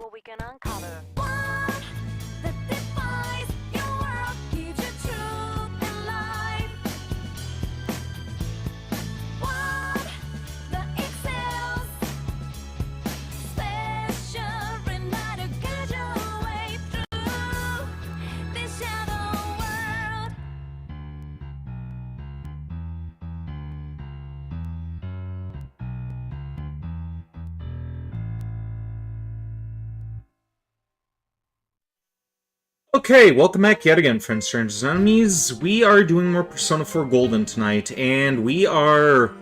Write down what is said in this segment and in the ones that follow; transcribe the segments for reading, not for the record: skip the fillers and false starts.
what we can uncover. One that defies your world, gives you truth and life. One that excels, special reminder, guide your way through this shadow world. Okay, welcome back yet again, friends, strangers, and enemies. We are doing more Persona 4 Golden tonight, and we are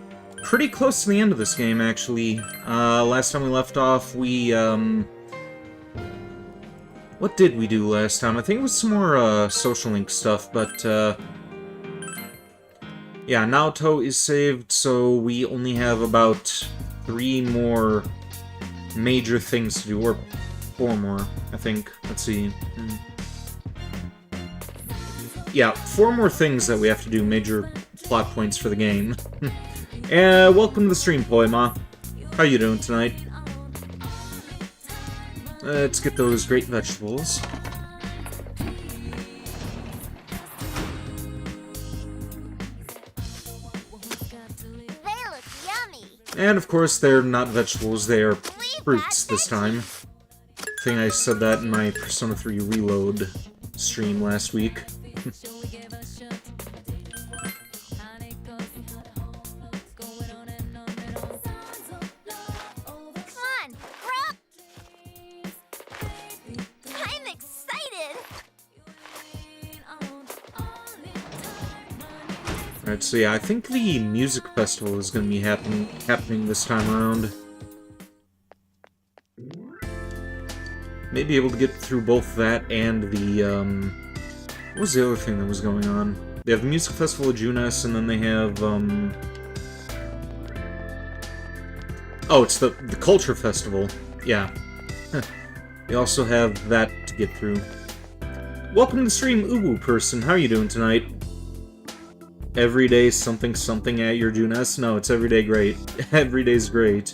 pretty close to the end of this game, actually. Last time we left off, what did we do last time? I think it was some more, social link stuff, but, yeah, Naoto is saved, so we only have about 3 more major things to do, or 4 more, I think. Let's see. Yeah, 4 more things that we have to do, major plot points for the game. Welcome to the stream, Poima. How you doing tonight? Let's get those great vegetables. They look yummy. And of course, they're not vegetables, they are fruits this time. I think I said that in my Persona 3 Reload stream last week. Come on, bro. I'm excited. Alright, so yeah, I think the music festival is going to be happening this time around. Maybe able to get through both that and the, what was the other thing that was going on? They have the Music Festival of Junes, and then they have, oh, it's the Culture Festival. Yeah. They also have that to get through. Welcome to the stream, Uwu person. How are you doing tonight? Every day something something at your Junes? No, it's every day great. Every day's great.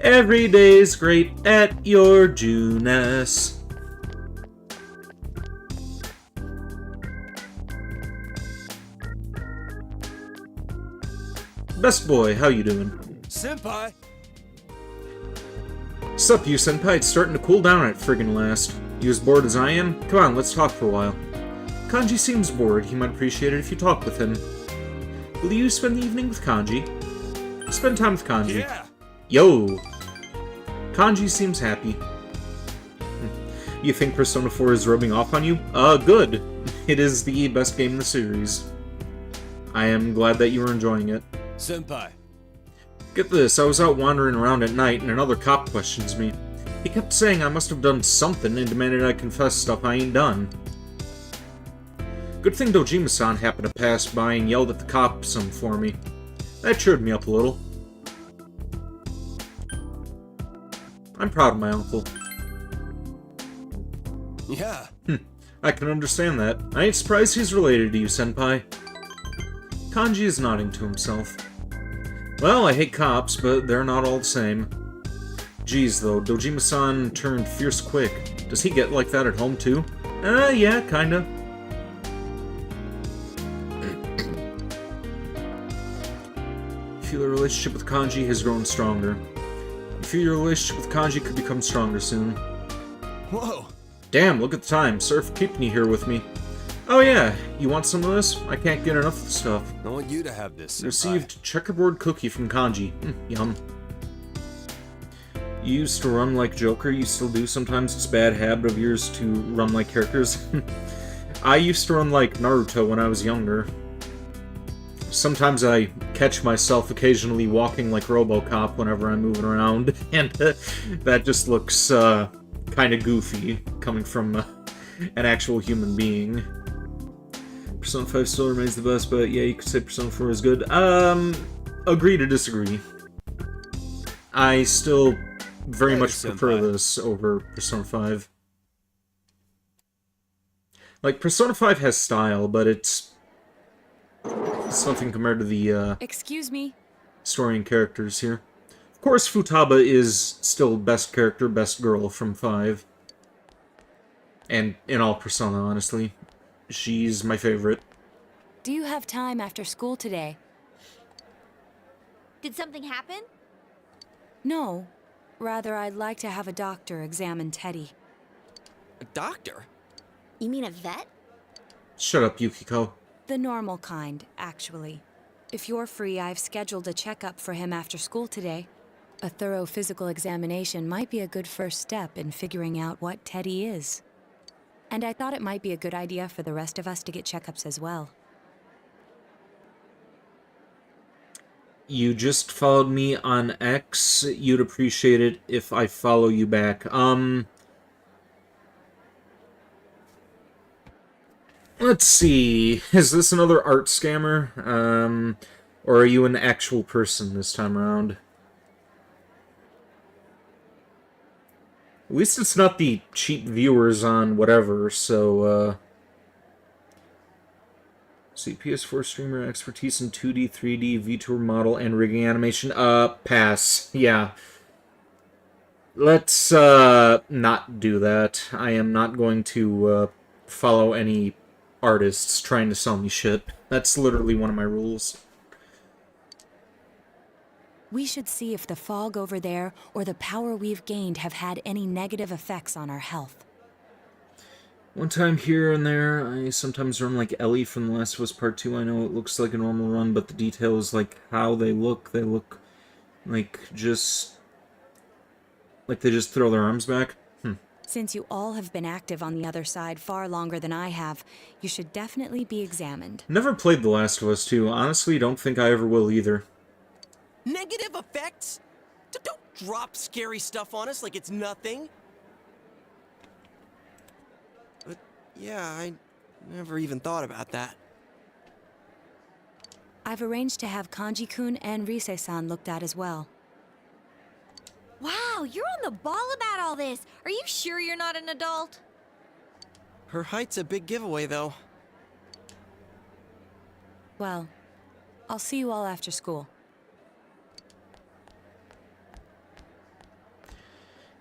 Every day's great at your Junes. Best boy, how you doing? Senpai! Sup, you senpai? It's starting to cool down at friggin' last. You as bored as I am? Come on, let's talk for a while. Kanji seems bored. He might appreciate it if you talk with him. Will you spend the evening with Kanji? Spend time with Kanji. Yeah! Yo! Kanji seems happy. You think Persona 4 is rubbing off on you? Good. It is the best game in the series. I am glad that you are enjoying it. Senpai. Get this, I was out wandering around at night and another cop questions me. He kept saying I must have done something and demanded I confess stuff I ain't done. Good thing Dojima-san happened to pass by and yelled at the cop some for me. That cheered me up a little. I'm proud of my uncle. Yeah. I can understand that. I ain't surprised he's related to you, senpai. Kanji is nodding to himself. Well, I hate cops, but they're not all the same. Geez, though, Dojima-san turned fierce quick. Does he get like that at home, too? Yeah, kinda. I feel your relationship with Kanji has grown stronger. I feel your relationship with Kanji could become stronger soon. Whoa! Damn, look at the time. Surf keeping you here with me. Oh yeah, you want some of this? I can't get enough of the stuff. I want you to have this, senpai. Received checkerboard cookie from Kanji. Yum. You used to run like Joker, you still do sometimes. It's a bad habit of yours to run like characters. I used to run like Naruto when I was younger. Sometimes I catch myself occasionally walking like RoboCop whenever I'm moving around, and that just looks kind of goofy, coming from an actual human being. Persona 5 still remains the best, but yeah, you could say Persona 4 is good. Agree to disagree. I still very much prefer this over Persona 5. Like, Persona 5 has style, but it's nothing compared to the, Excuse me. story and characters here. Of course, Futaba is still best character, best girl from 5. And in all Persona, honestly. She's my favorite. Do you have time after school today? Did something happen? No. Rather, I'd like to have a doctor examine Teddy. A doctor? You mean a vet? Shut up, Yukiko. The normal kind, actually. If you're free, I've scheduled a checkup for him after school today. A thorough physical examination might be a good first step in figuring out what Teddy is. And I thought it might be a good idea for the rest of us to get checkups as well. You just followed me on X. You'd appreciate it if I follow you back. Let's see. Is this another art scammer? Or are you an actual person this time around? At least it's not the cheap viewers on whatever, so, see, PS4 streamer expertise in 2D, 3D, VTuber model, and rigging animation. Pass. Yeah. Let's, not do that. I am not going to, follow any artists trying to sell me shit. That's literally one of my rules. We should see if the fog over there or the power we've gained have had any negative effects on our health. One time here and there, I sometimes run like Ellie from The Last of Us Part 2. I know it looks like a normal run, but the details, like how they look like just... like they just throw their arms back. Since you all have been active on the other side far longer than I have, you should definitely be examined. Never played The Last of Us 2. Honestly, don't think I ever will either. Negative effects? Don't drop scary stuff on us like it's nothing. But yeah, I never even thought about that. I've arranged to have Kanji-kun and Rise-san looked at as well. Wow, you're on the ball about all this. Are you sure you're not an adult? Her height's a big giveaway, though. Well, I'll see you all after school.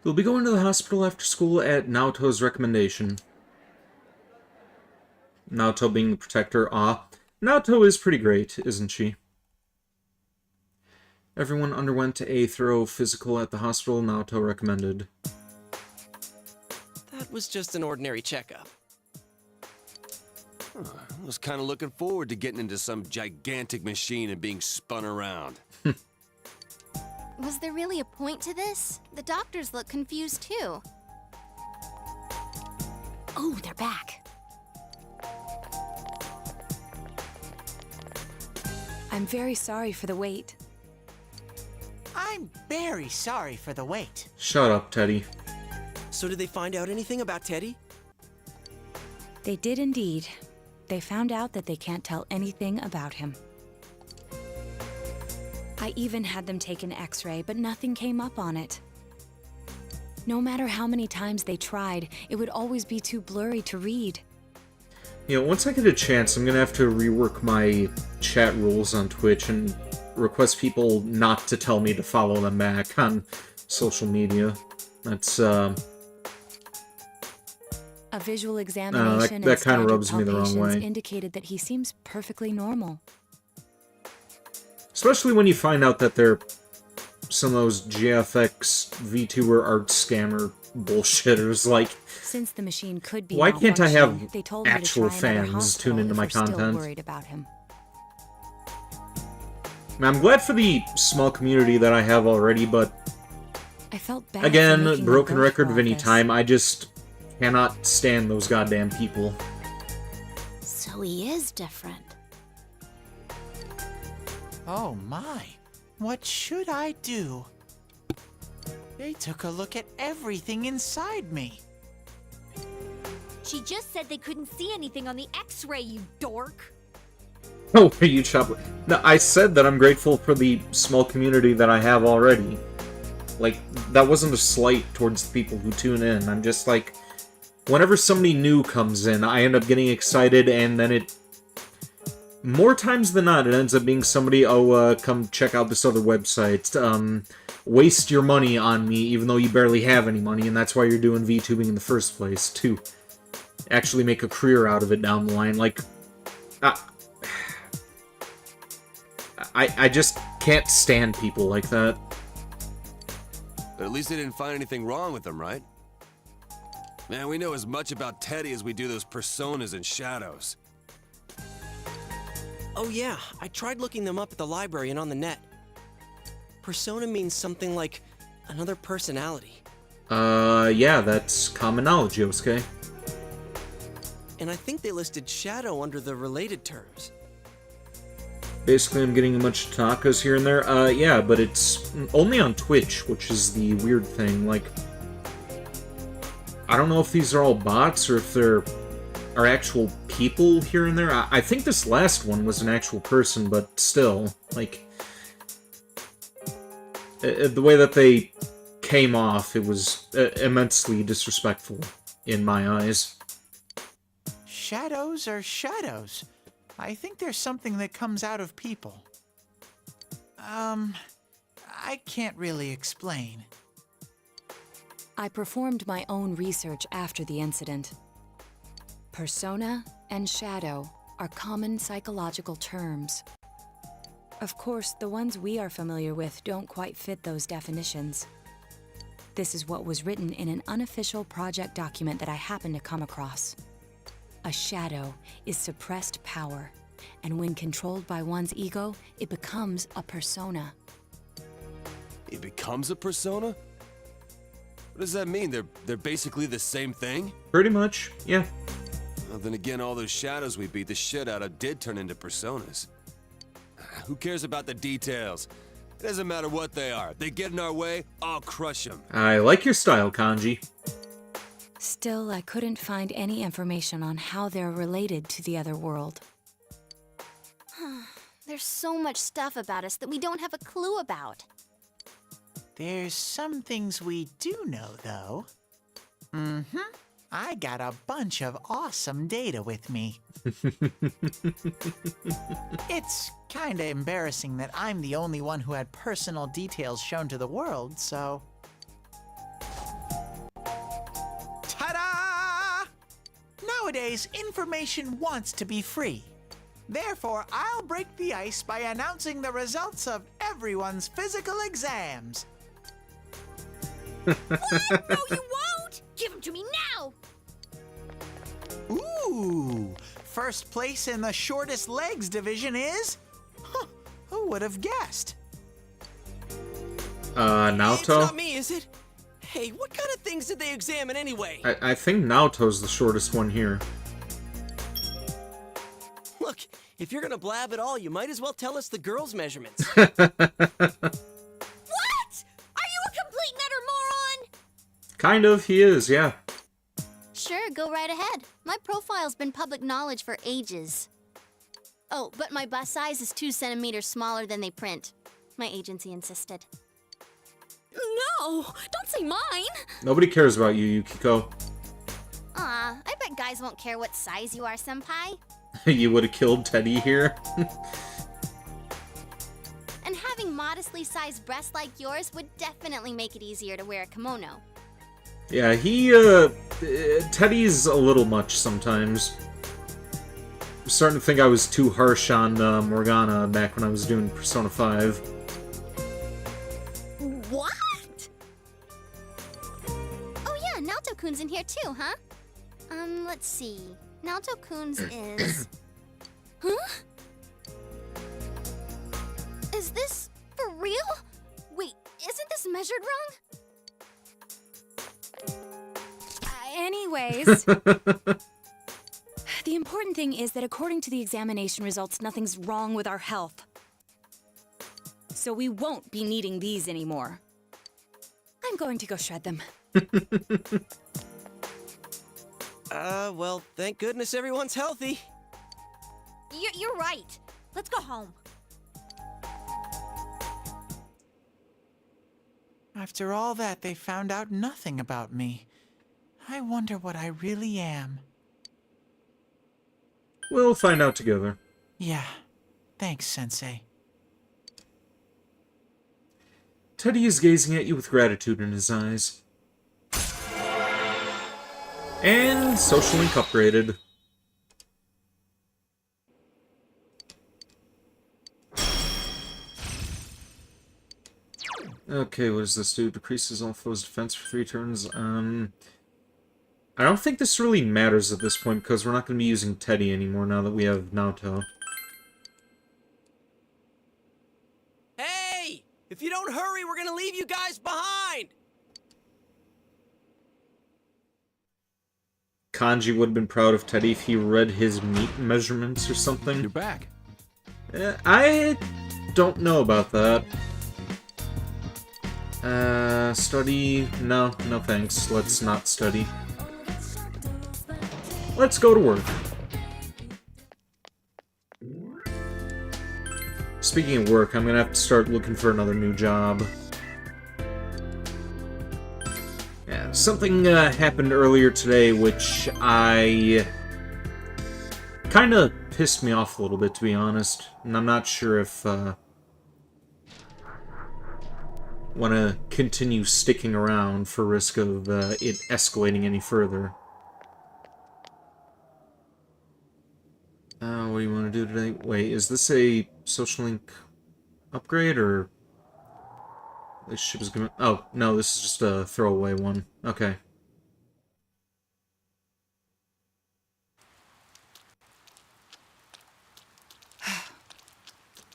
You'll be going to the hospital after school at Naoto's recommendation. Naoto being the protector. Naoto is pretty great, isn't she? Everyone underwent a thorough physical at the hospital. Naoto recommended. That was just an ordinary checkup. I was kind of looking forward to getting into some gigantic machine and being spun around. Was there really a point to this? The doctors look confused too. Oh, they're back. I'm very sorry for the wait. I'm very sorry for the wait. Shut up, Teddy. So did they find out anything about Teddy? They did indeed. They found out that they can't tell anything about him. I even had them take an X-ray, but nothing came up on it. No matter how many times they tried, it would always be too blurry to read. You know, once I get a chance, I'm gonna have to rework my chat rules on Twitch and request people not to tell me to follow them back on social media. That's, A visual examination that and kinda standard rubs me the wrong palpations way. indicated that he seems perfectly normal. especially when you find out that they're some of those GFX VTuber art scammer bullshitters, like... Since the machine could be Why can't I have malfunctioning, they told me to actual try another fans hospital tune into if my we're still content? worried about him. I'm glad for the small community that I have already, but I felt bad for again, making them broken go record through of all any this. time, I just cannot stand those goddamn people. So he is different. Oh my, what should I do? They took a look at everything inside me. She just said they couldn't see anything on the X-ray, you dork. Oh, are you chopping? No, I said that I'm grateful for the small community that I have already. Like, that wasn't a slight towards the people who tune in. I'm just like, whenever somebody new comes in, I end up getting excited, and then it... more times than not, it ends up being somebody, come check out this other website. waste your money on me even though you barely have any money, and that's why you're doing VTubing in the first place, to actually make a career out of it down the line. Like, I just can't stand people like that. But at least they didn't find anything wrong with them, right? Man, we know as much about Teddy as we do those personas and shadows. Oh yeah, I tried looking them up at the library and on the net. Persona means something like another personality. Yeah, that's common knowledge, Yosuke. And I think they listed shadow under the related terms. Basically, I'm getting a bunch of tacos here and there. Yeah, but it's only on Twitch, which is the weird thing. Like, I don't know if these are all bots or if there are actual people here and there. I think this last one was an actual person, but still, like, the way that they came off, it was immensely disrespectful in my eyes. Shadows are shadows. I think there's something that comes out of people. I can't really explain. I performed my own research after the incident. Persona and shadow are common psychological terms. Of course, the ones we are familiar with don't quite fit those definitions. This is what was written in an unofficial project document that I happened to come across. A shadow is suppressed power, and when controlled by one's ego, it becomes a persona. It becomes a persona? What does that mean? They're basically the same thing? Pretty much, yeah. Well, then again, all those shadows we beat the shit out of did turn into personas. Who cares about the details? It doesn't matter what they are. They get in our way, I'll crush them. I like your style, Kanji. Still, I couldn't find any information on how they're related to the other world. There's so much stuff about us that we don't have a clue about. There's some things we do know, though. I got a bunch of awesome data with me. It's kinda embarrassing that I'm the only one who had personal details shown to the world, so... Ta-da! Nowadays, information wants to be free. Therefore, I'll break the ice by announcing the results of everyone's physical exams. No, you won't! Give them to me now! Ooh! First place in the shortest legs division is... Huh, who would have guessed? It's Naoto? not me, is it? Hey, what kind of things did they examine anyway? I think Naoto's the shortest one here. Look, if you're gonna blab at all, you might as well tell us the girls' measurements. What? Are you a complete and utter moron? Kind of, he is, yeah. Sure, go right ahead. My profile's been public knowledge for ages. Oh, but my bust size is 2 centimeters smaller than they print. My agency insisted. No! Don't say mine! Nobody cares about you, Yukiko. Aw, I bet guys won't care what size you are, senpai. You would have killed Teddy here. And having modestly sized breasts like yours would definitely make it easier to wear a kimono. Yeah, Teddy's a little much sometimes. I'm starting to think I was too harsh on Morgana back when I was doing Persona 5. What? Oh yeah, Naoto-kun's in here too, huh? Let's see. Naoto-kun's is... Huh? Is this for real? Wait, isn't this measured wrong? Anyways... The important thing is that according to the examination results, nothing's wrong with our health. So we won't be needing these anymore. I'm going to go shred them. Well, thank goodness everyone's healthy. You're right. Let's go home. After all that, they found out nothing about me. I wonder what I really am. We'll find out together. Yeah. Thanks, Sensei. Teddy is gazing at you with gratitude in his eyes. And social link upgraded. Okay, what does this do? Decreases all foes' defense for 3 turns. I don't think this really matters at this point, because we're not going to be using Teddy anymore now that we have Naoto. Hey! If you don't hurry, we're gonna leave you guys behind! Kanji would have been proud of Teddy if he read his meat measurements or something. You're back. I don't know about that. Study? No, no thanks. Let's not study. Let's go to work. Speaking of work, I'm gonna have to start looking for another new job. Yeah, something happened earlier today which I... kinda pissed me off a little bit, to be honest. And I'm not sure if, want to continue sticking around for risk of it escalating any further. What do you want to do today? Wait, is this a social link upgrade, or... This ship is gonna... Oh, no, this is just a throwaway one. Okay.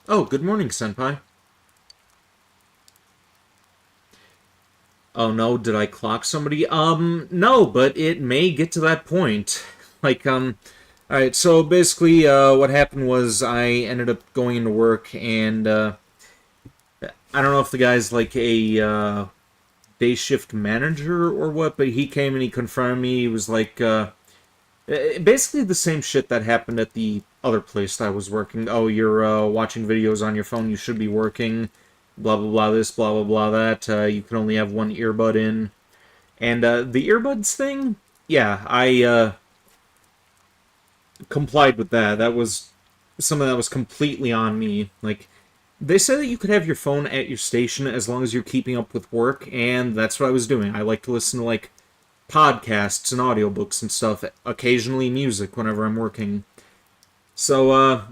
Oh, good morning, Senpai. Oh no, did I clock somebody? No, but it may get to that point. Like, alright, so basically, what happened was I ended up going into work, and, I don't know if the guy's like a, day shift manager or what, but he came and he confronted me. He was like, basically the same shit that happened at the other place that I was working. Oh, you're, watching videos on your phone, you should be working. Blah, blah, blah, this, blah, blah, blah, that. You can only have one earbud in. And, the earbuds thing? Yeah, I, complied with that. That was something that was completely on me. Like, they said that you could have your phone at your station as long as you're keeping up with work, and that's what I was doing. I like to listen to, like, podcasts and audiobooks and stuff, occasionally music whenever I'm working. So,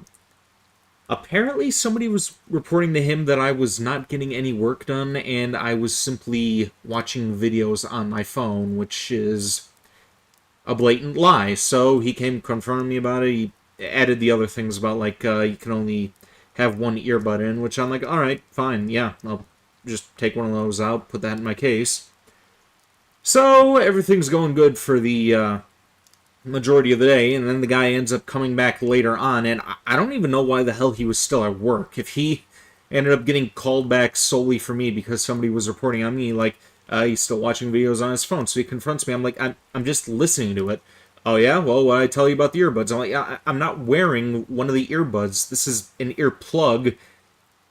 apparently somebody was reporting to him that I was not getting any work done, and I was simply watching videos on my phone, which is a blatant lie. So he came confronting me about it. He added the other things about, like, you can only have one earbud in, which I'm like, alright, fine, yeah, I'll just take one of those out, put that in my case. So, everything's going good for the, majority of the day, and then the guy ends up coming back later on, and I don't even know why the hell he was still at work. If he ended up getting called back solely for me because somebody was reporting on me, like, he's still watching videos on his phone, so he confronts me. I'm like, I'm just listening to it. Oh yeah? Well, what did I tell you about the earbuds? I'm like, I'm not wearing one of the earbuds. This is an earplug,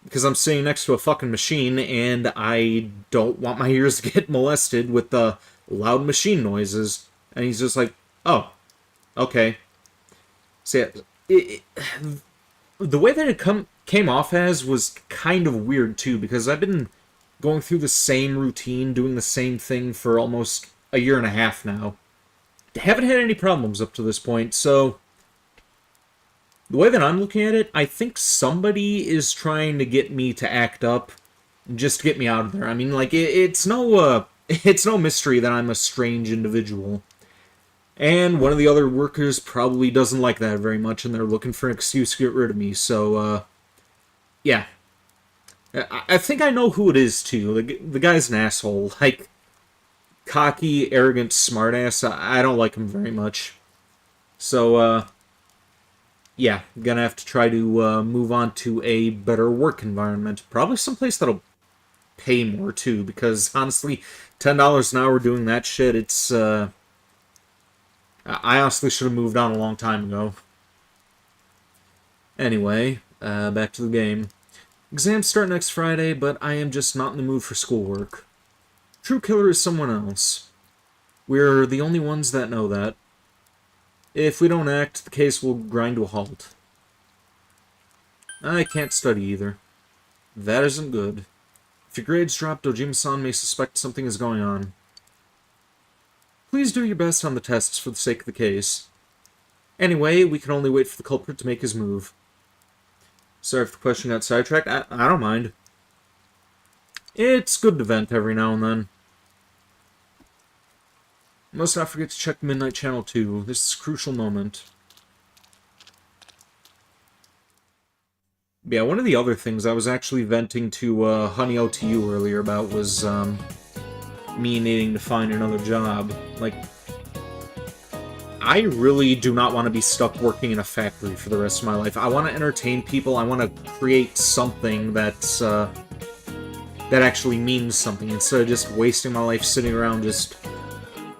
because I'm sitting next to a fucking machine, and I don't want my ears to get molested with the loud machine noises. And he's just like, oh, okay. So yeah, the way that it came off as was kind of weird, too, because I've been going through the same routine, doing the same thing for almost a year and a half now. Haven't had any problems up to this point, so the way that I'm looking at it, I think somebody is trying to get me to act up, just to get me out of there. I mean, like, it's no mystery that I'm a strange individual. And one of the other workers probably doesn't like that very much, and they're looking for an excuse to get rid of me, so, yeah. I think I know who it is, too. The guy's an asshole. Like, cocky, arrogant, smartass. I don't like him very much. So, yeah, gonna have to try to move on to a better work environment. Probably someplace that'll pay more, too, because, honestly, $10 an hour doing that shit, it's, I honestly should have moved on a long time ago. Anyway, back to the game. Exams start next Friday, but I am just not in the mood for schoolwork. True killer is someone else. We're the only ones that know that. If we don't act, the case will grind to a halt. I can't study either. That isn't good. If your grades drop, Dojima-san may suspect something is going on. Please do your best on the tests for the sake of the case. Anyway, we can only wait for the culprit to make his move. Sorry if the question got sidetracked. I don't mind. It's good to vent every now and then. Must not forget to check Midnight Channel 2. This is a crucial moment. Yeah, one of the other things I was actually venting to Honey OTU earlier about was me needing to find another job. Like, I really do not want to be stuck working in a factory for the rest of my life. I want to entertain people. I want to create something that's that actually means something instead of just wasting my life sitting around just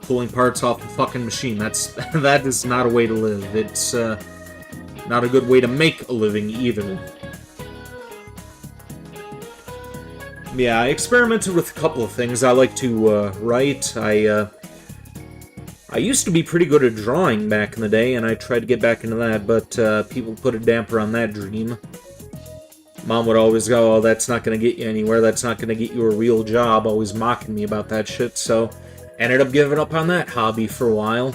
pulling parts off the fucking machine. That is not a way to live. It's not a good way to make a living either. Yeah, I experimented with a couple of things. I like to write. I used to be pretty good at drawing back in the day, and I tried to get back into that, but people put a damper on that dream. Mom would always go, oh, that's not going to get you anywhere, that's not going to get you a real job, always mocking me about that shit, so ended up giving up on that hobby for a while.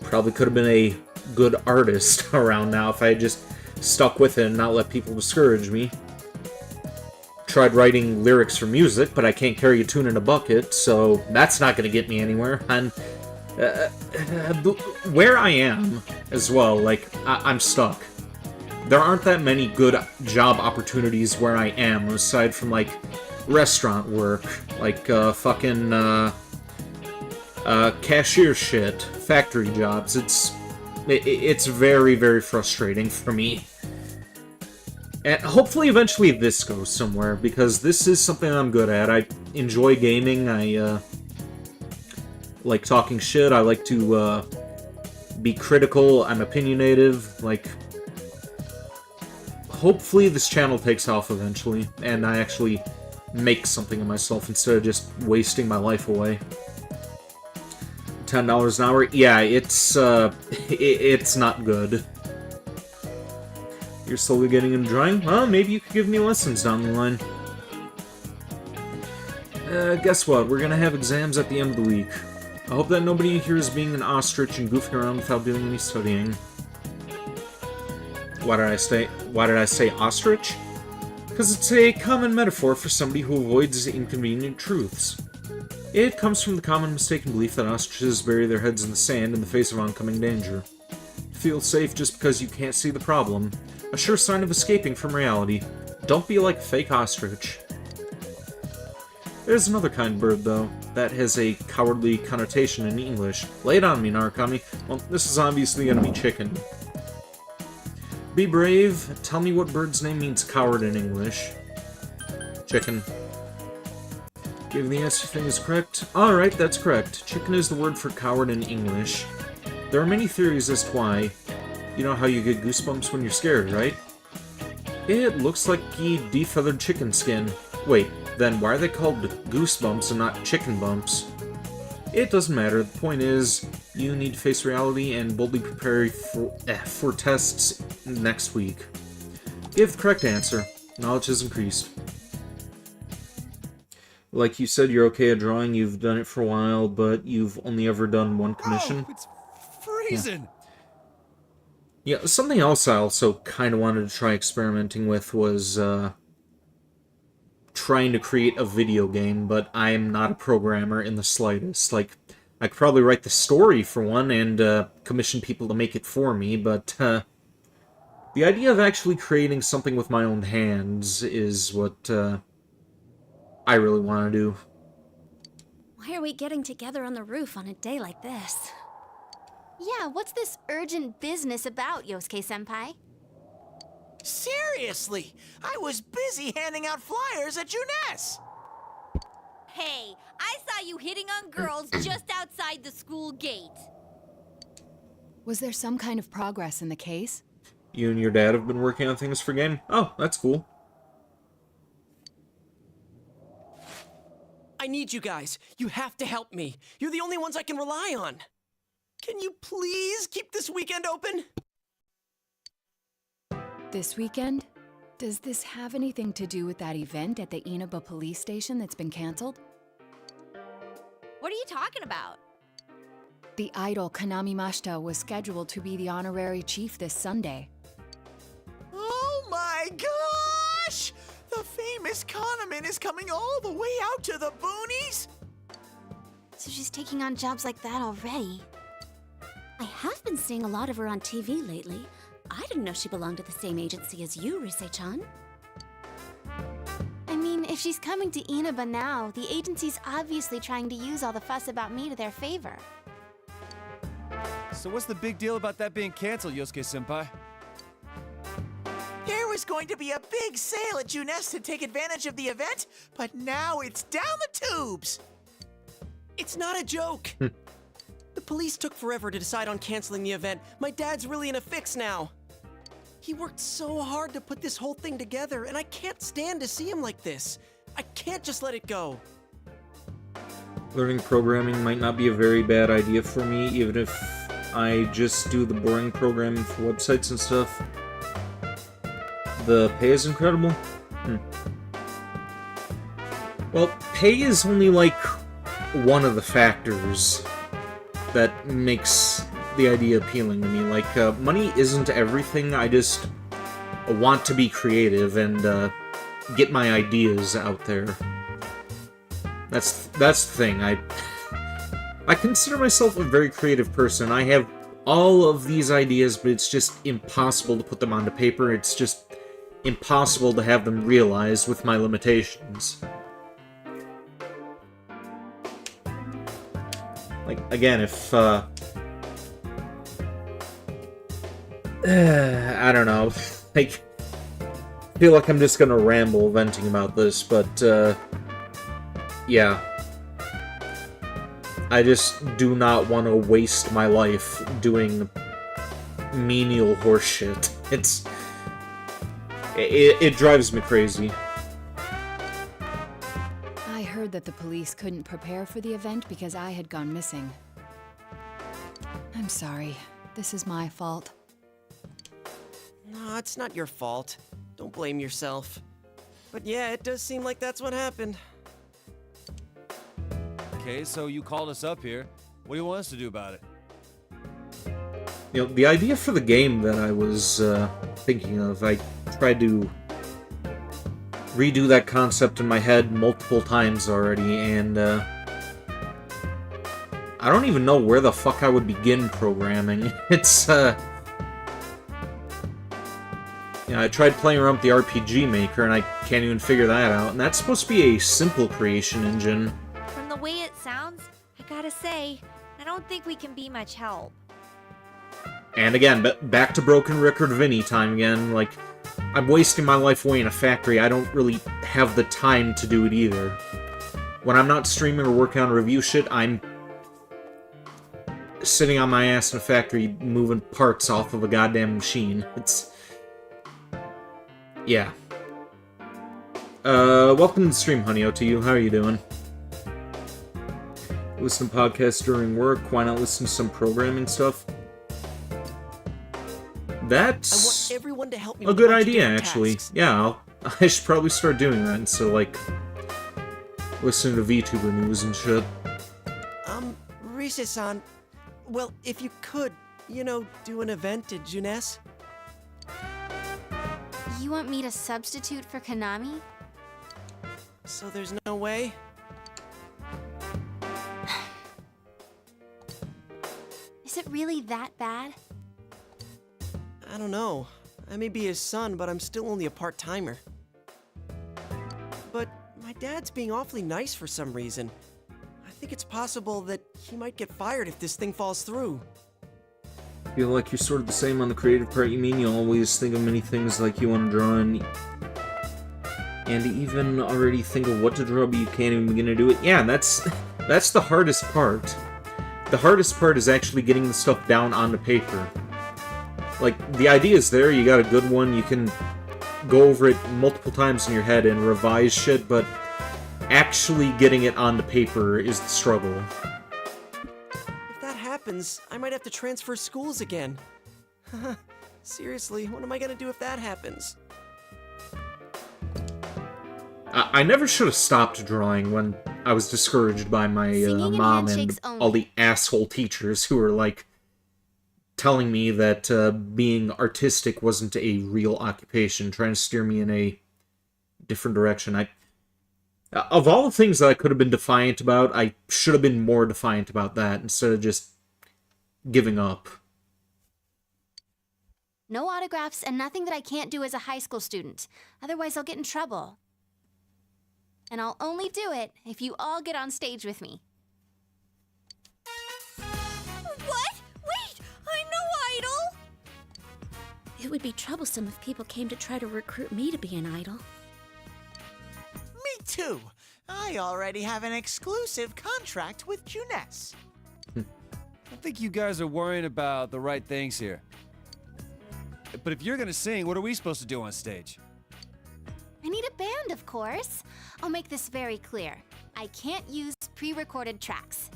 Probably could have been a good artist around now if I had just stuck with it and not let people discourage me. Tried writing lyrics for music, but I can't carry a tune in a bucket, so that's not going to get me anywhere. And where I am, as well, like, I'm stuck. There aren't that many good job opportunities where I am, aside from, like, restaurant work, like, fucking, cashier shit, factory jobs. It's very, very frustrating for me. And hopefully eventually this goes somewhere, because this is something I'm good at. I enjoy gaming, I, like talking shit, I like to, be critical, I'm opinionative, like... Hopefully this channel takes off eventually, and I actually make something of myself instead of just wasting my life away. $10 an hour? Yeah, it's not good. You're slowly getting into drawing? Well, maybe you could give me lessons down the line. Guess what? We're gonna have exams at the end of the week. I hope that nobody here is being an ostrich and goofing around without doing any studying. Why did I say ostrich? Because it's a common metaphor for somebody who avoids inconvenient truths. It comes from the common mistaken belief that ostriches bury their heads in the sand in the face of oncoming danger. Feel safe just because you can't see the problem. A sure sign of escaping from reality. Don't be like a fake ostrich. There's another kind of bird, though, that has a cowardly connotation in English. Lay it on me, Narukami. Well, this is obviously gonna be chicken. Be brave. Tell me what bird's name means coward in English. Chicken. Give the answer thing is correct. Alright, that's correct. Chicken is the word for coward in English. There are many theories as to why. You know how you get goosebumps when you're scared, right? It looks like a defeathered chicken skin. Wait, then why are they called goosebumps and not chicken bumps? It doesn't matter. The point is, you need to face reality and boldly prepare for tests next week. Give the correct answer. Knowledge has increased. Like you said, you're okay at drawing. You've done it for a while, but you've only ever done one commission. Oh, it's freezing! Yeah, something else I also kind of wanted to try experimenting with was, trying to create a video game, but I am not a programmer in the slightest. Like, I could probably write the story for one and commission people to make it for me, but the idea of actually creating something with my own hands is what I really want to do. Why are we getting together on the roof on a day like this? Yeah, what's this urgent business about, Yosuke-senpai? Seriously, I was busy handing out flyers at Juness. Hey, I saw you hitting on girls just outside the school gate. Was there some kind of progress in the case? You and your dad have been working on things for game? Oh, that's cool. I need you guys. You have to help me. You're the only ones I can rely on. Can you please keep this weekend open? This weekend? Does this have anything to do with that event at the Inaba police station that's been canceled? What are you talking about? The idol Kanami Mashita was scheduled to be the honorary chief this Sunday. Oh my gosh! The famous Kahneman is coming all the way out to the boonies? So she's taking on jobs like that already. I have been seeing a lot of her on TV lately. I didn't know she belonged to the same agency as you, Rise-chan. I mean, if she's coming to Inaba now, the agency's obviously trying to use all the fuss about me to their favor. So what's the big deal about that being canceled, Yosuke-senpai? There was going to be a big sale at Junes to take advantage of the event, but now it's down the tubes! It's not a joke! The police took forever to decide on canceling the event. My dad's really in a fix now. He worked so hard to put this whole thing together, and I can't stand to see him like this. I can't just let it go. Learning programming might not be a very bad idea for me, even if I just do the boring programming for websites and stuff. The pay is incredible? Well, pay is only like one of the factors that makes the idea appealing to me. Like, money isn't everything, I just want to be creative and get my ideas out there. That's the thing. I consider myself a very creative person. I have all of these ideas, but it's just impossible to put them onto paper. It's just impossible to have them realized with my limitations. Like, again, if, I don't know, like, I feel like I'm just gonna ramble venting about this, but, yeah. I just do not want to waste my life doing menial horseshit. It drives me crazy. I heard that the police couldn't prepare for the event because I had gone missing. I'm sorry. This is my fault. No, it's not your fault. Don't blame yourself. But yeah, it does seem like that's what happened. Okay, so you called us up here. What do you want us to do about it? You know, the idea for the game that I was thinking of, I tried to redo that concept in my head multiple times already, and I don't even know where the fuck I would begin programming. It's, I tried playing around with the RPG Maker, and I can't even figure that out, and that's supposed to be a simple creation engine. From the way it sounds, I gotta say, I don't think we can be much help. And again, back to Broken Record Vinny time again, like, I'm wasting my life away in a factory. I don't really have the time to do it either. When I'm not streaming or working on review shit, I'm sitting on my ass in a factory moving parts off of a goddamn machine. Yeah. Welcome to the stream, Honey, to you. How are you doing? Listen to podcasts during work. Why not listen to some programming stuff? That's I want everyone to help me a with good bunch of idea, different actually. tasks. Yeah, I should probably start doing that. So, like, listening to VTuber news and shit. Rise-san, well, if you could, do an event at Junes? You want me to substitute for Kanami? So there's no way? Is it really that bad? I don't know. I may be his son, but I'm still only a part-timer. But my dad's being awfully nice for some reason. I think it's possible that he might get fired if this thing falls through. Feel like you're sort of the same on the creative part. You mean you always think of many things like you want to draw, and even already think of what to draw, but you can't even begin to do it. Yeah, that's the hardest part. The hardest part is actually getting the stuff down onto paper. Like, the idea is there, you got a good one, you can go over it multiple times in your head and revise shit, but actually getting it onto paper is the struggle. If that happens, I might have to transfer schools again. Seriously, what am I gonna do if that happens? I never should have stopped drawing when I was discouraged by my Singing and mom and handshakes all the asshole teachers who were, like, telling me that being artistic wasn't a real occupation, trying to steer me in a different direction. Of all the things that I could have been defiant about, I should have been more defiant about that instead of just giving up. No autographs and nothing that I can't do as a high school student. Otherwise, I'll get in trouble. And I'll only do it if you all get on stage with me. What? Wait! I'm no idol! It would be troublesome if people came to try to recruit me to be an idol. Me too. I already have an exclusive contract with Juness. I think you guys are worrying about the right things here. But if you're gonna sing, what are we supposed to do on stage? I need a band, of course. I'll make this very clear. I can't use pre-recorded tracks.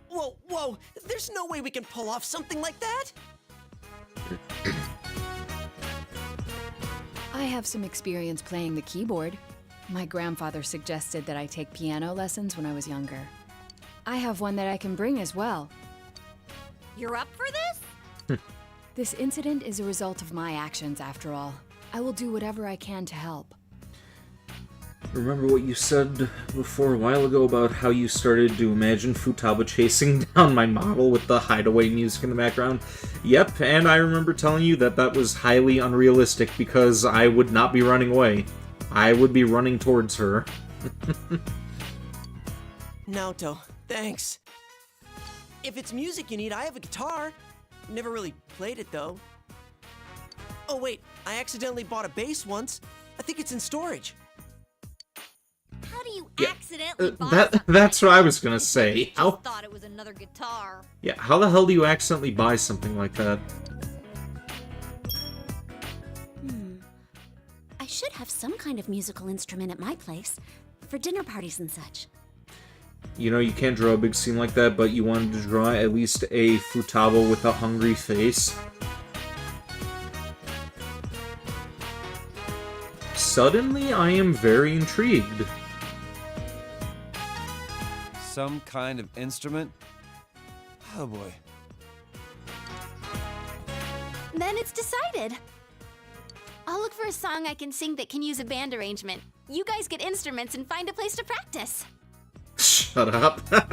Whoa, whoa! There's no way we can pull off something like that! I have some experience playing the keyboard. My grandfather suggested that I take piano lessons when I was younger. I have one that I can bring as well. You're up for this? This incident is a result of my actions, after all. I will do whatever I can to help. Remember what you said before a while ago about how you started to imagine Futaba chasing down my model with the hideaway music in the background? Yep, and I remember telling you that that was highly unrealistic because I would not be running away. I would be running towards her. Naoto, thanks. If it's music you need, I have a guitar. Never really played it, though. Oh, wait, I accidentally bought a bass once. I think it's in storage. How do you Yeah, accidentally buy something? That's what I was gonna say. Just How? thought it was another guitar. Yeah, how the hell do you accidentally buy something like that? I should have some kind of musical instrument at my place, for dinner parties and such. You know, you can't draw a big scene like that, but you wanted to draw at least a Futaba with a hungry face. Suddenly, I am very intrigued. Some kind of instrument? Oh boy. Then it's decided. I'll look for a song I can sing that can use a band arrangement. You guys get instruments and find a place to practice. Shut up. Got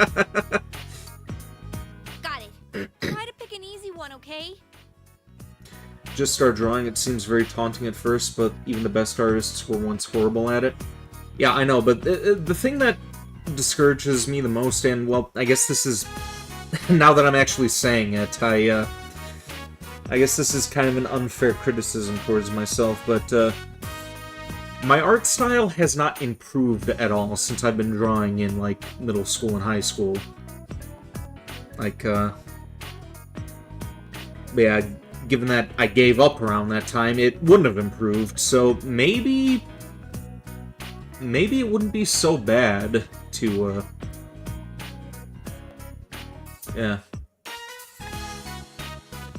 it. Try to pick an easy one, okay? Just start drawing. It seems very taunting at first, but even the best artists were once horrible at it. Yeah, I know, but the thing that discourages me the most, and, well, I guess this is... now that I'm actually saying it, I guess this is kind of an unfair criticism towards myself, but, my art style has not improved at all since I've been drawing in, like, middle school and high school. Like, yeah, given that I gave up around that time, it wouldn't have improved, so maybe it wouldn't be so bad to, yeah.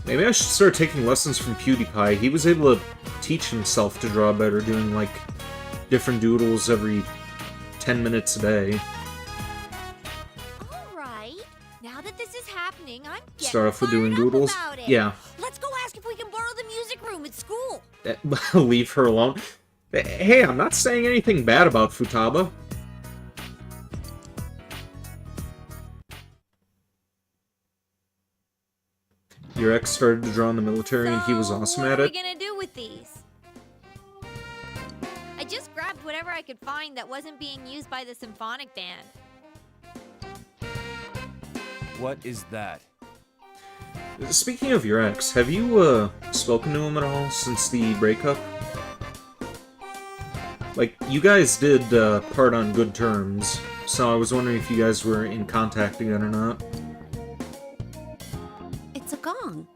Maybe I should start taking lessons from PewDiePie. He was able to teach himself to draw better, doing, like, different doodles every 10 minutes a day. Alright. Now that this is happening, I'm getting Start off with doing fired up doodles? about it. Yeah. Let's go ask if we can borrow the music room at school. Leave her alone. Hey, I'm not saying anything bad about Futaba. Your ex started to draw in the military and he was awesome at What are it. we gonna do with these? I just grabbed whatever I could find that wasn't being used by the symphonic band. What is that? Speaking of your ex, have you, spoken to him at all since the breakup? Like, you guys did, part on good terms, so I was wondering if you guys were in contact again or not. It's a gong.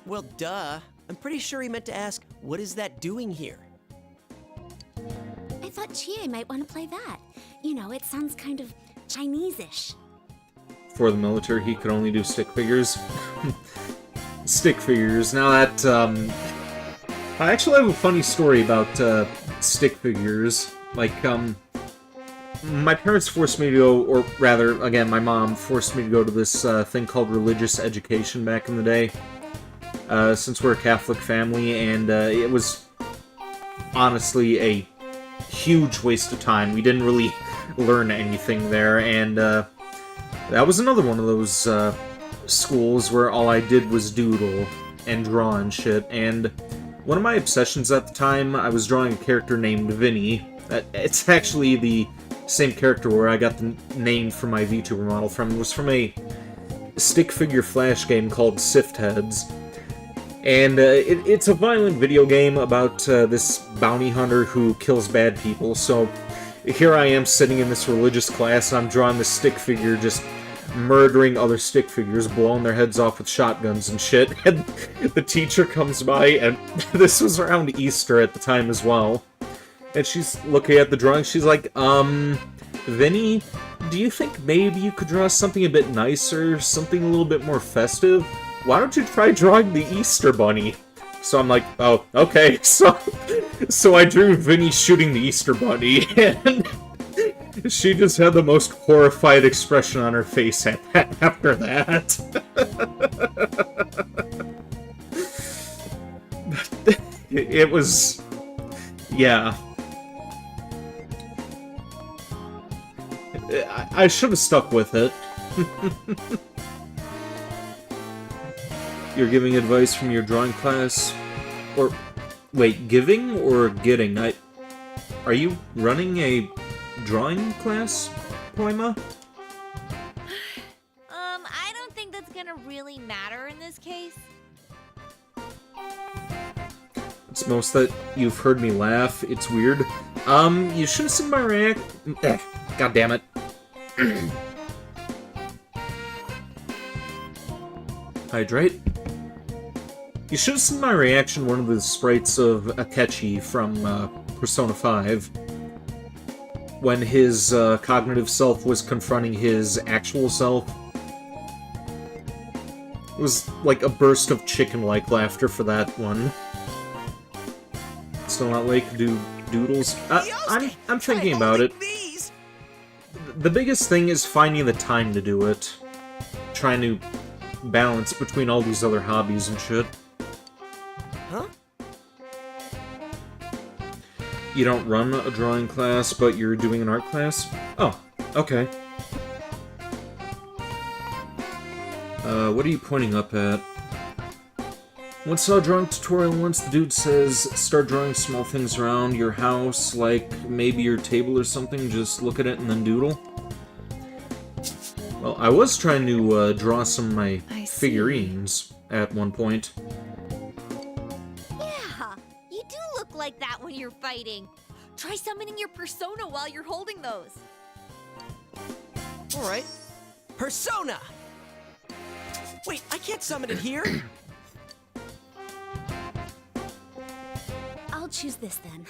Well, duh. I'm pretty sure he meant to ask, what is that doing here? I thought Chie might want to play that. You know, it sounds kind of Chinese-ish. For the military, he could only do stick figures. Stick figures. Now that, I actually have a funny story about stick figures. Like, my parents forced me to go, or rather, again, my mom forced me to go to this thing called religious education back in the day. Since we're a Catholic family, and it was honestly a huge waste of time. We didn't really learn anything there, and that was another one of those schools where all I did was doodle and draw and shit, and one of my obsessions at the time, I was drawing a character named Vinny. It's actually the same character where I got the name for my VTuber model from. It was from a stick figure flash game called Sift Heads. And it's a violent video game about this bounty hunter who kills bad people. So here I am sitting in this religious class, and I'm drawing this stick figure just murdering other stick figures, blowing their heads off with shotguns and shit. And the teacher comes by, and this was around Easter at the time as well. And she's looking at the drawing, she's like, Vinny, do you think maybe you could draw something a bit nicer, something a little bit more festive? Why don't you try drawing the Easter Bunny? So I'm like, oh, okay. So I drew Vinny shooting the Easter Bunny, and she just had the most horrified expression on her face after that. It was... yeah. I should have stuck with it. You're giving advice from your drawing class? Or... wait, giving or getting? Are you running a drawing class, Poima? I don't think that's gonna really matter in this case. It's most that you've heard me laugh. It's weird. You should have seen my God damn it. Hydrate. You should have seen my reaction to one of the sprites of Akechi from Persona 5. When his cognitive self was confronting his actual self. It was like a burst of chicken-like laughter for that one. Still not late to do doodles. I'm thinking about it. The biggest thing is finding the time to do it. Trying to balance between all these other hobbies and shit. Huh? You don't run a drawing class, but you're doing an art class? Oh, okay. What are you pointing up at? Once saw a drawing tutorial once, the dude says, start drawing small things around your house, like maybe your table or something, just look at it and then doodle. Well, I was trying to draw some of my figurines at one point. Yeah, you do look like that when you're fighting. Try summoning your persona while you're holding those. Alright. Persona! Wait, I can't summon it here! I'll choose this then.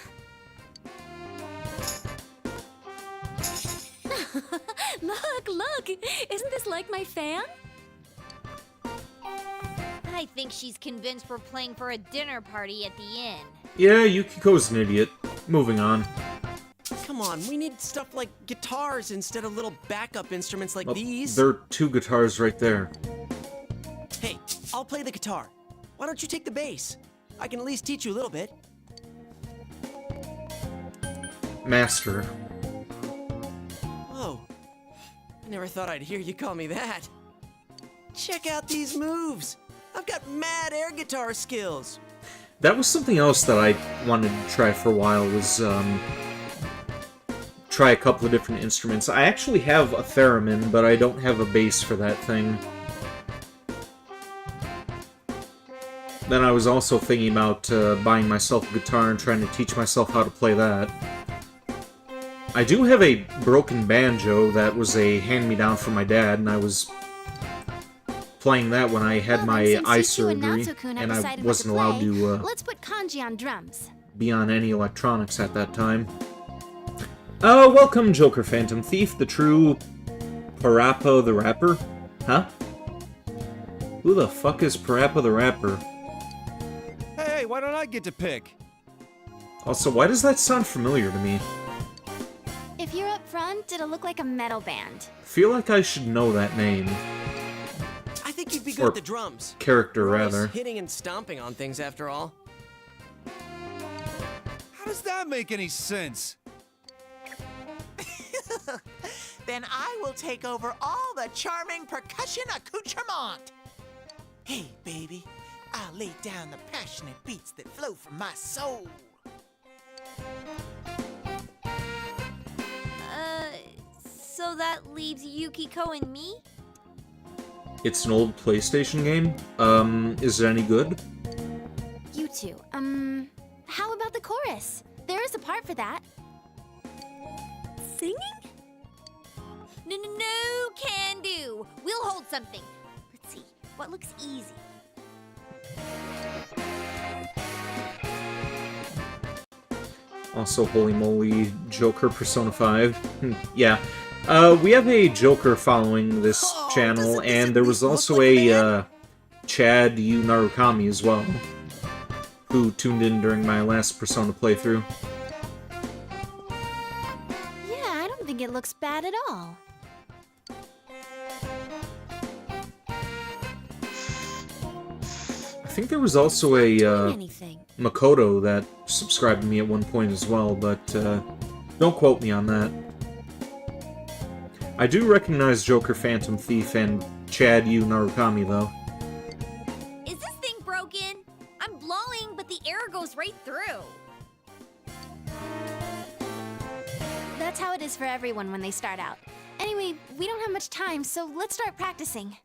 Look! Isn't this like my fan? I think she's convinced we're playing for a dinner party at the inn. Yeah, Yukiko's an idiot. Moving on. Come on, we need stuff like guitars instead of little backup instruments like Well, these. there are two guitars right there. Hey, I'll play the guitar. Why don't you take the bass? I can at least teach you a little bit. Master. Whoa. I never thought I'd hear you call me that. Check out these moves. I've got mad air guitar skills. That was something else that I wanted to try for a while, was, try a couple of different instruments. I actually have a theremin, but I don't have a bass for that thing. Then I was also thinking about buying myself a guitar and trying to teach myself how to play that. I do have a broken banjo that was a hand-me-down from my dad, and I was playing that when I had my eye surgery, and I wasn't allowed to Let's put kanji on drums. be on any electronics at that time. Oh, welcome, Joker Phantom Thief, the true Parappa the Rapper? Huh? Who the fuck is Parappa the Rapper? Hey, why don't I get to pick? Also, why does that sound familiar to me? If you're up front, it'll look like a metal band. I feel like I should know that name. I think you'd be good Or at the drums. character, You're always rather. hitting and stomping on things after all. How does that make any sense? Then I will take over all the charming percussion accoutrement. Hey, baby, I'll lay down the passionate beats that flow from my soul. So that leaves Yukiko and me? It's an old PlayStation game. Is it any good? You two, how about the chorus? There is a part for that. Singing? No, can do. We'll hold something. Let's see, what looks easy? Also, holy moly, Joker Persona 5. Yeah. We have a Joker following this channel, and there was also a Chad Yu Narukami as well, who tuned in during my last Persona playthrough. Yeah, I don't think it looks bad at all. I think there was also a Anything. Makoto that subscribed to me at one point as well, but don't quote me on that. I do recognize Joker Phantom Thief and Chad Yu Narukami, though. Is this thing broken? I'm blowing, but the air goes right through. That's how it is for everyone when they start out. Anyway, we don't have much time, so let's start practicing.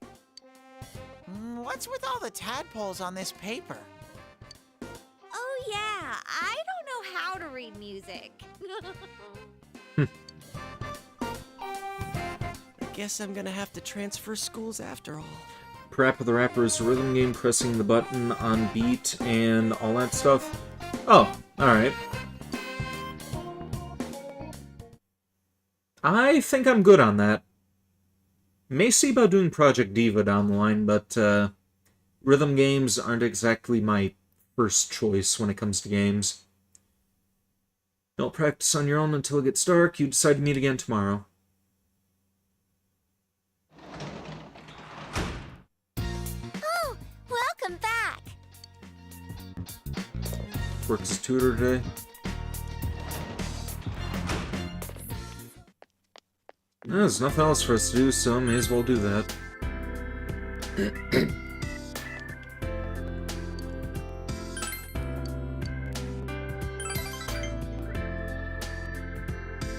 What's with all the tadpoles on this paper? Oh yeah, I don't know how to read music. I guess I'm gonna have to transfer schools after all. Parappa the Rapper is a rhythm game, pressing the button on beat and all that stuff. Oh, alright. I think I'm good on that. May see about doing Project Diva down the line, but rhythm games aren't exactly my first choice when it comes to games. Don't practice on your own until it gets dark. You decide to meet again tomorrow. Oh, welcome back. Works as tutor today. There's nothing else for us to do, so may as well do that.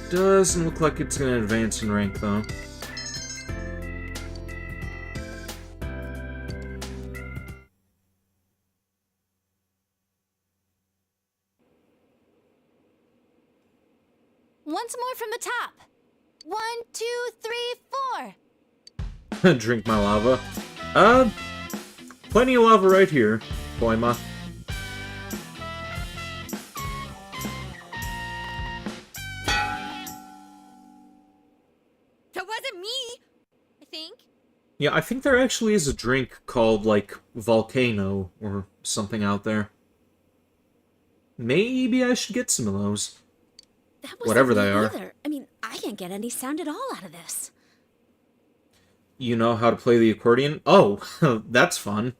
Doesn't look like it's gonna advance in rank, though. Once more from the top. 1, 2, 3, 4. Drink my lava. Plenty of lava right here, Poima. That wasn't me, I think. Yeah, I think there actually is a drink called, like, Volcano or something out there. Maybe I should get some of those. That wasn't Whatever me they are. either. I mean, I can't get any sound at all out of this. You know how to play the accordion? Oh, that's fun.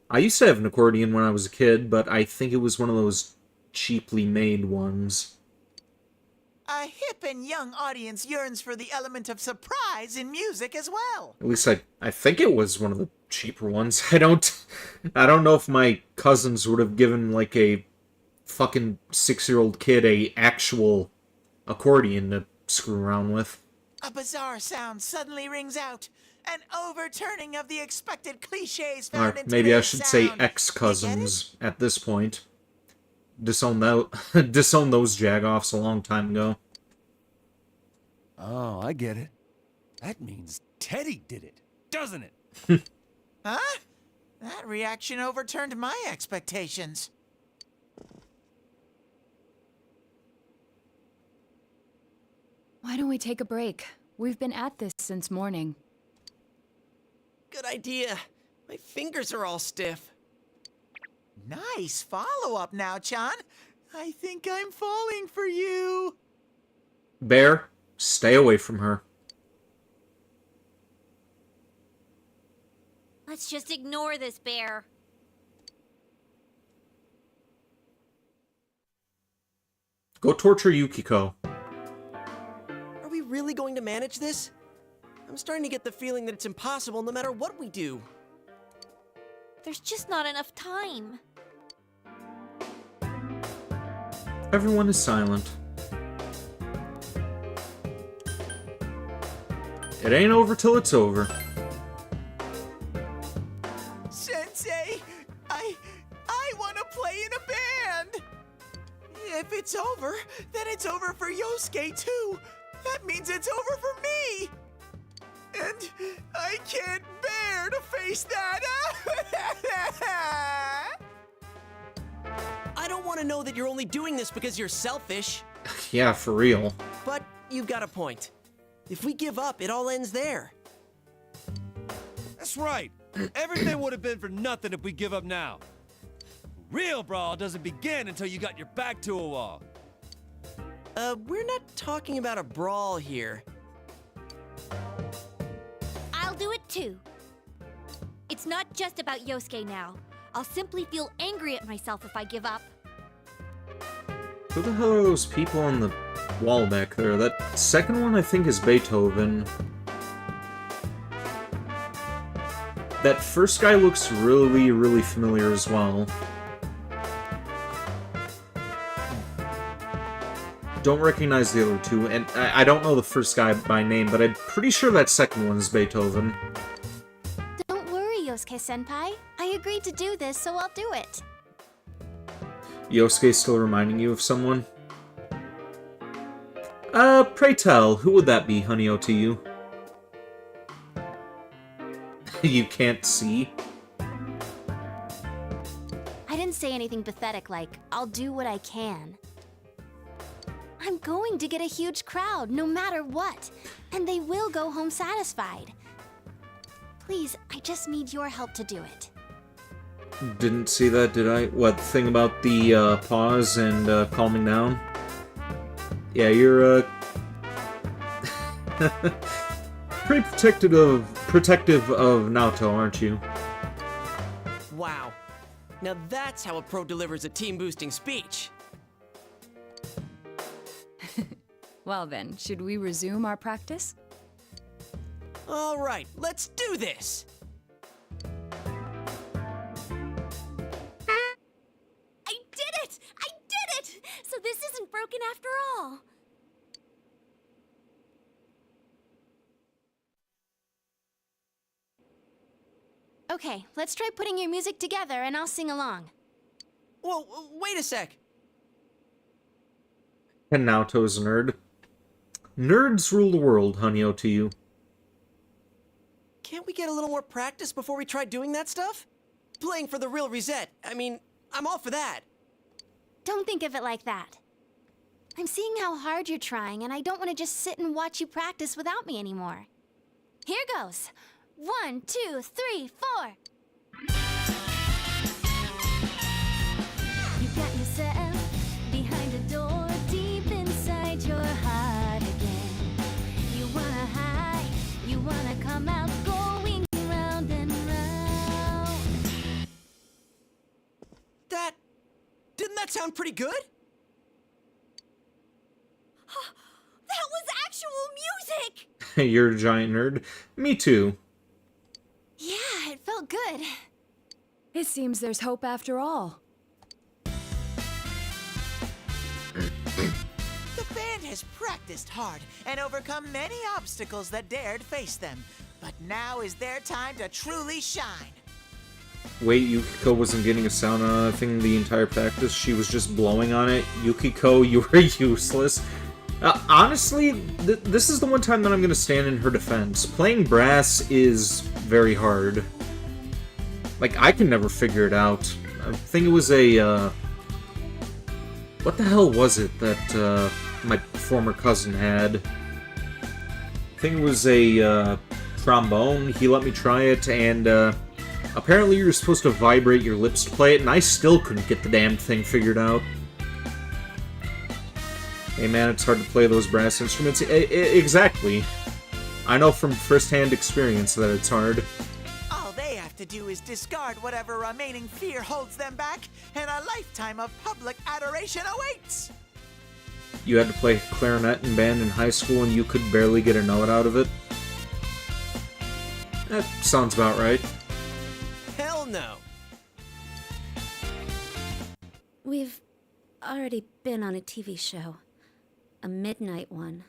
I used to have an accordion when I was a kid, but I think it was one of those cheaply made ones. A hip and young audience yearns for the element of surprise in music as well. At least I think it was one of the cheaper ones. I don't know if my cousins would have given like a fucking 6-year-old kid a actual accordion to screw around with. A bizarre sound suddenly rings out. An overturning of the expected cliches found Or in maybe I today's should say sound. ex-cousins at this point. Disown those jagoffs a long time ago. Oh, I get it. That means Teddy did it, doesn't it? Huh? That reaction overturned my expectations. Why don't we take a break? We've been at this since morning. Good idea. My fingers are all stiff. Nice follow-up now, Chan. I think I'm falling for you. Bear, stay away from her. Let's just ignore this bear. Go torture Yukiko. Are we really going to manage this? I'm starting to get the feeling that it's impossible no matter what we do. There's just not enough time. Everyone is silent. It ain't over till it's over. Sensei, I want to play in a band. If it's over, then it's over for Yosuke too. That means it's over for me. And I can't bear to face that. I don't want to know that you're only doing this because you're selfish. Yeah, for real. But you've got a point. If we give up, it all ends there. That's right. Everything would have been for nothing if we give up now. Real brawl doesn't begin until you got your back to a wall. We're not talking about a brawl here. I'll do it too. It's not just about Yosuke now. I'll simply feel angry at myself if I give up. Who the hell are those people on the wall back there? That second one, I think, is Beethoven. That first guy looks really, really familiar as well. Don't recognize the other two, and I don't know the first guy by name, but I'm pretty sure that second one is Beethoven. Don't worry, Yosuke-senpai. I agreed to do this, so I'll do it. Yosuke still reminding you of someone? Pray tell, who would that be, Honey-O to you? You can't see? I didn't say anything pathetic like, I'll do what I can. I'm going to get a huge crowd, no matter what. And they will go home satisfied. Please, I just need your help to do it. Didn't see that, did I? What, the thing about the, pause and, calming down? Yeah, you're, pretty protective of Naoto, aren't you? Wow. Now that's how a pro delivers a team-boosting speech. Well then, should we resume our practice? All right, let's do this. I did it! I did it! So this isn't broken after all. Okay, let's try putting your music together and I'll sing along. Whoa, wait a sec. And Naoto's a nerd. Nerds rule the world, Honey-O to you. Can't we get a little more practice before we try doing that stuff? Playing for the real reset. I mean, I'm all for that. Don't think of it like that. I'm seeing how hard you're trying, and I don't want to just sit and watch you practice without me anymore. Here goes. 1, 2, 3, 4. You got yourself behind a door deep inside your heart again. You wanna hide, you wanna come out, going round and round. Didn't that sound pretty good? That was actual music! You're a giant nerd. Me too. Yeah, it felt good. It seems there's hope after all. The band has practiced hard and overcome many obstacles that dared face them. But now is their time to truly shine. Wait, Yukiko wasn't getting a sound on that thing the entire practice? She was just blowing on it? Yukiko, you were useless. Honestly, this is the one time that I'm gonna stand in her defense. Playing brass is very hard. Like, I can never figure it out. I think it was a, what the hell was it that, my former cousin had? I think it was a, trombone. He let me try it, and, Apparently you're supposed to vibrate your lips to play it, and I still couldn't get the damned thing figured out. Hey man, it's hard to play those brass instruments. Exactly. I know from first-hand experience that it's hard. All they have to do is discard whatever remaining fear holds them back, and a lifetime of public adoration awaits! You had to play clarinet in band in high school and you could barely get a note out of it? That sounds about right. Hell no. We've already been on a TV show. A midnight one.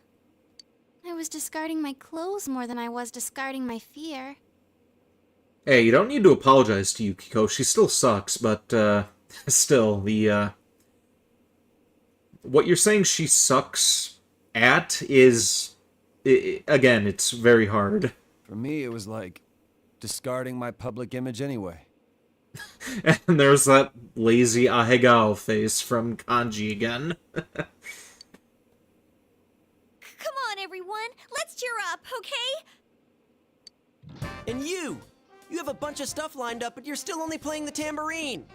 I was discarding my clothes more than I was discarding my fear. Hey, you don't need to apologize to Yukiko. She still sucks, but, still, what you're saying she sucks at is... again, it's very hard. For me, it was like discarding my public image anyway. And there's that lazy ahegao face from Kanji again. Come on, everyone. Let's cheer up, okay? And you have a bunch of stuff lined up, but you're still only playing the tambourine.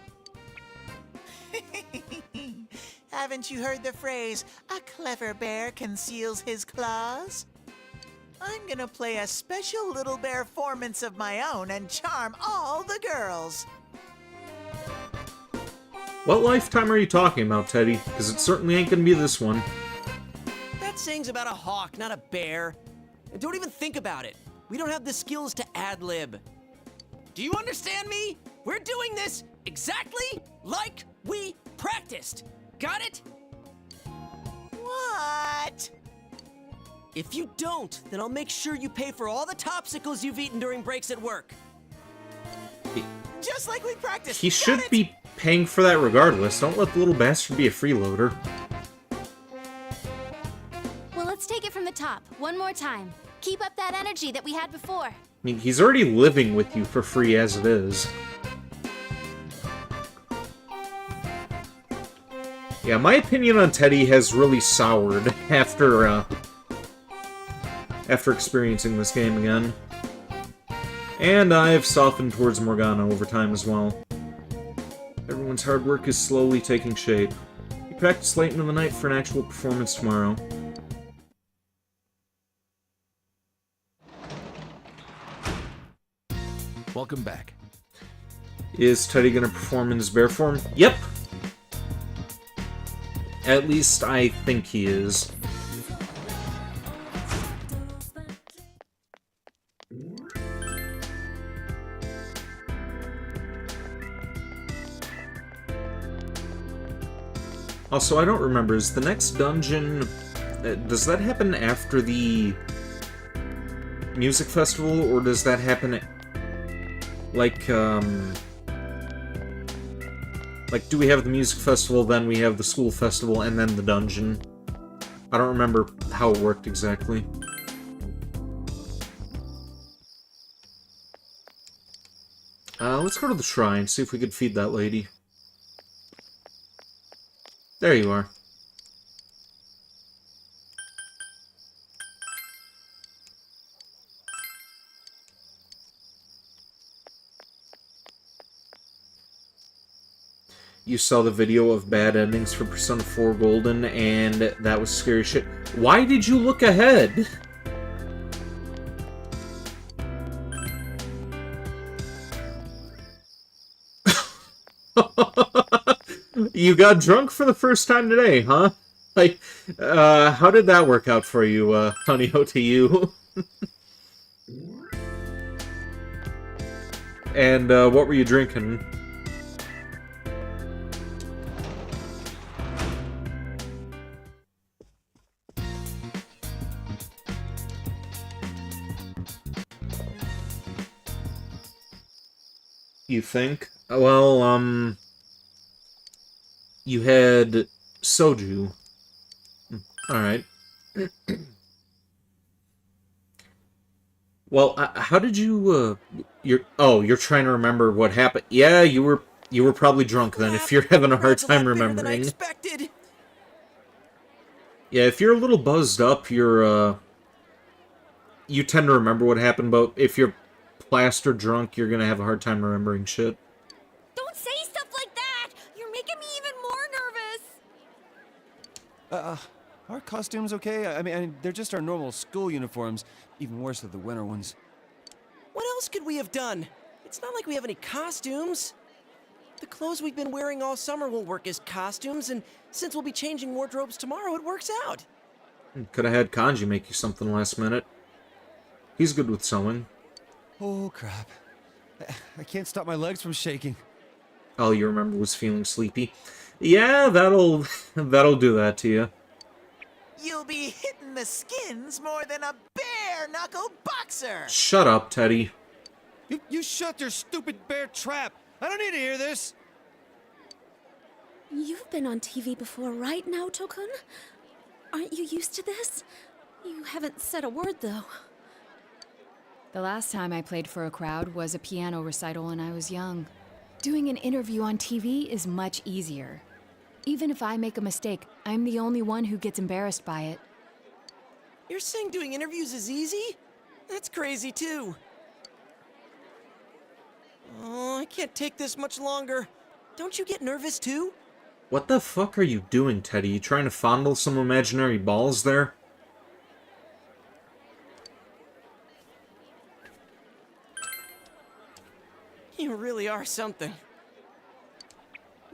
Haven't you heard the phrase, a clever bear conceals his claws? I'm gonna play a special little bear performance of my own and charm all the girls. What lifetime are you talking about, Teddy? Because it certainly ain't gonna be this one. That saying's about a hawk, not a bear. And don't even think about it. We don't have the skills to ad-lib. Do you understand me? We're doing this exactly like we practiced. Got it? What? If you don't, then I'll make sure you pay for all the topsicles you've eaten during breaks at work. Just like we practiced. He Got should it? be paying for that regardless. Don't let the little bastard be a freeloader. Well, let's take it from the top, one more time. Keep up that energy that we had before. I mean, he's already living with you for free as it is. Yeah, my opinion on Teddy has really soured after experiencing this game again. And I've softened towards Morgana over time as well. Everyone's hard work is slowly taking shape. You practice late into the night for an actual performance tomorrow. Welcome back. Is Teddy gonna perform in his bear form? Yep! At least I think he is. Also, I don't remember, is the next dungeon... does that happen after the music festival, or does that happen... Like, do we have the music festival, then we have the school festival, and then the dungeon? I don't remember how it worked exactly. Let's go to the shrine, see if we could feed that lady. There you are. You saw the video of bad endings for Persona 4 Golden, and that was scary shit. Why did you look ahead? You got drunk for the first time today, huh? Like, how did that work out for you, honey ho to you? And, what were you drinking? You think? Well, you had soju. Alright. Well, how did you, you're trying to remember what happened. Yeah, you were probably drunk then, if you're having a hard time remembering. Yeah, if you're a little buzzed up, you tend to remember what happened, but if you're plastered drunk, you're gonna have a hard time remembering shit. Don't say stuff like that! You're making me even more nervous! Are costumes okay? I mean, they're just our normal school uniforms. Even worse are the winter ones. What else could we have done? It's not like we have any costumes. The clothes we've been wearing all summer will work as costumes, and since we'll be changing wardrobes tomorrow, it works out. Could have had Kanji make you something last minute. He's good with sewing. Oh, crap. I can't stop my legs from shaking. All you remember was feeling sleepy. Yeah, that'll do that to you. You'll be hitting the skins more than a bare-knuckle boxer! Shut up, Teddy. You shut your stupid bear trap! I don't need to hear this! You've been on TV before, right, Naoto-kun? Aren't you used to this? You haven't said a word, though. The last time I played for a crowd was a piano recital when I was young. Doing an interview on TV is much easier. Even if I make a mistake, I'm the only one who gets embarrassed by it. You're saying doing interviews is easy? That's crazy, too. Oh, I can't take this much longer. Don't you get nervous, too? What the fuck are you doing, Teddy? You trying to fondle some imaginary balls there? You really are something.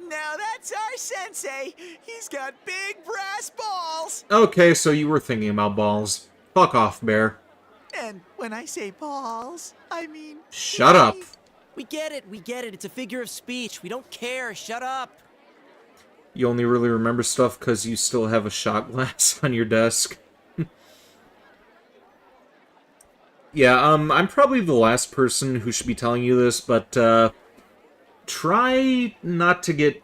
Now that's our sensei! He's got big brass balls! Okay, so you were thinking about balls. Fuck off, Bear. And when I say balls, I mean... Shut up. We get it. It's a figure of speech. We don't care. Shut up. You only really remember stuff because you still have a shot glass on your desk. Yeah, I'm probably the last person who should be telling you this, but, try not to get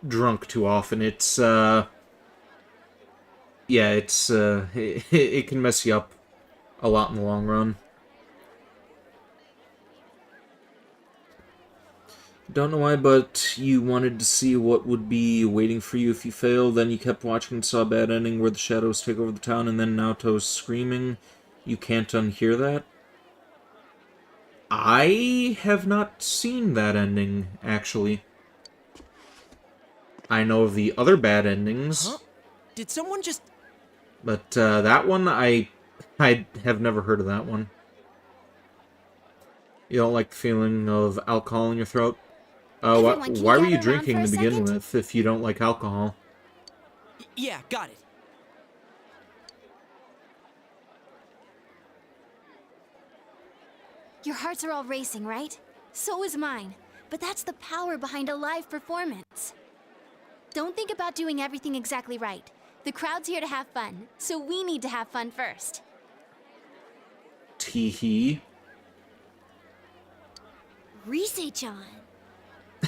drunk too often. It's, yeah, it's, it can mess you up a lot in the long run. Don't know why, but you wanted to see what would be waiting for you if you failed, then you kept watching and saw a bad ending where the shadows take over the town, and then Naoto's screaming. You can't unhear that? I have not seen that ending, actually. I know of the other bad endings. Huh? Did someone just... But, that one, I have never heard of that one. You don't like the feeling of alcohol in your throat? Everyone, can you why were gather you around drinking for a to begin second? with if you don't like alcohol? Yeah, got it. Your hearts are all racing, right? So is mine. But that's the power behind a live performance. Don't think about doing everything exactly right. The crowd's here to have fun, so we need to have fun first. Tee-hee. Rise-chan.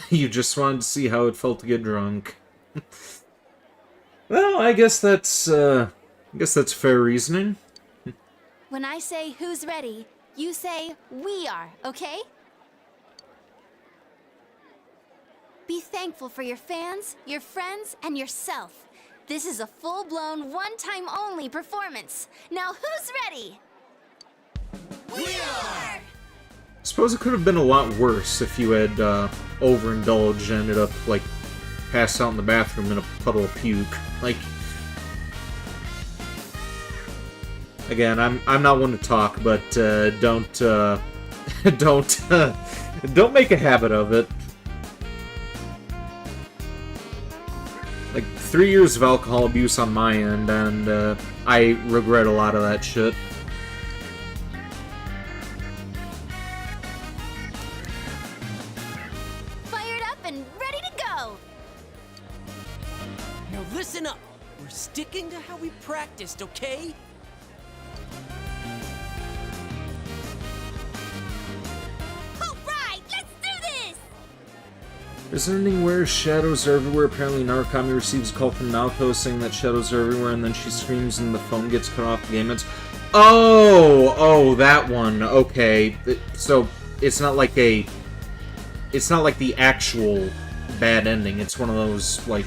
You just wanted to see how it felt to get drunk. Well, I guess that's fair reasoning. When I say who's ready, you say we are, okay? Be thankful for your fans, your friends, and yourself. This is a full-blown, one-time only performance. Now who's ready? We are! Suppose it could have been a lot worse if you had overindulged and ended up, like, passed out in the bathroom in a puddle of puke. Like, again, I'm not one to talk, but don't don't make a habit of it. Like, 3 years of alcohol abuse on my end, and I regret a lot of that shit. Fired up and ready to go! Now listen up. We're sticking to how we practiced, okay? Alright, let's do this! There's an ending where shadows are everywhere. Apparently Narukami receives a call from Naoto saying that shadows are everywhere, and then she screams and the phone gets cut off. The game ends. Oh, that one. Okay. So, it's not like the actual bad ending. It's one of those, like...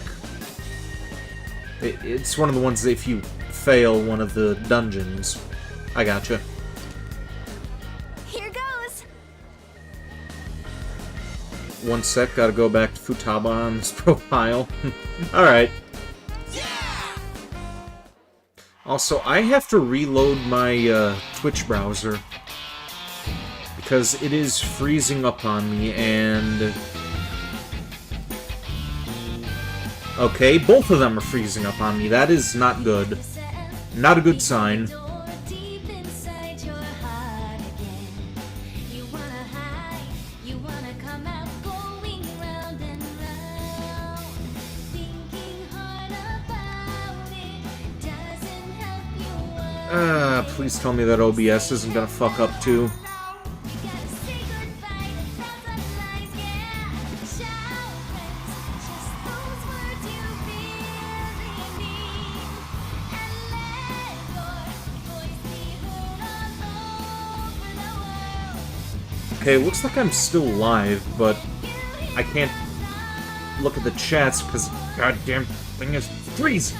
It's one of the ones that if you fail one of the dungeons. I gotcha. Here goes! One sec, gotta go back to Futaba on this profile. Alright. Also, I have to reload my Twitch browser. Because it is freezing up on me, and... Okay, both of them are freezing up on me. That is not good. Not a good sign. Please tell me that OBS isn't gonna fuck up too. Okay, it looks like I'm still live, but I can't look at the chats because goddamn thing is freezing.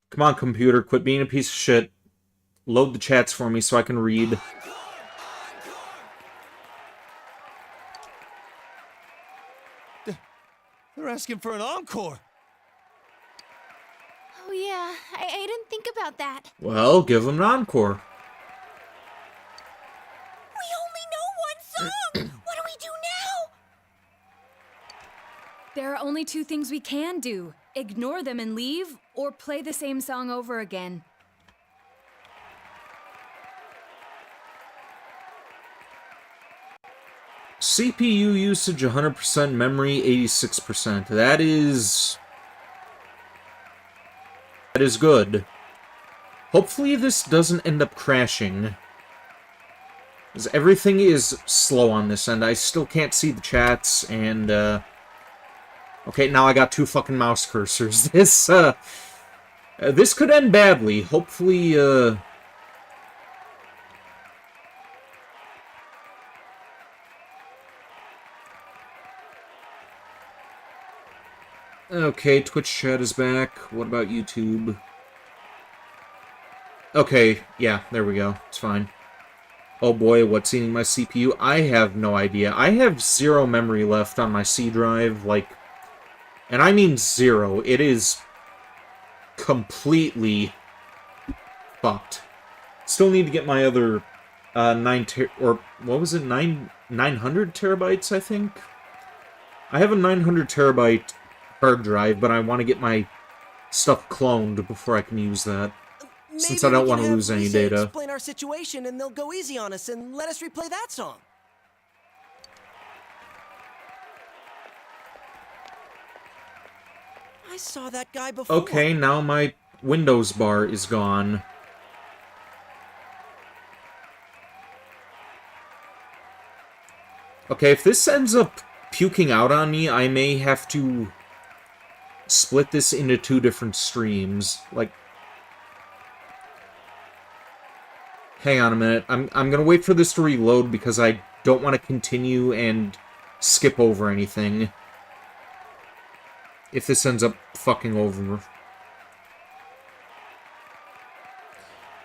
Come on, computer, quit being a piece of shit. Load the chats for me so I can read. They're asking for an encore. Oh yeah, I didn't think about that. Well, give them an encore. We only know one song! What do we do now? There are only two things we can do. Ignore them and leave, or play the same song over again. CPU usage 100%, memory 86%. That is good. Hopefully this doesn't end up crashing. Because everything is slow on this end. I still can't see the chats, and, okay, now I got two fucking mouse cursors. This could end badly. Hopefully, Okay, Twitch chat is back. What about YouTube? Okay, yeah, there we go. It's fine. Oh boy, what's eating my CPU? I have no idea. I have 0 memory left on my C drive, like... And I mean 0. It is... completely... fucked. Still need to get my other... 900 terabytes, I think? I have a 900 terabyte hard drive, but I want to get my stuff cloned before I can use that. Since I don't want to lose any data. Explain our situation, and they'll go easy on us and let us replay that song. I saw that guy before. Okay, now my Windows bar is gone. Okay, if this ends up puking out on me, I may have to split this into 2 different streams. Like, hang on a minute. I'm gonna wait for this to reload because I don't want to continue and skip over anything. If this ends up fucking over.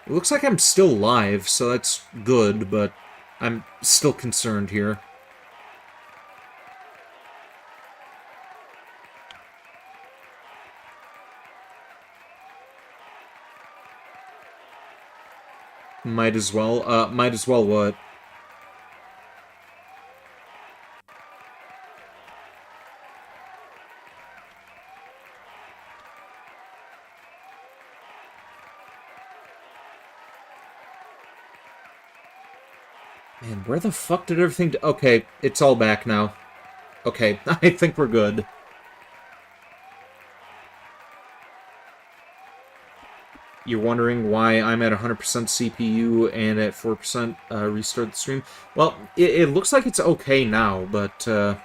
It looks like I'm still live, so that's good, but I'm still concerned here. Might as well what? Man, where the fuck did everything... Okay, it's all back now. Okay, I think we're good. You're wondering why I'm at 100% CPU and at 4% restart the stream? Well, it looks like it's okay now, but yeah,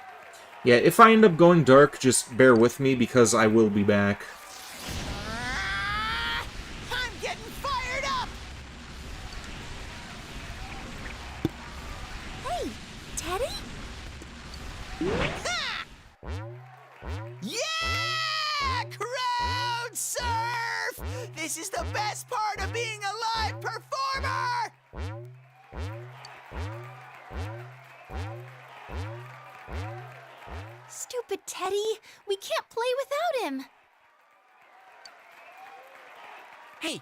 if I end up going dark, just bear with me because I will be back. I'm getting fired up! Hey, Teddy? Ha! Yeah! Crowd surf! This Stupid Teddy. We can't play without him. Hey,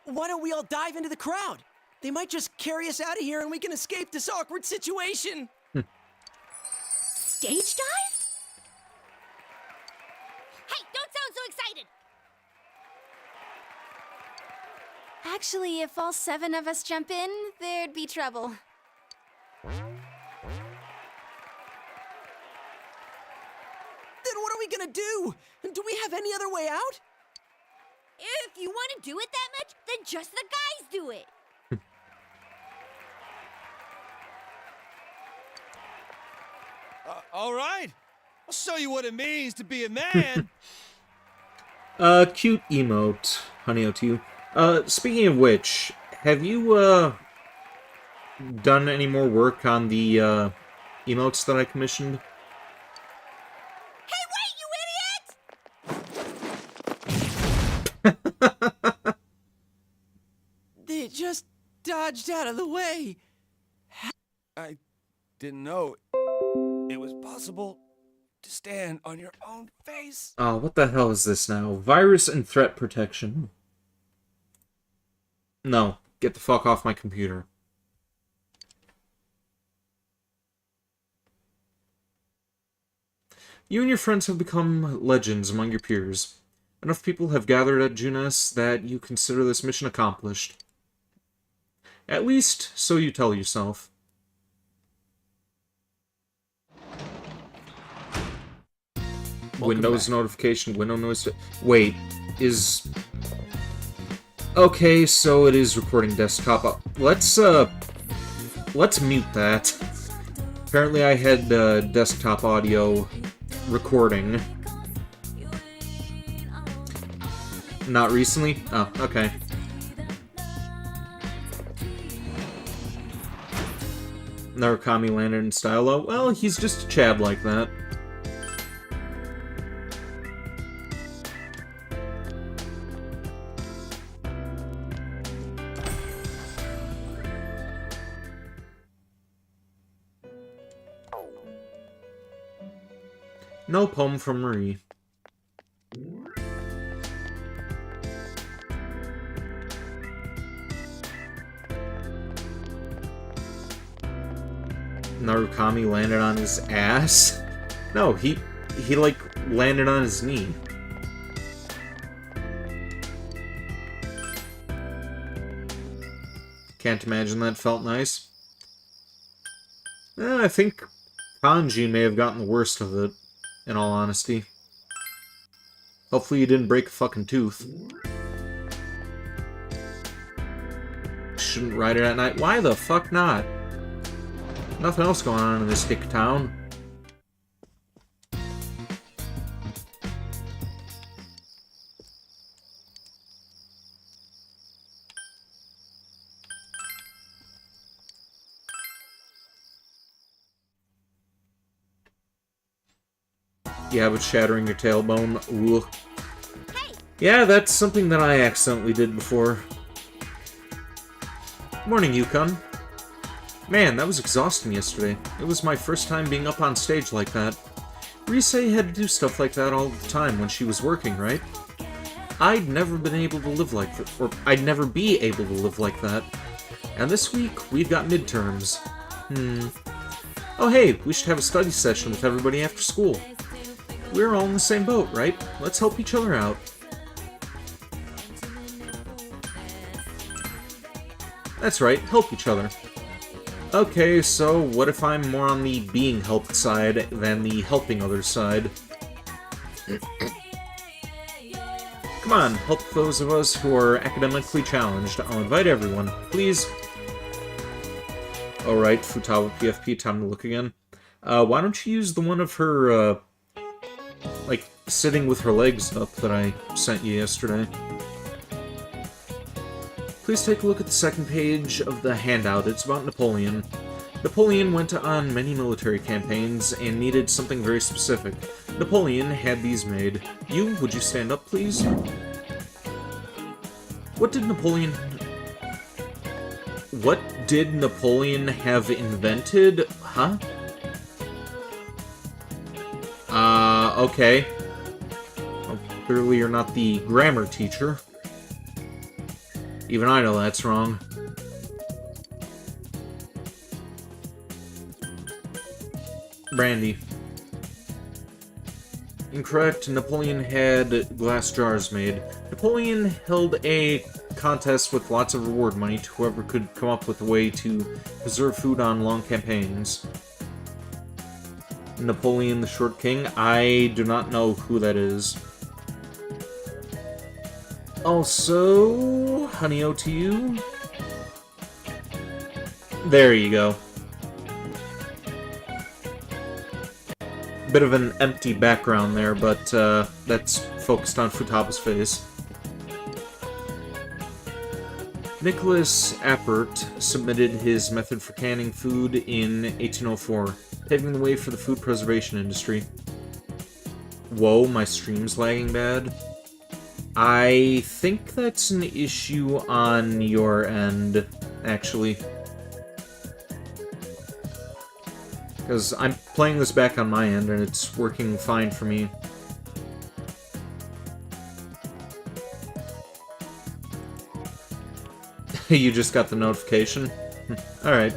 why don't we all dive into the crowd? They might just carry us out of here and we can escape this awkward situation. Stage dive? Hey, don't sound so excited! Actually, if all 7 of us jump in, there'd be trouble. Then what are we gonna do? Do we have any other way out? If you want to do it that much, then just the guys do it. All right. I'll show you what it means to be a man. Cute emote, honey to you. Speaking of which, have you, done any more work on the, emotes that I commissioned? Hey, wait, you idiot! They just dodged out of the way. I didn't know it was possible to stand on your own face. Oh, what the hell is this now? Virus and threat protection. No, get the fuck off my computer. You and your friends have become legends among your peers. Enough people have gathered at Junes that you consider this mission accomplished. At least, so you tell yourself. Windows notification, window noise... Wait, is... Okay, so it is recording desktop. Let's mute that. Apparently I had, desktop audio recording. Not recently? Oh, okay. Narukami landed in Stylo. Well, he's just a Chad like that. No poem from Marie. Narukami landed on his ass? No, he like landed on his knee. Can't imagine that felt nice. I think Kanji may have gotten the worst of it, in all honesty. Hopefully you didn't break a fucking tooth. Shouldn't ride it at night. Why the fuck not? Nothing else going on in this hick town. Yeah, but shattering your tailbone. Ooh. Hey! Yeah, that's something that I accidentally did before. Morning, Yukon. Man, that was exhausting yesterday. It was my first time being up on stage like that. Rise had to do stuff like that all the time when she was working, right? I'd never been able to live like that, or I'd never be able to live like that. And this week, we've got midterms. Oh hey, we should have a study session with everybody after school. We're all in the same boat, right? Let's help each other out. That's right, help each other. Okay, so what if I'm more on the being helped side than the helping others side? Come on, help those of us who are academically challenged. I'll invite everyone, please. Alright, Futawa PFP, time to look again. Why don't you use the one of her, like, sitting with her legs up that I sent you yesterday? Please take a look at the second page of the handout. It's about Napoleon. Napoleon went on many military campaigns and needed something very specific. Napoleon had these made. Would you stand up, please? What did Napoleon have invented? Huh? Okay. Well, clearly you're not the grammar teacher. Even I know that's wrong. Brandy. Incorrect. Napoleon had glass jars made. Napoleon held a contest with lots of reward money to whoever could come up with a way to preserve food on long campaigns. Napoleon the Short King? I do not know who that is. Also, honey, oh to you. There you go. Bit of an empty background there, but that's focused on Futaba's face. Nicholas Appert submitted his method for canning food in 1804, paving the way for the food preservation industry. Whoa, my stream's lagging bad. I think that's an issue on your end, actually. Because I'm playing this back on my end, and it's working fine for me. You just got the notification? Alright.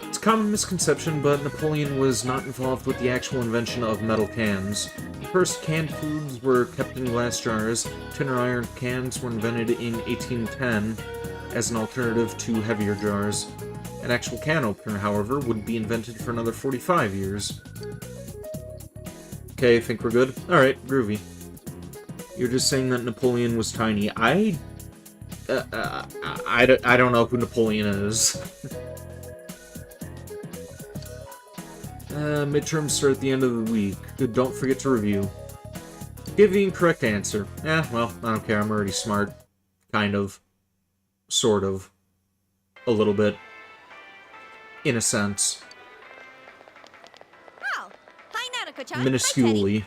It's a common misconception, but Napoleon was not involved with the actual invention of metal cans. First, canned foods were kept in glass jars. Tin or iron cans were invented in 1810 as an alternative to heavier jars. An actual can opener, however, would be invented for another 45 years. Okay, think we're good? Alright, groovy. You're just saying that Napoleon was tiny. I don't know who Napoleon is. Midterms start at the end of the week. Don't forget to review. Give the incorrect answer. Well, I don't care. I'm already smart. Kind of. Sort of. A little bit. In a sense. Wow. Hi, Nanako-chan. Minusculely.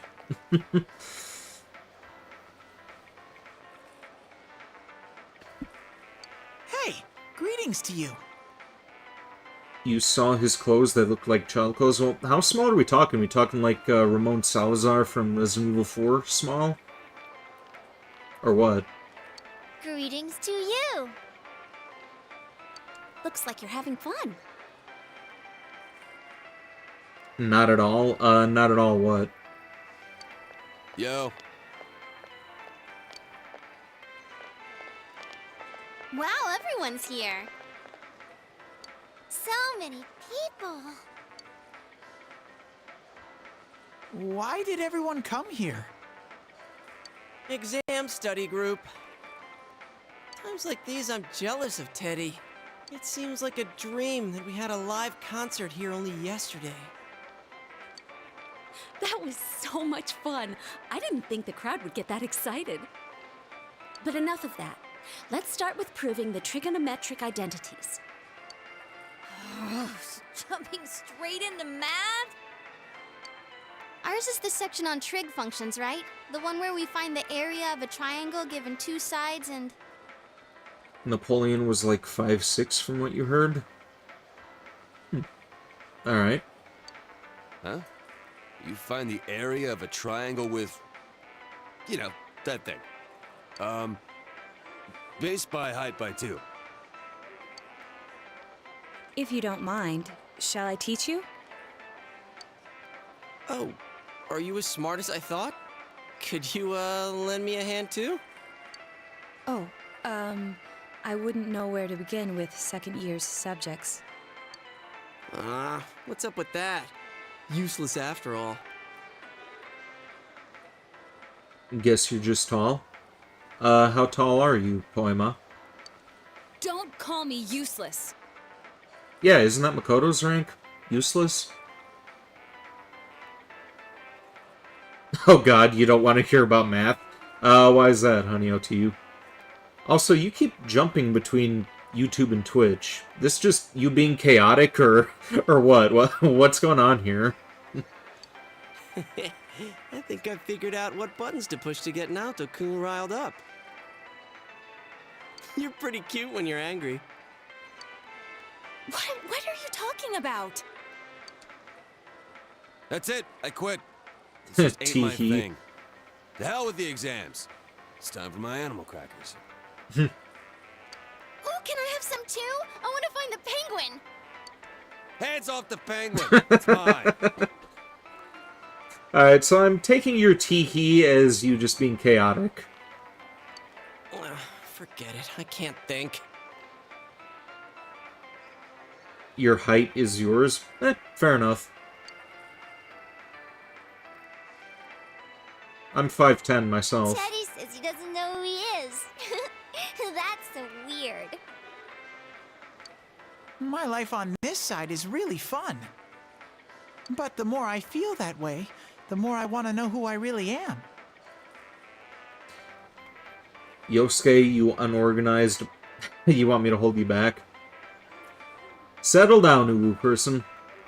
Hey, greetings to you. You saw his clothes that looked like child clothes? Well, how small are we talking? Are we talking like Ramon Salazar from Resident Evil 4 small? Or what? Greetings to you. Looks like you're having fun. Not at all. Not at all what? Yo. Wow, everyone's here. So many people. Why did everyone come here? Exam study group. Times like these, I'm jealous of Teddy. It seems like a dream that we had a live concert here only yesterday. That was so much fun. I didn't think the crowd would get that excited. But enough of that. Let's start with proving the trigonometric identities. Jumping straight into math? Ours is the section on trig functions, right? The one where we find the area of a triangle given two sides and... Napoleon was like 5'6" from what you heard? Alright. Huh? You find the area of a triangle with... You know, that thing. Base by height by 2. If you don't mind, shall I teach you? Oh, are you as smart as I thought? Could you, lend me a hand too? Oh, I wouldn't know where to begin with second year's subjects. What's up with that? Useless after all. Guess you're just tall? How tall are you, Poema? Don't call me useless! Yeah, isn't that Makoto's rank? Useless? Oh god, you don't want to hear about math? Why is that, honey, to you? Also, you keep jumping between YouTube and Twitch. This just you being chaotic, or what? What's going on here? I think I figured out what buttons to push to get Naoto-kun riled up. You're pretty cute when you're angry. What are you talking about? That's it. I quit. This just ain't my Tee-hee. thing. The hell with the exams. It's time for my animal crackers. Ooh, can I have some too? I want to find the penguin. Hands off the penguin. It's mine. Alright, so I'm taking your tee-hee as you just being chaotic. Forget it. I can't think. Your height is yours. Fair enough. I'm 5'10" myself. Teddy says he doesn't know who he is. That's so weird. My life on this side is really fun. But the more I feel that way, the more I want to know who I really am. Yosuke, you unorganized... You want me to hold you back? Settle down, Uwu person.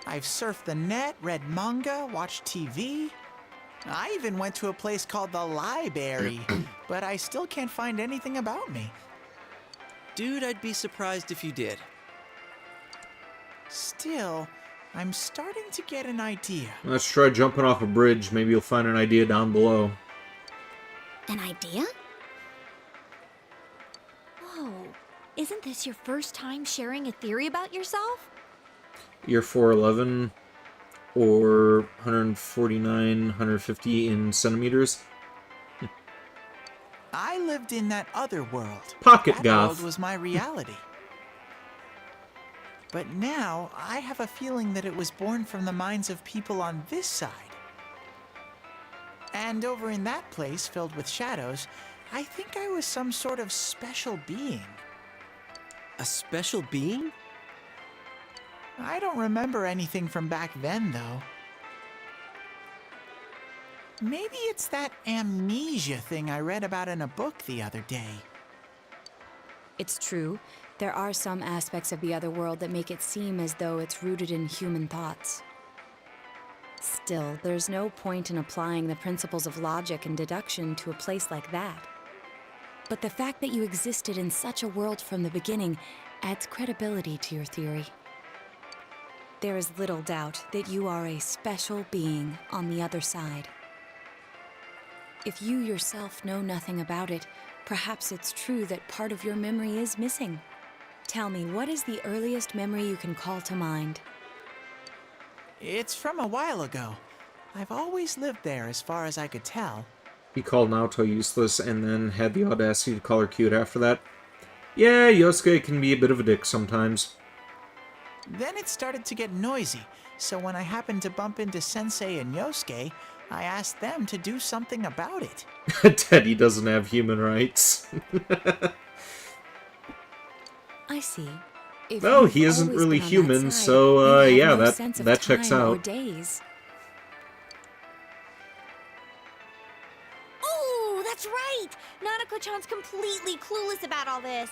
I've surfed the net, read manga, watched TV. I even went to a place called the Library, but I still can't find anything about me. Dude, I'd be surprised if you did. Still, I'm starting to get an idea. Let's try jumping off a bridge. Maybe you'll find an idea down below. An idea? Whoa. Isn't this your first time sharing a theory about yourself? You're 4'11", or 149, 150 in centimeters. I lived in that other world. Pocket that goth. world was my reality. But now, I have a feeling that it was born from the minds of people on this side. And over in that place, filled with shadows, I think I was some sort of special being. A special being? I don't remember anything from back then, though. Maybe it's that amnesia thing I read about in a book the other day. It's true. There are some aspects of the other world that make it seem as though it's rooted in human thoughts. Still, there's no point in applying the principles of logic and deduction to a place like that. But the fact that you existed in such a world from the beginning adds credibility to your theory. There is little doubt that you are a special being on the other side. If you yourself know nothing about it, perhaps it's true that part of your memory is missing. Tell me, what is the earliest memory you can call to mind? It's from a while ago. I've always lived there as far as I could tell. He called Naoto useless and then had the audacity to call her cute after that. Yeah, Yosuke can be a bit of a dick sometimes. Then it started to get noisy, so when I happened to bump into Sensei and Yosuke, I asked them to do something about it. Teddy doesn't have human rights. I see. If Well, you've he isn't always really been on human, that side, so, you have yeah, no sense of that checks time or out. days. Oh, that's right! Nanako-chan's completely clueless about all this.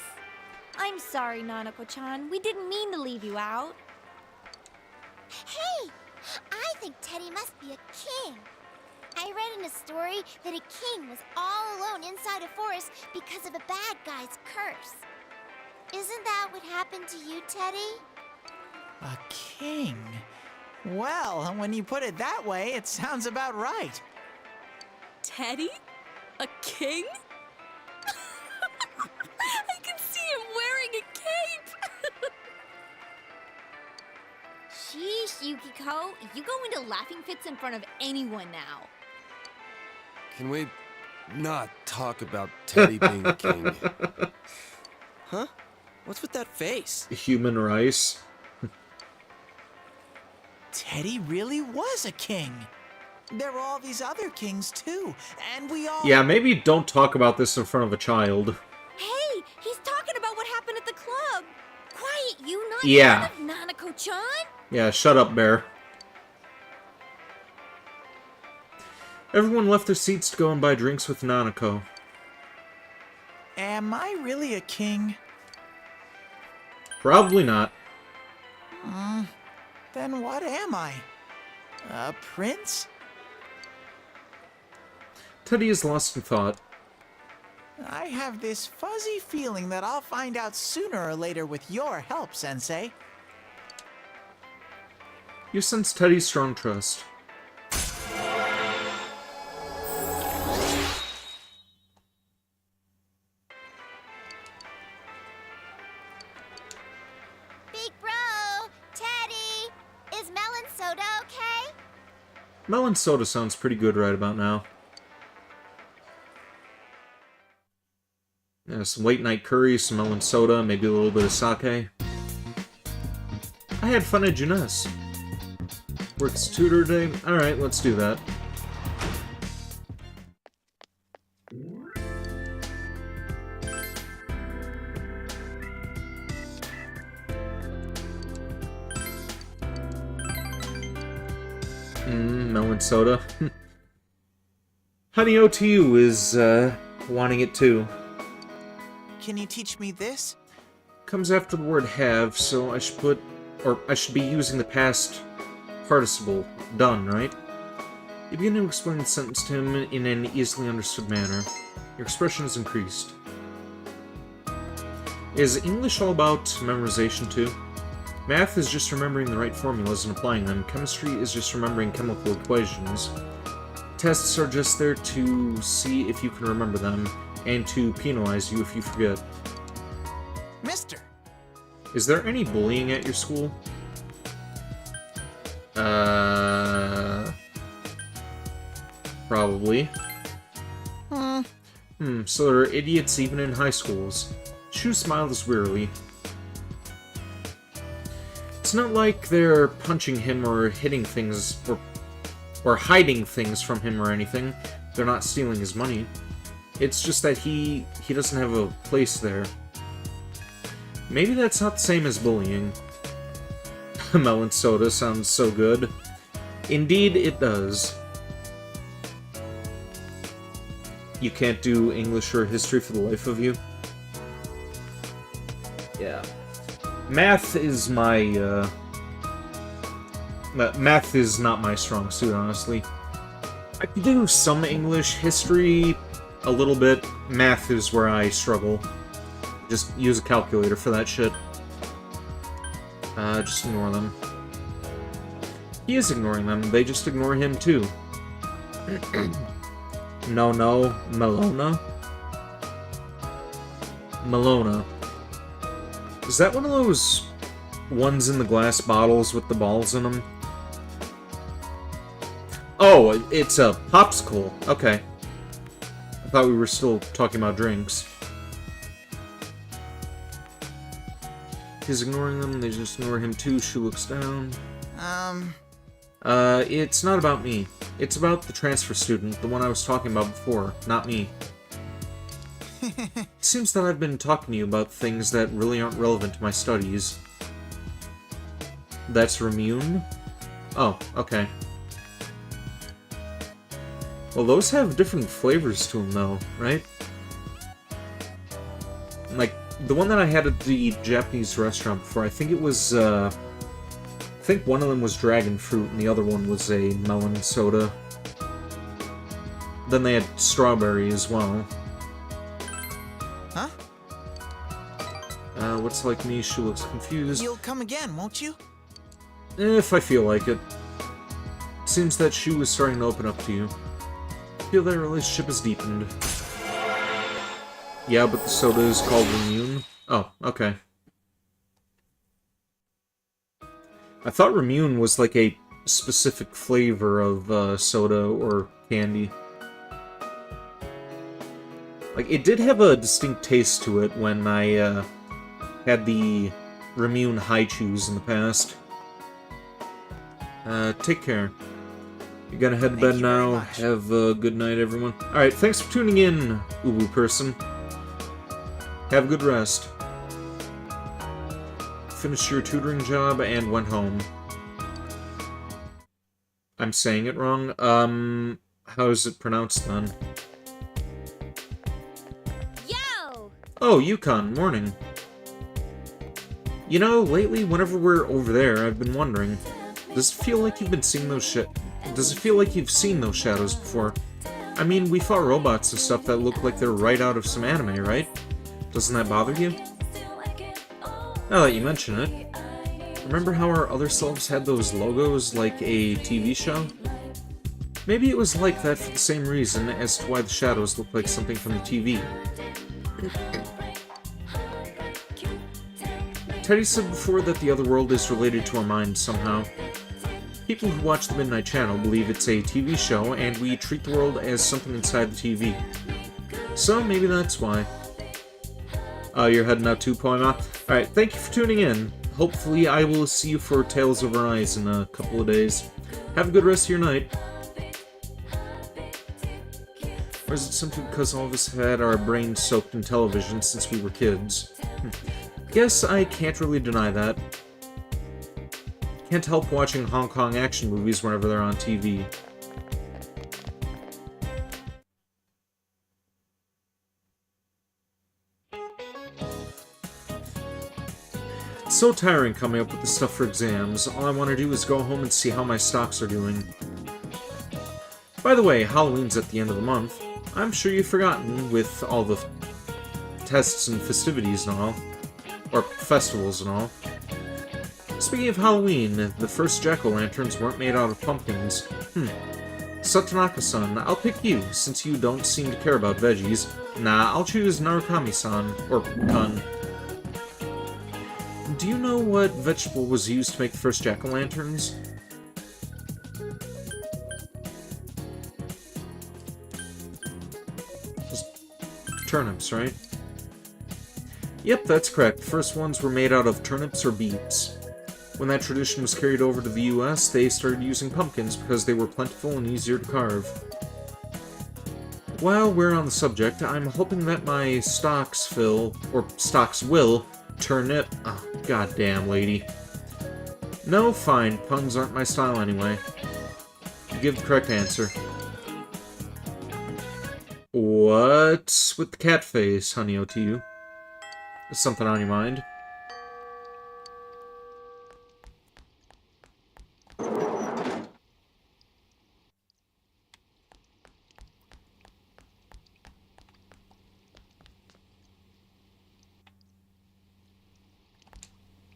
I'm sorry, Nanako-chan. We didn't mean to leave you out. Hey, I think Teddy must be a king. I read in a story that a king was all alone inside a forest because of a bad guy's curse. Isn't that what happened to you, Teddy? A king? Well, when you put it that way, it sounds about right. Teddy? A king? I can see him wearing a cape! Sheesh, Yukiko. You go into laughing fits in front of anyone now. Can we not talk about Teddy being a king? Huh? What's with that face? Human rice. Teddy really was a king. There were all these other kings, too, and we all... Yeah, maybe don't talk about this in front of a child. Hey, he's talking about what happened at the club. Quiet, you not Yeah. fond of Nanako-chan? Yeah, shut up, Bear. Everyone left their seats to go and buy drinks with Nanako. Am I really a king? Probably not. Then what am I? A prince? Teddy is lost in thought. I have this fuzzy feeling that I'll find out sooner or later with your help, Sensei. You sense Teddy's strong trust. Big bro, Teddy, is melon soda okay? Melon soda sounds pretty good right about now. Yeah, some late night curry, some melon soda, maybe a little bit of sake. I had fun at Jeunesse. Works tutor day? Alright, let's do that. Melon soda. Honey OTU is, wanting it too. Can you teach me this? Comes after the word have, so I should put... or I should be using the past participle. Done, right? You begin to explain the sentence to him in an easily understood manner. Your expression is increased. Is English all about memorization too? Math is just remembering the right formulas and applying them. Chemistry is just remembering chemical equations. Tests are just there to see if you can remember them, and to penalize you if you forget. Mister! Is there any bullying at your school? Probably. So there are idiots even in high schools. Shu smiles wearily. It's not like they're punching him or hitting things, or hiding things from him or anything. They're not stealing his money. It's just that he doesn't have a place there. Maybe that's not the same as bullying. Melon soda sounds so good. Indeed, it does. You can't do English or history for the life of you? Yeah. Math is my, math is not my strong suit, honestly. I can do some English, history, a little bit. Math is where I struggle. Just use a calculator for that shit. Just ignore them. He is ignoring them, they just ignore him too. No, Melona? Melona. Is that one of those ones in the glass bottles with the balls in them? Oh, it's a popsicle. Okay. I thought we were still talking about drinks. He's ignoring them, they just ignore him too. She looks down. It's not about me. It's about the transfer student, the one I was talking about before, not me. It seems that I've been talking to you about things that really aren't relevant to my studies. That's Ramune? Oh, okay. Well, those have different flavors to them, though, right? Like, the one that I had at the Japanese restaurant before, I think it was, I think one of them was dragon fruit and the other one was a melon soda. Then they had strawberry as well. Huh? What's like me? She looks confused. You'll come again, won't you? If I feel like it. Seems that Shu is starting to open up to you. I feel their relationship has deepened. Yeah, but the soda is called Ramune. Oh, okay. I thought Ramune was like a specific flavor of soda or candy. Like, it did have a distinct taste to it when I had the Ramune High Chews in the past. Take care. You're gonna head to bed now. Have a good night, everyone. Alright, thanks for tuning in, Ubu person. Have a good rest. Finished your tutoring job and went home. I'm saying it wrong. How is it pronounced then? Yo! Oh, Yukon, morning. You know, lately, whenever we're over there, I've been wondering, does it feel like you've been seeing those Does it feel like you've seen those shadows before? I mean, we fought robots and stuff that look like they're right out of some anime, right? Doesn't that bother you? Now that you mention it. Remember how our other selves had those logos like a TV show? Maybe it was like that for the same reason as to why the shadows look like something from the TV. Teddy said before that the other world is related to our mind somehow. People who watch the Midnight Channel believe it's a TV show, and we treat the world as something inside the TV. So maybe that's why. Oh, you're heading out too, Poema? Alright, thank you for tuning in. Hopefully I will see you for Tales of Arise in a couple of days. Have a good rest of your night. Or is it simply because all of us had our brains soaked in television since we were kids? Guess I can't really deny that. Can't help watching Hong Kong action movies whenever they're on TV. It's so tiring coming up with the stuff for exams. All I want to do is go home and see how my stocks are doing. By the way, Halloween's at the end of the month. I'm sure you've forgotten with all the tests and festivities and all. Or festivals and all. Speaking of Halloween, the first jack-o'-lanterns weren't made out of pumpkins. Satanaka-san, I'll pick you, since you don't seem to care about veggies. Nah, I'll choose Narukami-san, or Kun. Do you know what vegetable was used to make the first jack-o'-lanterns? Just turnips, right? Yep, that's correct. The first ones were made out of turnips or beets. When that tradition was carried over to the US, they started using pumpkins because they were plentiful and easier to carve. While we're on the subject, I'm hoping that my stocks will turnip. Oh, goddamn, lady. No, fine. Puns aren't my style anyway. You give the correct answer. What's with the cat face, honey OTU? Is something on your mind?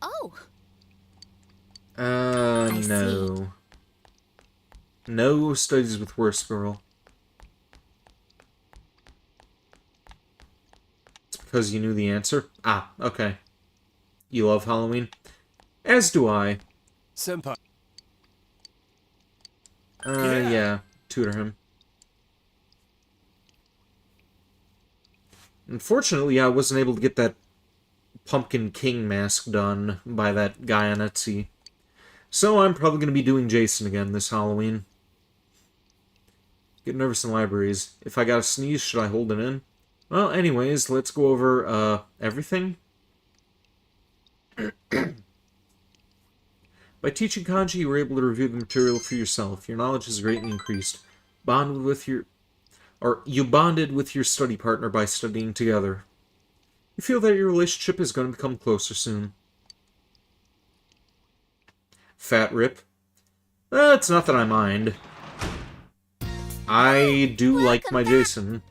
Oh. No. No studies with worse, girl. It's because you knew the answer? Ah, okay. You love Halloween? As do I. Senpai. Yeah. Tutor him. Unfortunately, I wasn't able to get that Pumpkin King mask done by that guy on Etsy. So I'm probably going to be doing Jason again this Halloween. Get nervous in libraries. If I got a sneeze, should I hold it in? Well, anyways, let's go over, everything. By teaching kanji, you were able to review the material for yourself. Your knowledge has greatly increased. You bonded with your study partner by studying together. You feel that your relationship is going to become closer soon. Fat rip. It's not that I mind. I do like my Jason.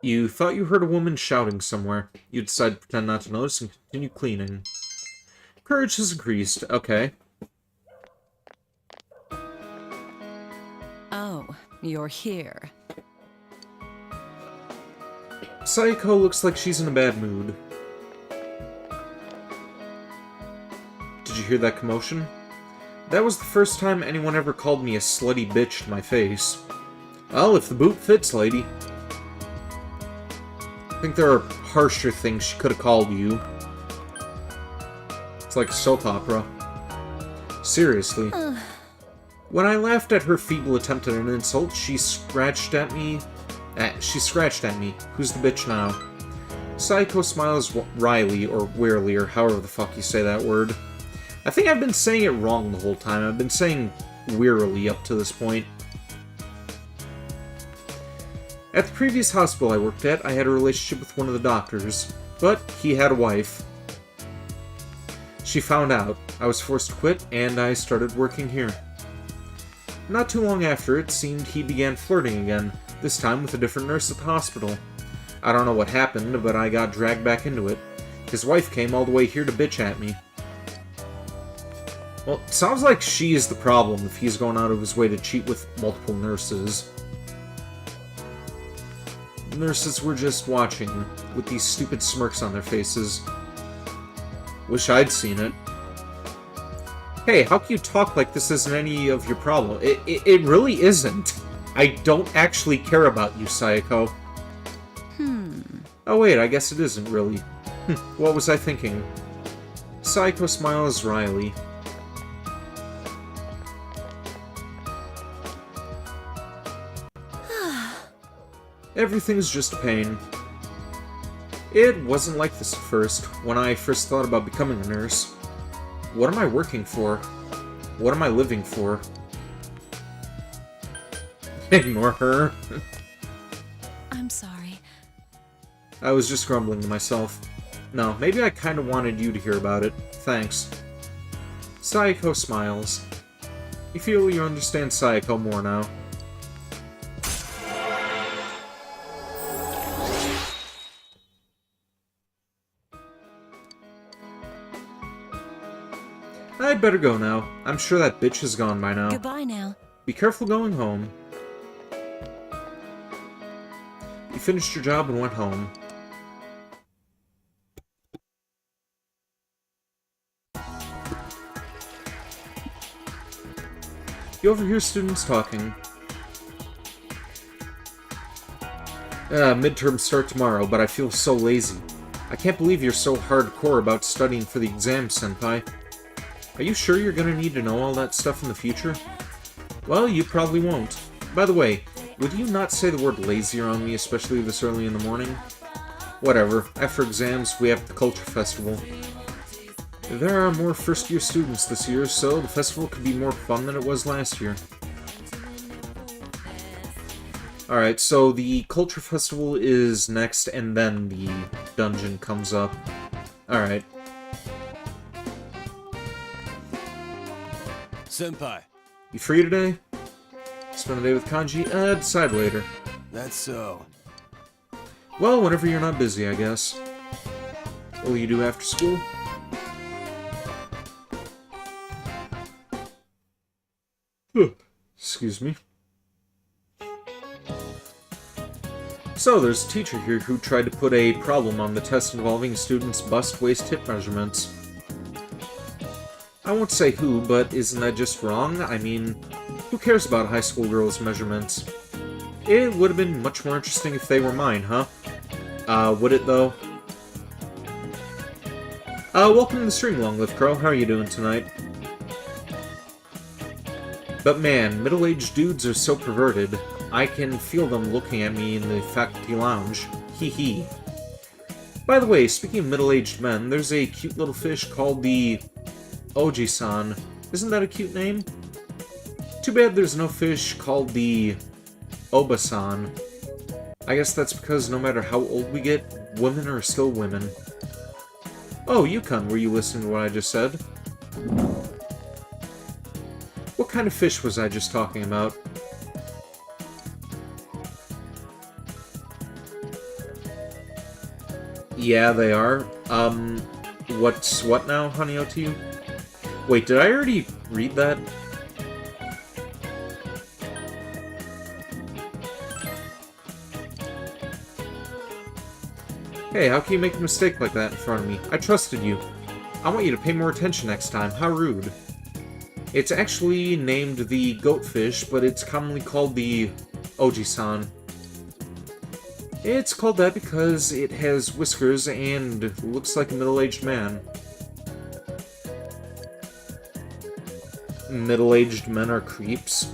You thought you heard a woman shouting somewhere. You decided to pretend not to notice and continue cleaning. Courage has increased. Okay. Oh, you're here. Sayako looks like she's in a bad mood. Did you hear that commotion? That was the first time anyone ever called me a slutty bitch to my face. Well, if the boot fits, lady. I think there are harsher things she could have called you. It's like a soap opera. Seriously. When I laughed at her feeble attempt at an insult, she scratched at me. Who's the bitch now? Psycho smiles wryly, or wearily, or however the fuck you say that word. I think I've been saying it wrong the whole time. I've been saying wearily up to this point. At the previous hospital I worked at, I had a relationship with one of the doctors, but he had a wife. She found out. I was forced to quit, and I started working here. Not too long after, it seemed he began flirting again, this time with a different nurse at the hospital. I don't know what happened, but I got dragged back into it. His wife came all the way here to bitch at me. Well, it sounds like she is the problem if he's going out of his way to cheat with multiple nurses. Nurses were just watching, with these stupid smirks on their faces. Wish I'd seen it. Hey, how can you talk like this isn't any of your problem? It really isn't. I don't actually care about you, Sayako. Oh wait, I guess it isn't really. What was I thinking? Sayako smiles wryly. Everything's just a pain. It wasn't like this at first, when I first thought about becoming a nurse. What am I working for? What am I living for? Ignore her. I'm sorry. I was just grumbling to myself. No, maybe I kinda wanted you to hear about it. Thanks. Sayako smiles. You feel you understand Sayako more now. I'd better go now. I'm sure that bitch is gone by now. Goodbye now. Be careful going home. You finished your job and went home. You overhear students talking. Midterms start tomorrow, but I feel so lazy. I can't believe you're so hardcore about studying for the exam, Senpai. Are you sure you're gonna need to know all that stuff in the future? Well, you probably won't. By the way, would you not say the word lazy around me, especially this early in the morning? Whatever. After exams, we have the Culture Festival. There are more first-year students this year, so the festival could be more fun than it was last year. Alright, so the Culture Festival is next, and then the dungeon comes up. Alright. Senpai. You free today? Spend the day with Kanji? Decide later. That's so. Well, whenever you're not busy, I guess. What will you do after school? Excuse me. So, there's a teacher here who tried to put a problem on the test involving students' bust, waist, hip measurements. I won't say who, but isn't that just wrong? I mean, who cares about high school girls' measurements? It would have been much more interesting if they were mine, huh? Would it though? Welcome to the stream, Long Live Crow. How are you doing tonight? But man, middle-aged dudes are so perverted. I can feel them looking at me in the faculty lounge. Hee hee. By the way, speaking of middle-aged men, there's a cute little fish called the Oji-san. Isn't that a cute name? Too bad there's no fish called the Oba-san. I guess that's because no matter how old we get, women are still women. Oh, Yukon, were you listening to what I just said? What kind of fish was I just talking about? Yeah, they are. What's what now, Honey O to you? Wait, did I already read that? Hey, how can you make a mistake like that in front of me? I trusted you. I want you to pay more attention next time. How rude. It's actually named the goatfish, but it's commonly called the Oji-san. It's called that because it has whiskers and looks like a middle-aged man. Middle-aged men are creeps.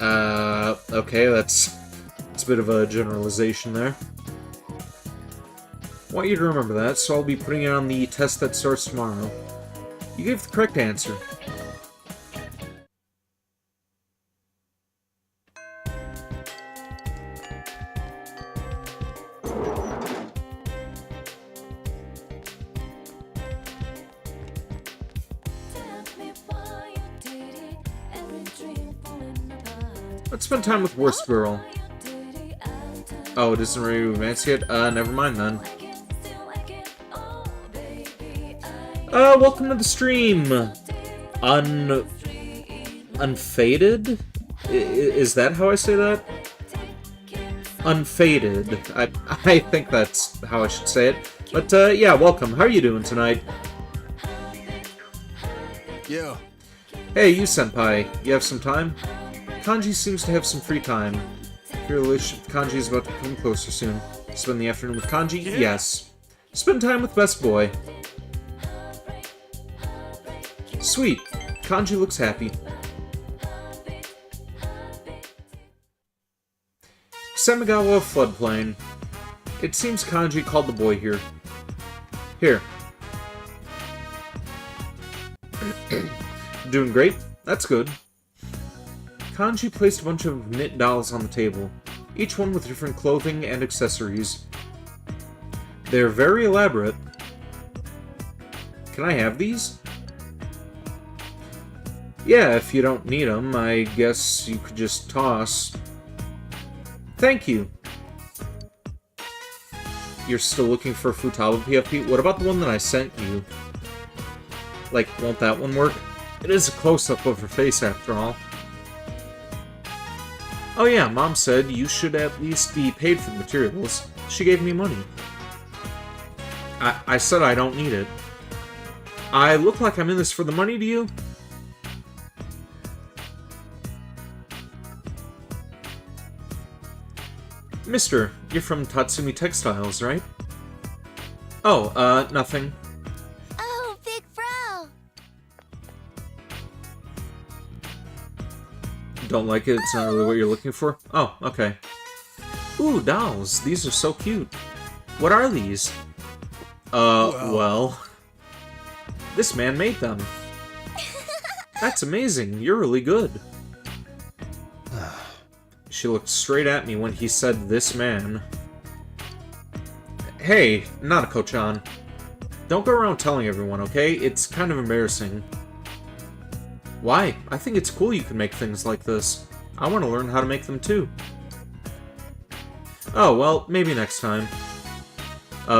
Okay, that's It's a bit of a generalization there. I want you to remember that, so I'll be putting it on the test that starts tomorrow. You gave the correct answer. Let's spend time with Worst Girl. Oh, it isn't ready to advance yet? Never mind then. Welcome to the stream. Unfaded? Is that how I say that? Unfaded. I think that's how I should say it. But, yeah, welcome. How are you doing tonight? Yo. Hey, you senpai. You have some time? Kanji seems to have some free time. Your relationship with Kanji is about to come closer soon. Spend the afternoon with Kanji? Yeah. Yes. Spend time with Best Boy. Sweet. Kanji looks happy. Semigawa floodplain. It seems Kanji called the boy here. Here. Doing great? That's good. Kanji placed a bunch of knit dolls on the table, each one with different clothing and accessories. They're very elaborate. Can I have these? Yeah, if you don't need them, I guess you could just toss. Thank you. You're still looking for a Futaba PFP? What about the one that I sent you? Like, won't that one work? It is a close-up of her face, after all. Oh yeah, Mom said you should at least be paid for the materials. She gave me money. I said I don't need it. I look like I'm in this for the money to you? Mister, you're from Tatsumi Textiles, right? Oh, nothing. Oh, big bro! Don't like it? It's not really what you're looking for? Oh, okay. Ooh, dolls. These are so cute. What are these? Well... This man made them. That's amazing. You're really good. She looked straight at me when he said, this man. Hey, Nanako-chan. Don't go around telling everyone, okay? It's kind of embarrassing. Why? I think it's cool you can make things like this. I want to learn how to make them too. Oh, well, maybe next time.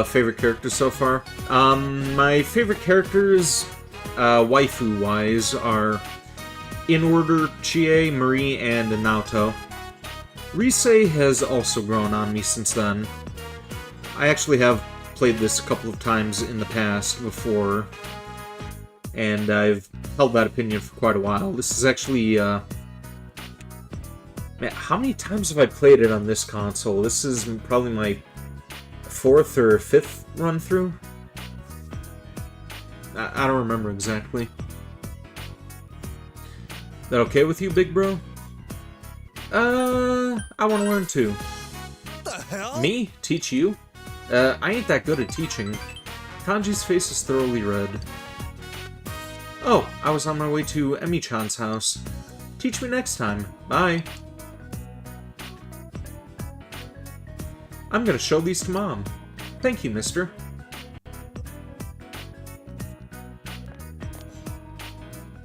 Favorite characters so far? My favorite characters, waifu-wise, are, in order, Chie, Marie, and Naoto. Rise has also grown on me since then. I actually have played this a couple of times in the past before, and I've held that opinion for quite a while. This is actually, man, how many times have I played it on this console? This is probably my 4th or 5th run-through? I don't remember exactly. That okay with you, big bro? I want to learn too. The hell? Me? Teach you? I ain't that good at teaching. Kanji's face is thoroughly red. Oh, I was on my way to Emi-chan's house. Teach me next time. Bye. I'm gonna show these to Mom. Thank you, mister.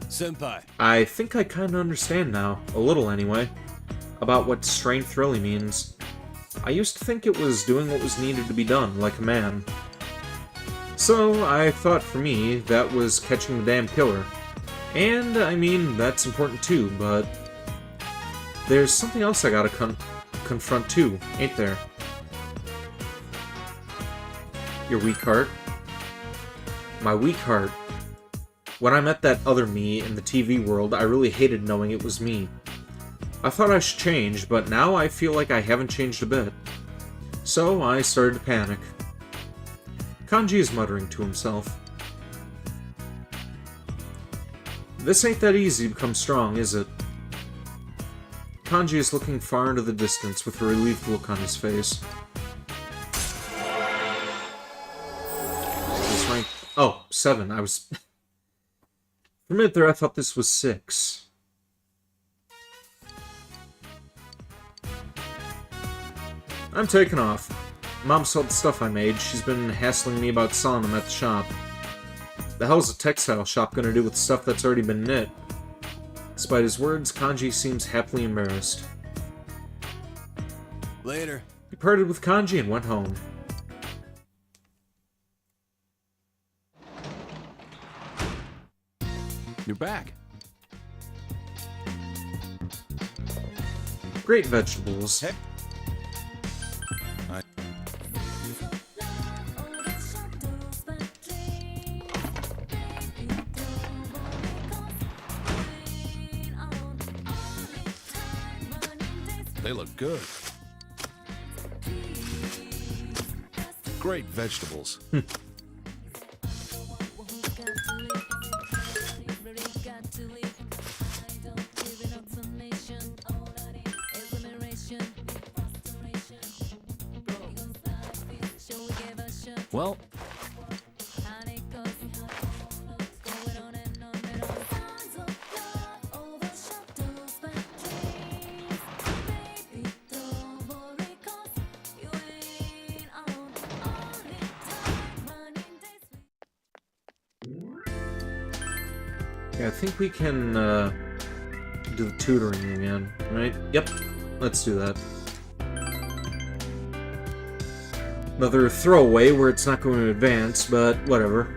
Senpai. I think I kinda understand now. A little, anyway. About what strength really means. I used to think it was doing what was needed to be done, like a man. So, I thought for me, that was catching the damn killer. And, I mean, that's important too, but... There's something else I gotta confront too, ain't there? Your weak heart? My weak heart. When I met that other me in the TV world, I really hated knowing it was me. I thought I should change, but now I feel like I haven't changed a bit. So I started to panic. Kanji is muttering to himself. This ain't that easy to become strong, is it? Kanji is looking far into the distance with a relieved look on his face. Is rank... Oh, 7. I was... For a minute there, I thought this was 6. I'm taking off. Mom saw the stuff I made. She's been hassling me about selling them at the shop. The hell's a textile shop gonna do with stuff that's already been knit? Despite his words, Kanji seems happily embarrassed. Later. He parted with Kanji and went home. You're back. Great vegetables. Hey. They look good. Great vegetables. Well, yeah, I think we can do the tutoring again, right? Yep, let's do that. Another throwaway where it's not going to advance, but whatever.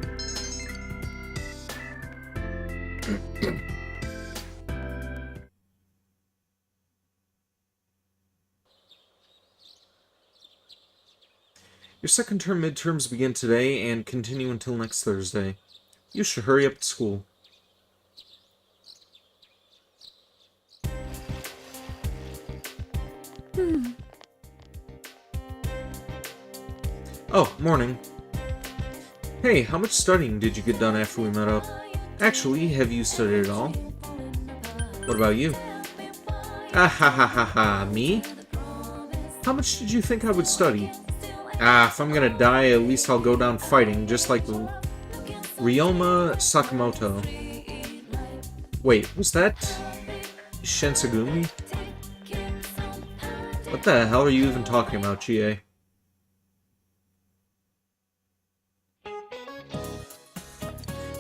Your second term midterms begin today and continue until next Thursday. You should hurry up to school. Oh, morning. Hey, how much studying did you get done after we met up? Actually, have you studied at all? What about you? Ah ha ha ha ha, me? How much did you think I would study? Ah, if I'm gonna die, at least I'll go down fighting, just like Ryoma Sakamoto. Wait, was that Shinsegumi? What the hell are you even talking about, GA?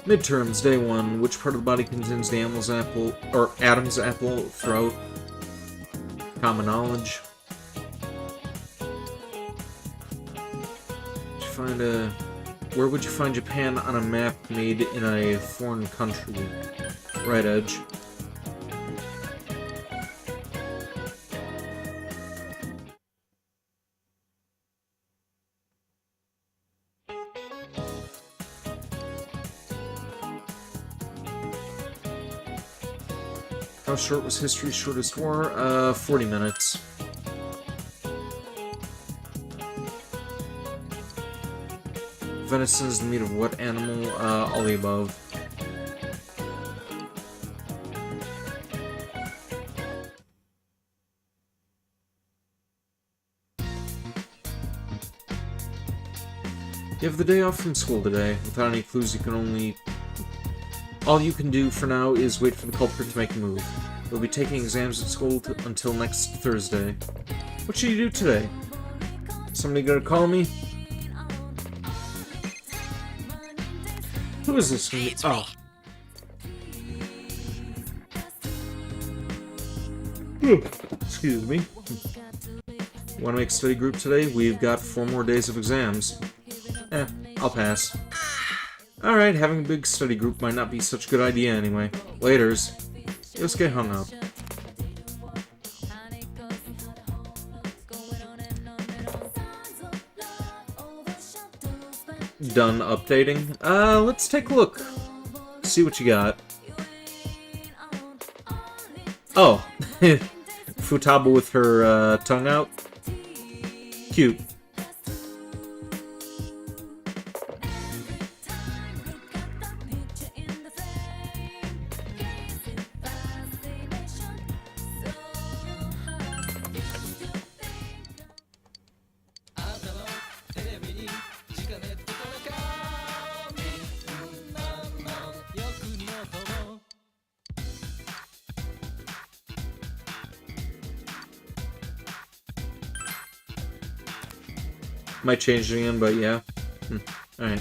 Midterms, day 1. Which part of the body contains the Adam's apple? Throat. Common knowledge. Where would you find Japan on a map made in a foreign country? Right edge. How short was history's shortest war? 40 minutes. Venison is the meat of what animal? All the above. You have the day off from school today. Without any clues, all you can do for now is wait for the culprit to make a move. We'll be taking exams at school until next Thursday. What should you do today? Somebody gonna call me? Who is this? Oh. Excuse me. Want to make a study group today? We've got 4 more days of exams. I'll pass. Alright, having a big study group might not be such a good idea anyway. Laters. Let's get hung up. Done updating. Let's take a look. See what you got. Oh. Futaba with her tongue out. Cute. Might change it again, but yeah. Alright.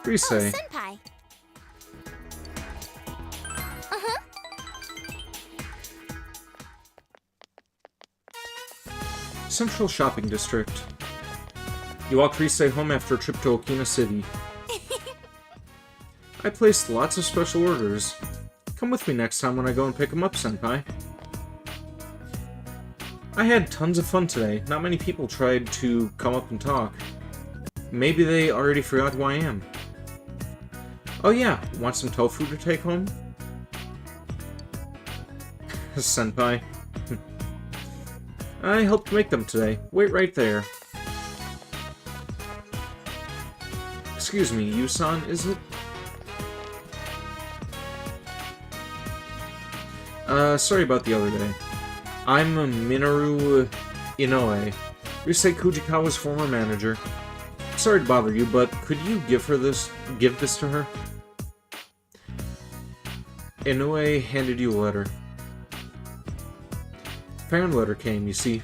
Rise. Oh, senpai. Uh-huh. Central Shopping District. You walk Rise home after a trip to Okina City. I placed lots of special orders. Come with me next time when I go and pick them up, senpai. I had tons of fun today. Not many people tried to come up and talk. Maybe they already forgot who I am. Oh yeah, want some tofu to take home? Senpai. I helped make them today. Wait right there. Excuse me, Yusan, is it? Sorry about the other day. I'm Minoru Inoue, Ryusei Kujikawa's former manager. Sorry to bother you, but could you give this to her? Inoue handed you a letter. Fan letter came, you see.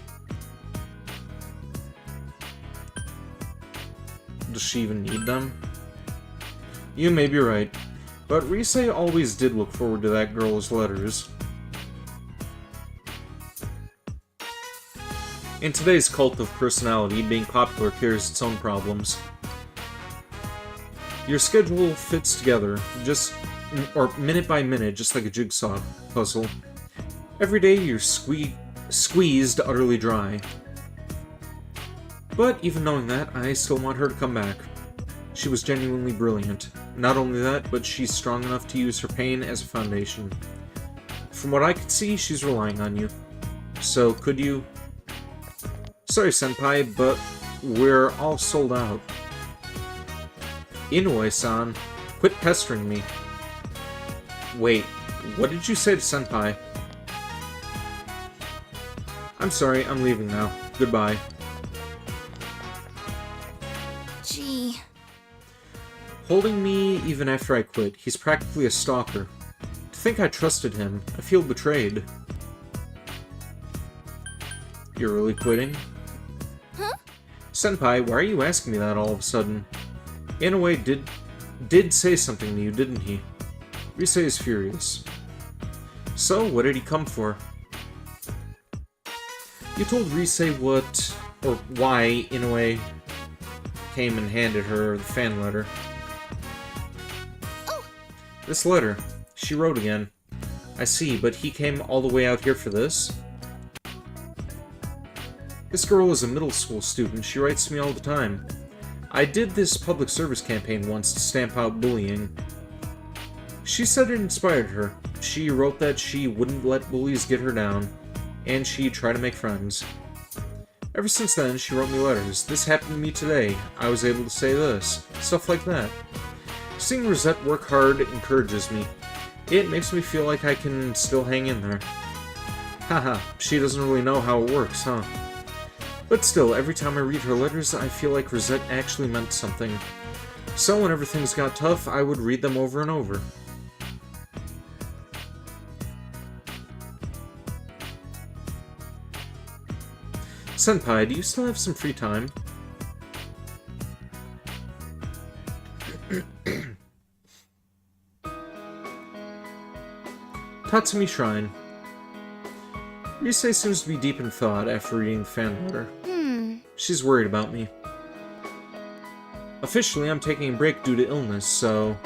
Does she even need them? You may be right, but Rise always did look forward to that girl's letters. In today's cult of personality, being popular carries its own problems. Your schedule fits together, or minute by minute, just like a jigsaw puzzle. Every day you're squeezed utterly dry. But even knowing that, I still want her to come back. She was genuinely brilliant. Not only that, but she's strong enough to use her pain as a foundation. From what I could see, she's relying on you. So, could you... Sorry, senpai, but we're all sold out. Inoue-san, quit pestering me. Wait, what did you say to senpai? I'm sorry, I'm leaving now. Goodbye. Gee. Holding me even after I quit. He's practically a stalker. To think I trusted him, I feel betrayed. You're really quitting? Huh? Senpai, why are you asking me that all of a sudden? Inoue did say something to you, didn't he? Rise is furious. So, what did he come for? You told Rise what, or why, Inoue came and handed her the fan letter. Oh! This letter. She wrote again. I see, but he came all the way out here for this? This girl is a middle school student. She writes to me all the time. I did this public service campaign once to stamp out bullying. She said it inspired her. She wrote that she wouldn't let bullies get her down, and she'd try to make friends. Ever since then, she wrote me letters. This happened to me today. I was able to say this. Stuff like that. Seeing Rosette work hard encourages me. It makes me feel like I can still hang in there. Haha, she doesn't really know how it works, huh? But still, every time I read her letters, I feel like Rosette actually meant something. So whenever things got tough, I would read them over and over. Senpai, do you still have some free time? Tatsumi Shrine. Rise seems to be deep in thought after reading the fan letter. She's worried about me. Officially, I'm taking a break due to illness, so...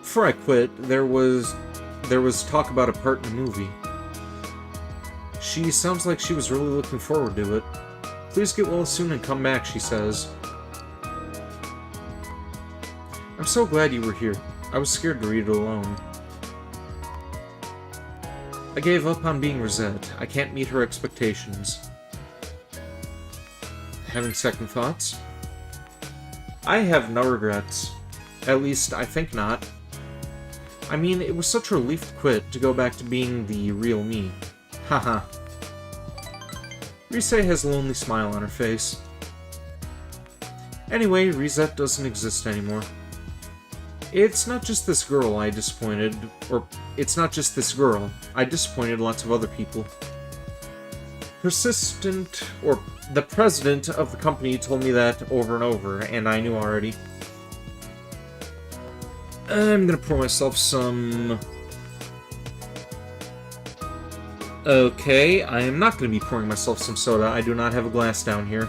Before I quit, there was talk about a part in the movie. She sounds like she was really looking forward to it. Please get well soon and come back, she says. I'm so glad you were here. I was scared to read it alone. I gave up on being Rosette. I can't meet her expectations. Having second thoughts? I have no regrets. At least, I think not. I mean, it was such a relief to quit, to go back to being the real me. Haha. Rise has a lonely smile on her face. Anyway, Rosette doesn't exist anymore. It's not just this girl I disappointed, or it's not just this girl. I disappointed lots of other people. The president of the company told me that over and over, and I knew already. I'm gonna pour myself some... Okay, I am not gonna be pouring myself some soda. I do not have a glass down here.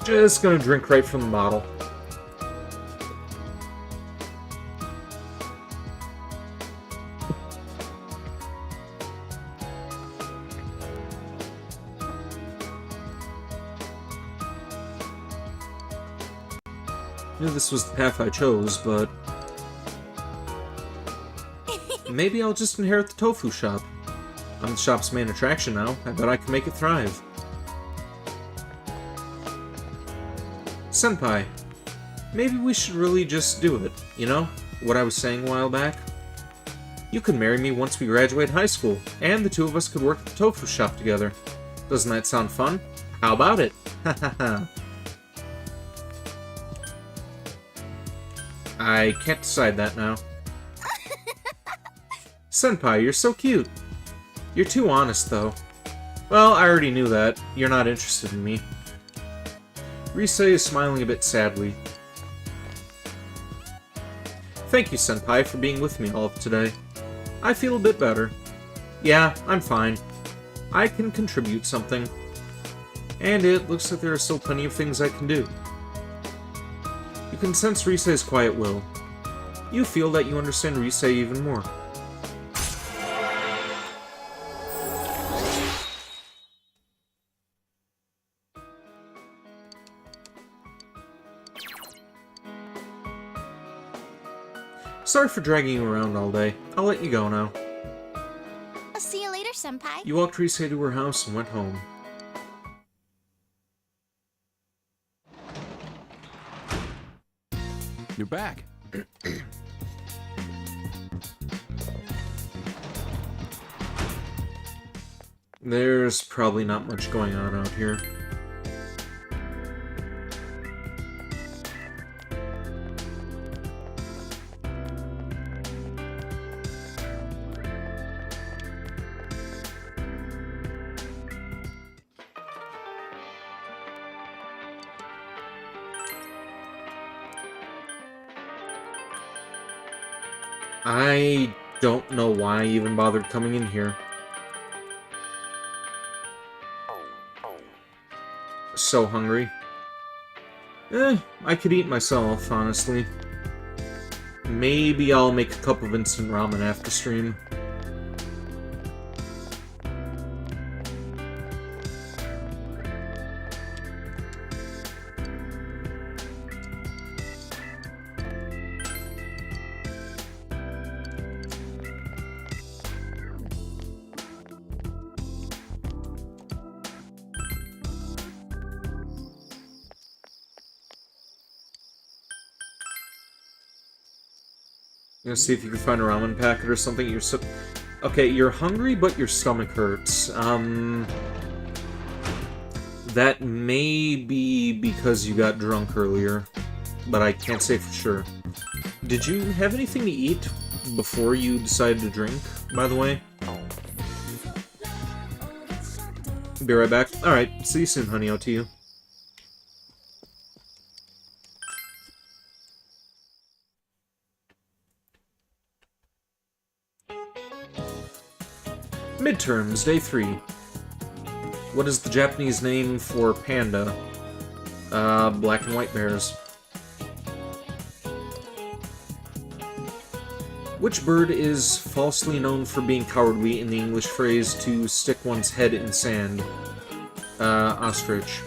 Just gonna drink right from the bottle. I knew this was the path I chose, but... Maybe I'll just inherit the tofu shop. I'm the shop's main attraction now. I bet I can make it thrive. Senpai, maybe we should really just do it, you know? What I was saying a while back? You could marry me once we graduate high school, and the two of us could work at the tofu shop together. Doesn't that sound fun? How about it? Hahaha. I can't decide that now. Senpai, you're so cute. You're too honest, though. Well, I already knew that. You're not interested in me. Rise is smiling a bit sadly. Thank you, Senpai, for being with me all of today. I feel a bit better. Yeah, I'm fine. I can contribute something. And it looks like there are still plenty of things I can do. You can sense Rise's quiet will. You feel that you understand Rise even more. Sorry for dragging you around all day. I'll let you go now. I'll see you later, Senpai. You walked Rise to her house and went home. You're back. There's probably not much going on out here. I don't know why I even bothered coming in here. So hungry. I could eat myself, honestly. Maybe I'll make a cup of instant ramen after stream. Gonna see if you can find a ramen packet or something. Okay, you're hungry, but your stomach hurts. That may be because you got drunk earlier, but I can't say for sure. Did you have anything to eat before you decided to drink, by the way? Be right back. Alright, see you soon, honey. Out to you. Midterms, day 3. What is the Japanese name for panda? Black and white bears. Which bird is falsely known for being cowardly in the English phrase to stick one's head in sand? Ostrich.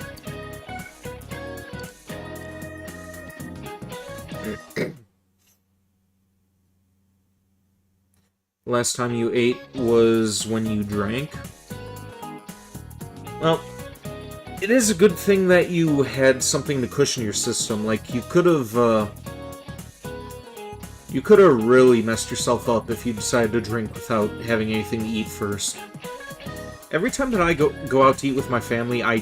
Last time you ate was when you drank? Well, it is a good thing that you had something to cushion your system. Like, you could have really messed yourself up if you decided to drink without having anything to eat first. Every time that I go out to eat with my family, I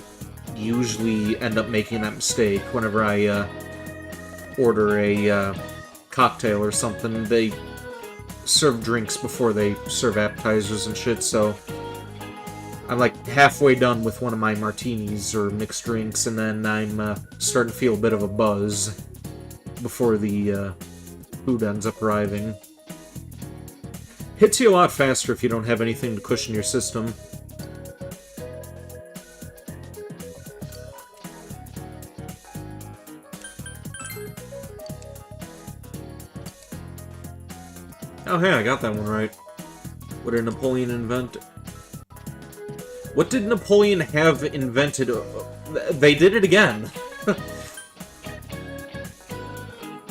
usually end up making that mistake. Whenever I order a cocktail or something, they serve drinks before they serve appetizers and shit, so I'm like halfway done with one of my martinis or mixed drinks, and then I'm starting to feel a bit of a buzz before the food ends up arriving. Hits you a lot faster if you don't have anything to cushion your system. Oh hey, I got that one right. What did Napoleon invent? What did Napoleon have invented? They did it again.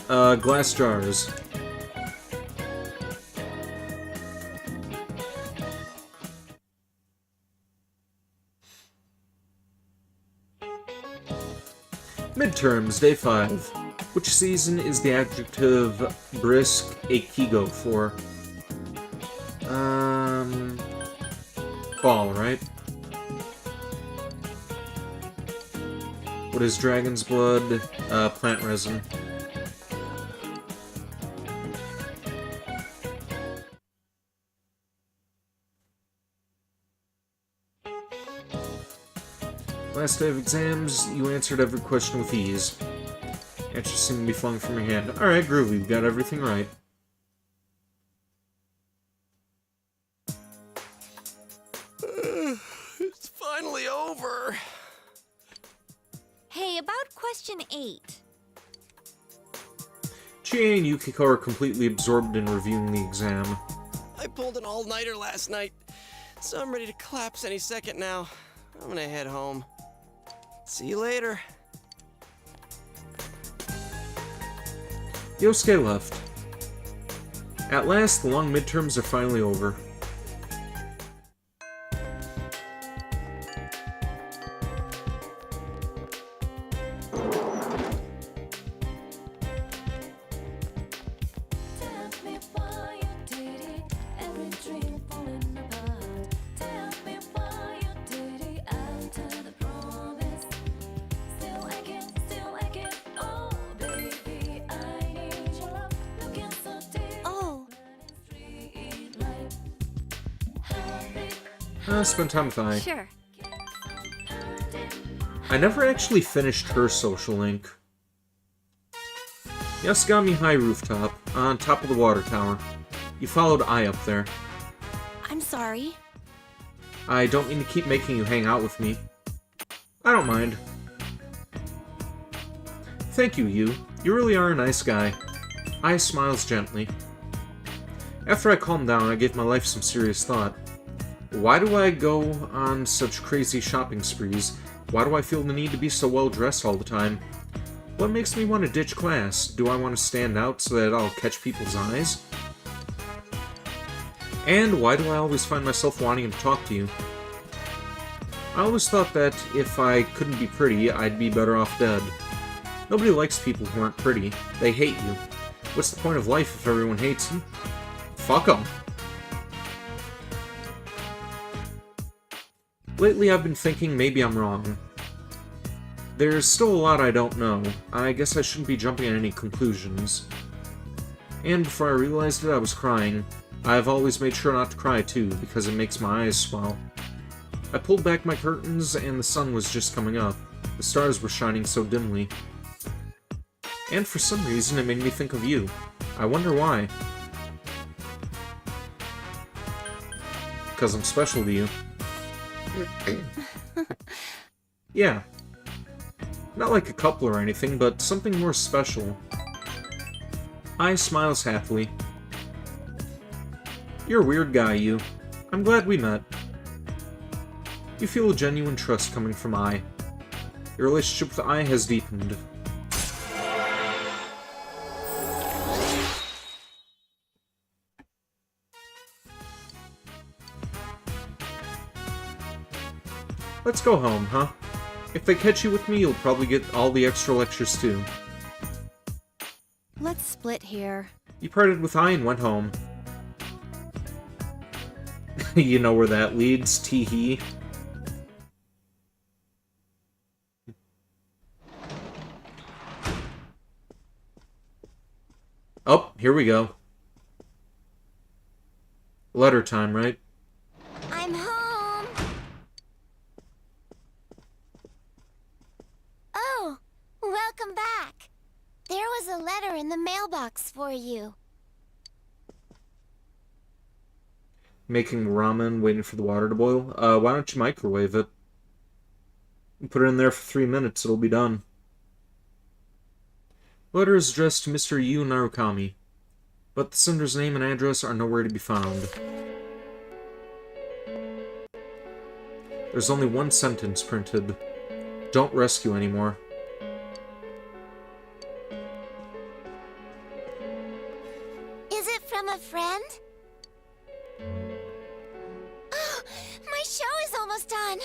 Glass jars. Midterms, day 5. Which season is the adjective brisk akigo for? Fall, right? What is dragon's blood? Plant resin. Last day of exams, you answered every question with ease. Answers seem to be flung from your hand. Alright, groovy, you got everything right. It's finally over. Hey, about question 8. Chie and Yukiko are completely absorbed in reviewing the exam. I pulled an all-nighter last night, so I'm ready to collapse any second now. I'm gonna head home. See you later. Yosuke left. At last, the long midterms are finally over. Spend time with I. Sure. I never actually finished her social link. Yasugami High Rooftop, on top of the water tower. You followed I up there. I'm sorry. I don't mean to keep making you hang out with me. I don't mind. Thank you, you. You really are a nice guy. I smiles gently. After I calmed down, I gave my life some serious thought. Why do I go on such crazy shopping sprees? Why do I feel the need to be so well dressed all the time? What makes me want to ditch class? Do I want to stand out so that I'll catch people's eyes? And why do I always find myself wanting to talk to you? I always thought that if I couldn't be pretty, I'd be better off dead. Nobody likes people who aren't pretty. They hate you. What's the point of life if everyone hates you? Fuck 'em. Lately I've been thinking maybe I'm wrong. There's still a lot I don't know. I guess I shouldn't be jumping at any conclusions. And before I realized it, I was crying. I've always made sure not to cry too, because it makes my eyes swell. I pulled back my curtains and the sun was just coming up. The stars were shining so dimly. And for some reason it made me think of you. I wonder why. Because I'm special to you. Yeah. Not like a couple or anything, but something more special. I smiles happily. You're a weird guy, you. I'm glad we met. You feel a genuine trust coming from I. Your relationship with I has deepened. Let's go home, huh? If they catch you with me, you'll probably get all the extra lectures too. Let's split here. You parted with I and went home. You know where that leads, tee-hee. Oh, here we go. Letter time, right? I'm home. Oh, welcome back. There was a letter in the mailbox for you. Making ramen, waiting for the water to boil. Why don't you microwave it? Put it in there for 3 minutes, it'll be done. Letter is addressed to Mr. Yu Narukami, but the sender's name and address are nowhere to be found. There's only one sentence printed. Don't rescue anymore. Is it from a friend? Oh, my show is almost done.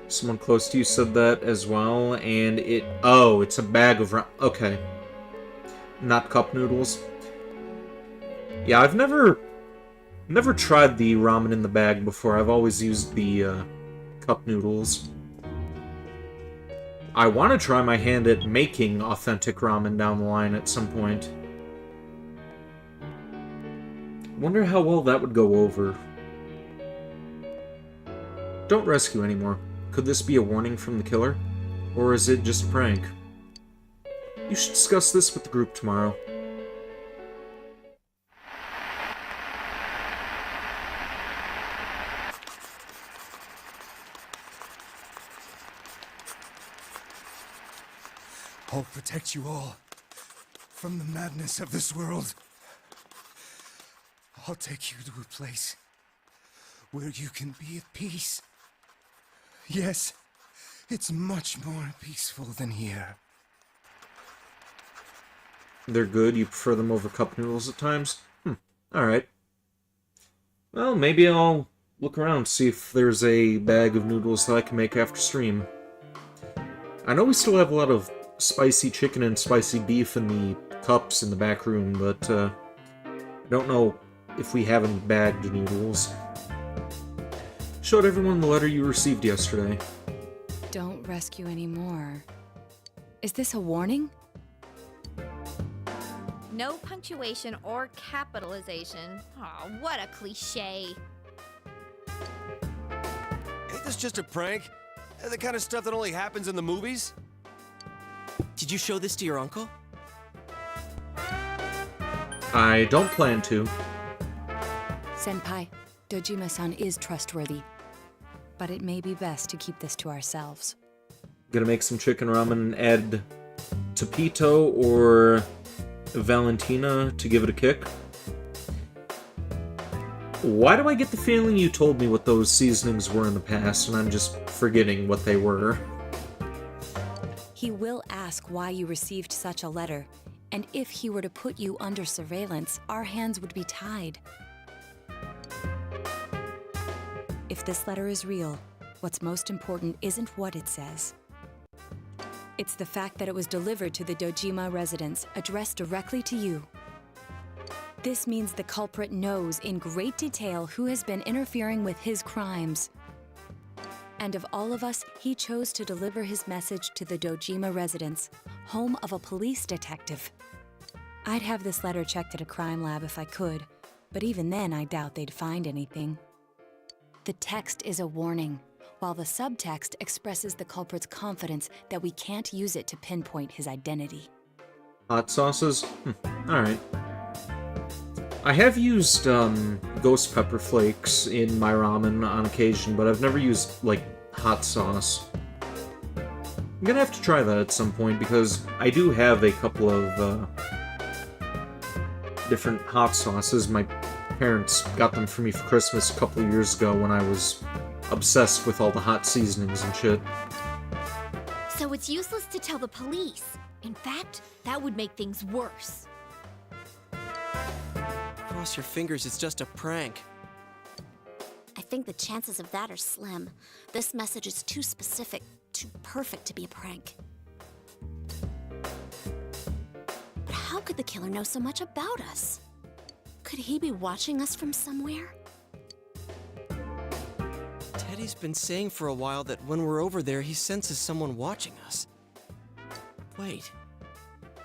Someone close to you said that as well, and it... Oh, it's a bag of okay. Not cup noodles. Yeah, I've never tried the ramen in the bag before. I've always used the cup noodles. I want to try my hand at making authentic ramen down the line at some point. Wonder how well that would go over. Don't rescue anymore. Could this be a warning from the killer? Or is it just a prank? You should discuss this with the group tomorrow. I'll protect you all from the madness of this world. I'll take you to a place where you can be at peace. Yes, it's much more peaceful than here. They're good? You prefer them over cup noodles at times? Alright. Well, maybe I'll look around, see if there's a bag of noodles that I can make after stream. I know we still have a lot of spicy chicken and spicy beef in the cups in the back room, but I don't know if we have any bagged noodles. Showed everyone the letter you received yesterday. Don't rescue anymore. Is this a warning? No punctuation or capitalization. Aw, what a cliche. Ain't this just a prank? The kind of stuff that only happens in the movies? Did you show this to your uncle? I don't plan to. Senpai, Dojima-san is trustworthy. But it may be best to keep this to ourselves. Gonna make some chicken ramen and add Topito or Valentina to give it a kick. Why do I get the feeling you told me what those seasonings were in the past and I'm just forgetting what they were? He will ask why you received such a letter, and if he were to put you under surveillance, our hands would be tied. If this letter is real, what's most important isn't what it says. It's the fact that it was delivered to the Dojima residence, addressed directly to you. This means the culprit knows in great detail who has been interfering with his crimes. And of all of us, he chose to deliver his message to the Dojima residence, home of a police detective. I'd have this letter checked at a crime lab if I could, but even then I doubt they'd find anything. The text is a warning, while the subtext expresses the culprit's confidence that we can't use it to pinpoint his identity. Hot sauces? Alright. I have used ghost pepper flakes in my ramen on occasion, but I've never used, like, hot sauce. I'm gonna have to try that at some point, because I do have a couple of different hot sauces. My parents got them for me for Christmas a couple of years ago when I was obsessed with all the hot seasonings and shit. So it's useless to tell the police. In fact, that would make things worse. Cross your fingers, it's just a prank. I think the chances of that are slim. This message is too specific, too perfect to be a prank. But how could the killer know so much about us? Could he be watching us from somewhere? Teddy's been saying for a while that when we're over there, he senses someone watching us. Wait.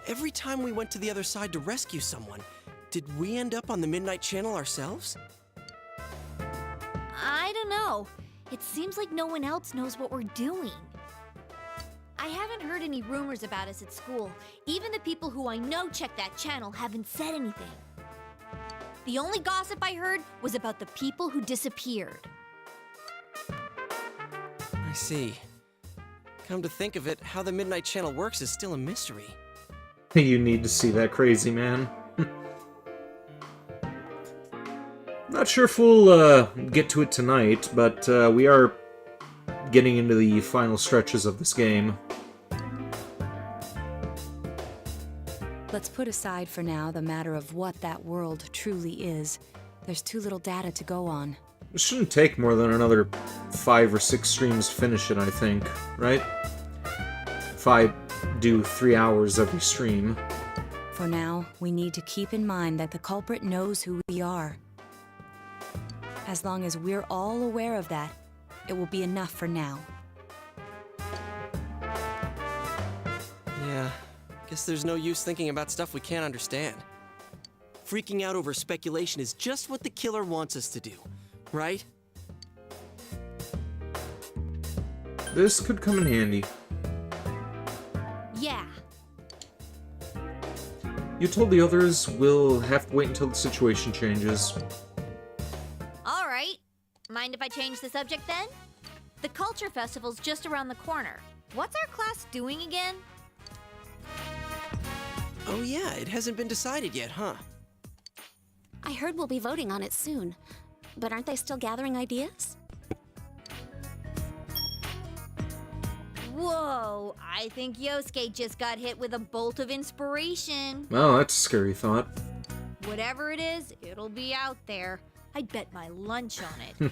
Every time we went to the other side to rescue someone, did we end up on the Midnight Channel ourselves? I don't know. It seems like no one else knows what we're doing. I haven't heard any rumors about us at school. Even the people who I know check that channel haven't said anything. The only gossip I heard was about the people who disappeared. I see. Come to think of it, how the Midnight Channel works is still a mystery. You need to see that crazy man. Not sure if we'll get to it tonight, but we are getting into the final stretches of this game. Let's put aside for now the matter of what that world truly is. There's too little data to go on. It shouldn't take more than another 5 or 6 streams to finish it, I think, right? If I do 3 hours every stream. For now, we need to keep in mind that the culprit knows who we are. As long as we're all aware of that, it will be enough for now. Yeah, guess there's no use thinking about stuff we can't understand. Freaking out over speculation is just what the killer wants us to do, right? This could come in handy. Yeah. You told the others we'll have to wait until the situation changes. All right. Mind if I change the subject then? The Culture Festival's just around the corner. What's our class doing again? Oh yeah, it hasn't been decided yet, huh? I heard we'll be voting on it soon. But aren't they still gathering ideas? Whoa, I think Yosuke just got hit with a bolt of inspiration. Well, that's a scary thought. Whatever it is, it'll be out there. I'd bet my lunch on it.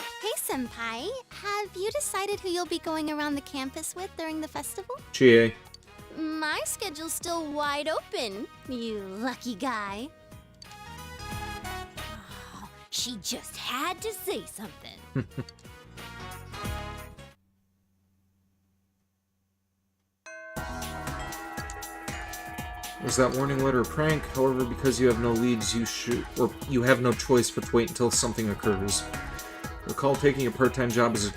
Hey, Senpai, have you decided who you'll be going around the campus with during the festival? Chie. My schedule's still wide open, you lucky guy. Oh, she just had to say something. Was that warning letter a prank? However, because you have no leads, you have no choice but to wait until something occurs. Recall taking a part-time job as a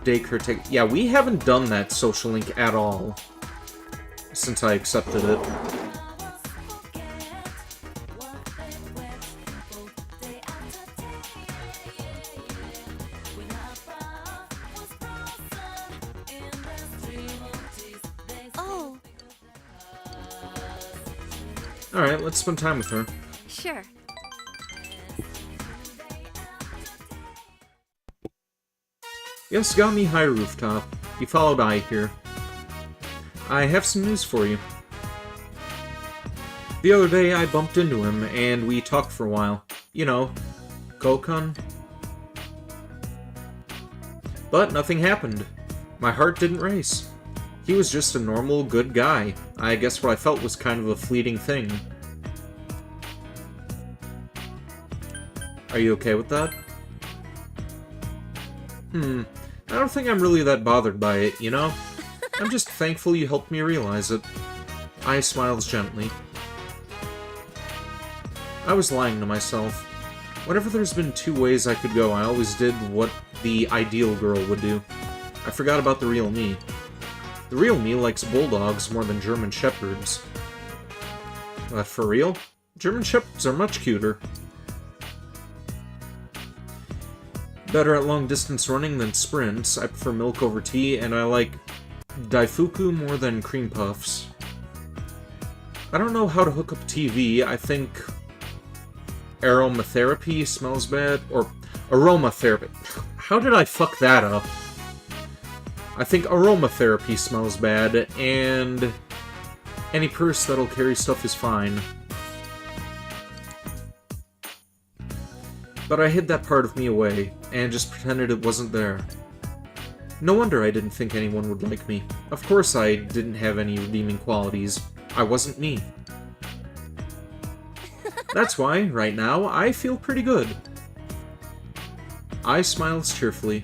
daycare Yeah, we haven't done that social link at all since I accepted it. Oh. Alright, let's spend time with her. Sure. Yes, got me high rooftop. You followed I here. I have some news for you. The other day I bumped into him and we talked for a while. You know, Gokun. But nothing happened. My heart didn't race. He was just a normal, good guy. I guess what I felt was kind of a fleeting thing. Are you okay with that? I don't think I'm really that bothered by it, you know? I'm just thankful you helped me realize it. I smiles gently. I was lying to myself. Whenever there's been 2 ways I could go, I always did what the ideal girl would do. I forgot about the real me. The real me likes bulldogs more than German shepherds. For real? German shepherds are much cuter. better at long-distance running than sprints. I prefer milk over tea, and I like Daifuku more than cream puffs. I don't know how to hook up a TV. I think aromatherapy smells bad. Or aromatherapy. How did I fuck that up? I think aromatherapy smells bad, and any purse that'll carry stuff is fine. But I hid that part of me away, and just pretended it wasn't there. No wonder I didn't think anyone would like me. Of course I didn't have any redeeming qualities. I wasn't me. That's why, right now, I feel pretty good. Ai smiles cheerfully.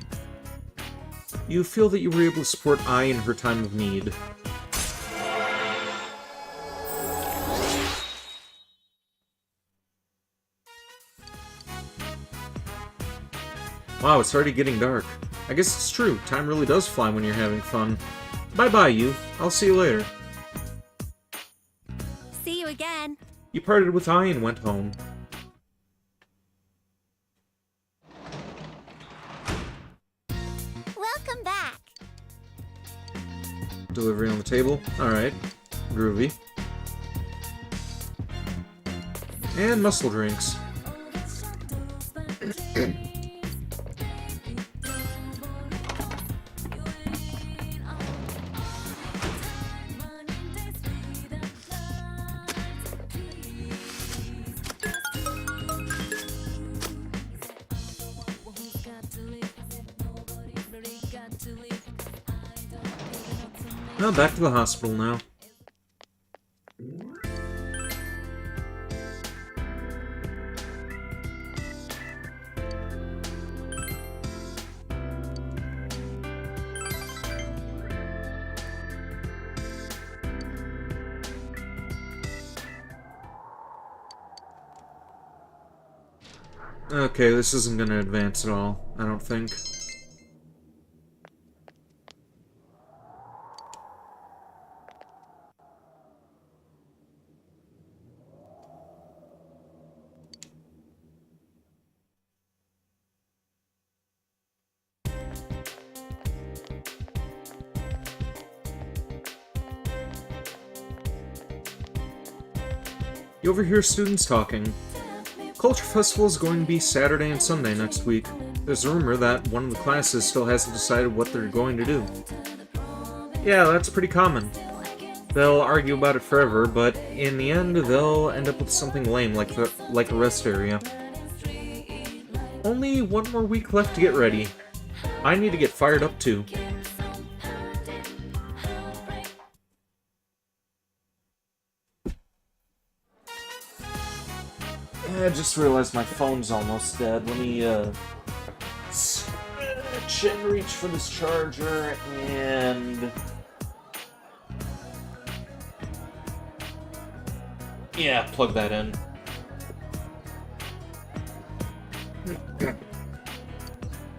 You feel that you were able to support Ai in her time of need. Wow, it's already getting dark. I guess it's true, time really does fly when you're having fun. Bye-bye, you. I'll see you later. See you again. You parted with Ai and went home. Welcome back. Delivery on the table. Alright. Groovy. And muscle drinks. Well, back to the hospital now. Okay, this isn't gonna advance at all, I don't think. You overhear students talking. Culture Festival is going to be Saturday and Sunday next week. There's a rumor that one of the classes still hasn't decided what they're going to do. Yeah, that's pretty common. They'll argue about it forever, but in the end, they'll end up with something lame like a rest area. Only one more week left to get ready. I need to get fired up too. I just realized my phone's almost dead. Let me, stretch and reach for this charger, and... yeah, plug that in.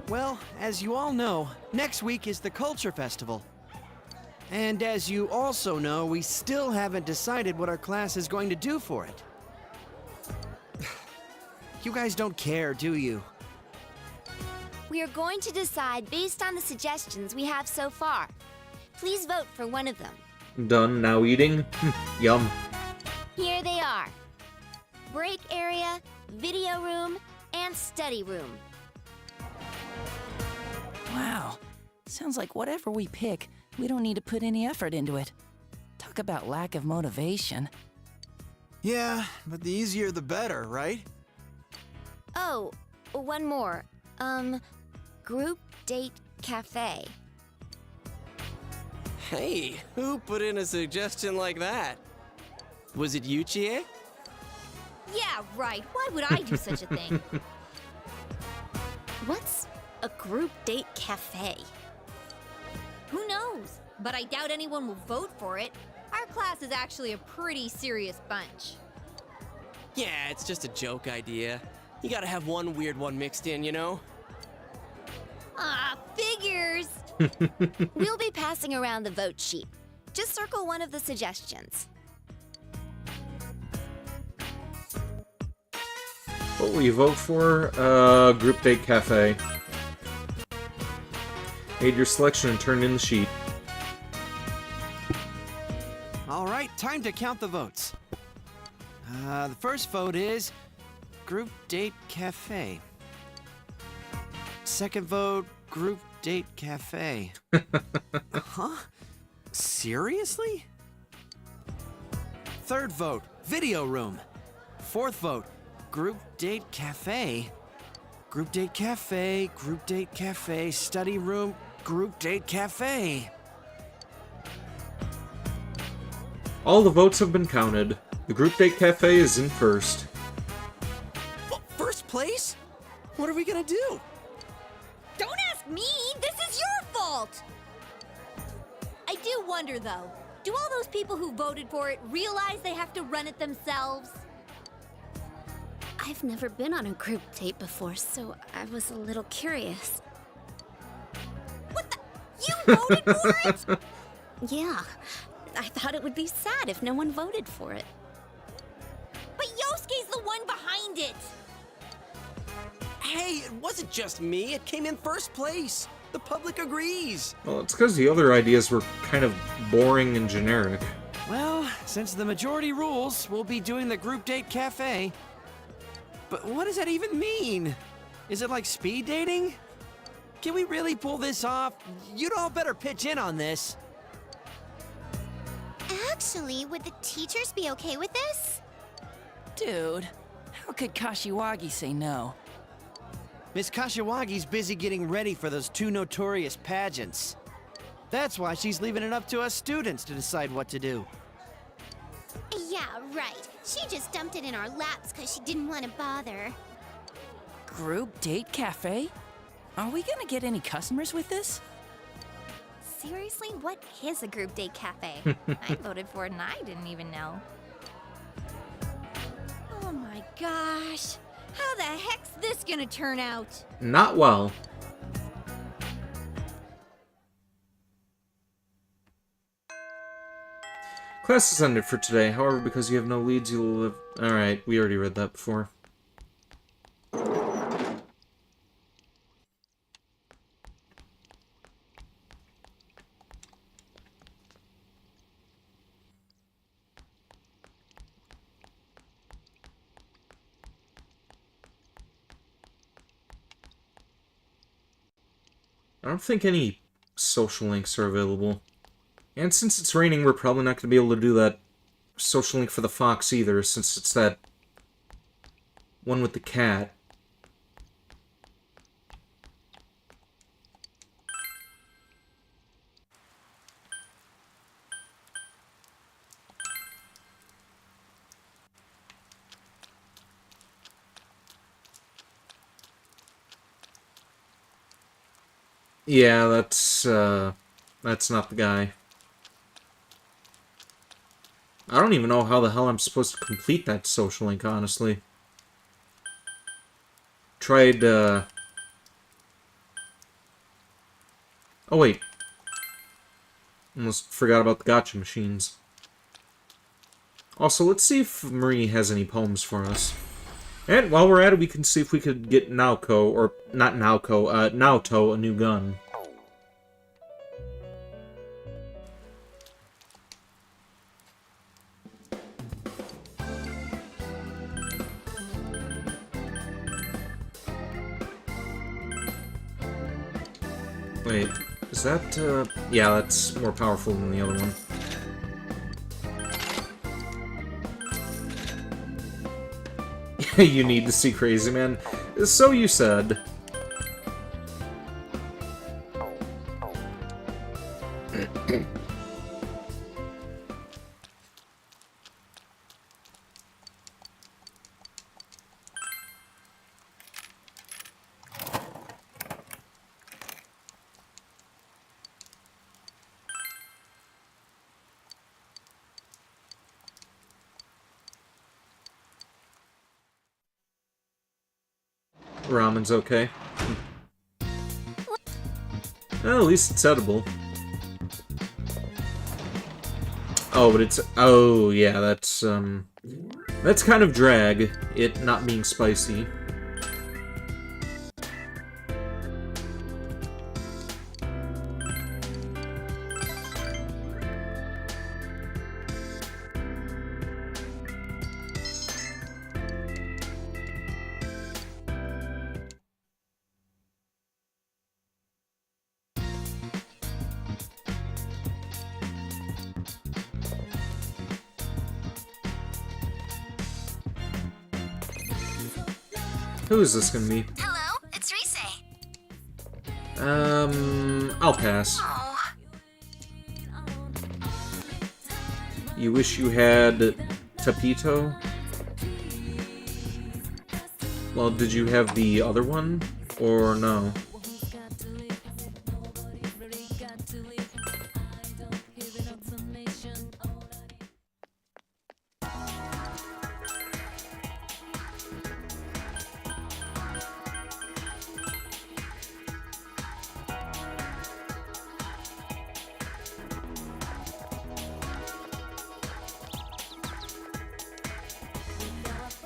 Well, as you all know, next week is the Culture Festival. And as you also know, we still haven't decided what our class is going to do for it. You guys don't care, do you? We are going to decide based on the suggestions we have so far. Please vote for one of them. Done, now eating? Yum. Here they are. Break area, video room, and study room. Wow. Sounds like whatever we pick, we don't need to put any effort into it. Talk about lack of motivation. Yeah, but the easier the better, right? Oh, one more. Group date cafe. Hey, who put in a suggestion like that? Was it you, Chie? Yeah, right. Why would I do such a thing? What's a group date cafe? Who knows? But I doubt anyone will vote for it. Our class is actually a pretty serious bunch. Yeah, it's just a joke idea. You gotta have one weird one mixed in, you know? Ah, figures! We'll be passing around the vote sheet. Just circle one of the suggestions. What will you vote for? Group Date Cafe. Made your selection and turned in the sheet. All right, time to count the votes. The first vote is Group Date Cafe. Second vote, Group Date Cafe. Huh? Seriously? Third vote, Video Room. Fourth vote, Group Date Cafe. Group Date Cafe, Group Date Cafe, Study Room, Group Date Cafe. All the votes have been counted. The Group Date Cafe is in first. What, first place? What are we gonna do? Don't ask me! This is your fault! I do wonder, though. Do all those people who voted for it realize they have to run it themselves? I've never been on a group date before, so I was a little curious. What the? You voted for it? Yeah, I thought it would be sad if no one voted for it. But Yosuke's the one behind it! Hey, it wasn't just me. It came in first place. The public agrees. Well, it's because the other ideas were kind of boring and generic. Well, since the majority rules, we'll be doing the Group Date Cafe. But what does that even mean? Is it like speed dating? Can we really pull this off? You'd all better pitch in on this. Actually, would the teachers be okay with this? Dude, how could Kashiwagi say no? Miss Kashiwagi's busy getting ready for those two notorious pageants. That's why she's leaving it up to us students to decide what to do. Yeah, right. She just dumped it in our laps because she didn't want to bother. Group Date Cafe? Are we gonna get any customers with this? Seriously, what is a group date cafe? I voted for it and I didn't even know. Oh my gosh. How the heck's this gonna turn out? Not well. Class is ended for today. However, because you have no leads, you will live... Alright, we already read that before. I don't think any social links are available. And since it's raining, we're probably not going to be able to do that social link for the fox either, since it's that one with the cat. Yeah, that's not the guy. I don't even know how the hell I'm supposed to complete that social link, honestly. Tried, Oh, wait. Almost forgot about the gotcha machines. Also, let's see if Marie has any poems for us. And while we're at it, we can see if we could get Naoko, or not Naoko, Naoto a new gun. Wait, is that, yeah, that's more powerful than the other one. You need to see Crazy Man. So you said. Ramen's okay. Well, at least it's edible. Oh, but it's... Oh, yeah, that's kind of drag, it not being spicy. Who is this gonna be? Hello, it's Rise. I'll pass. Oh. You wish you had Tapito? Well, did you have the other one? Or no?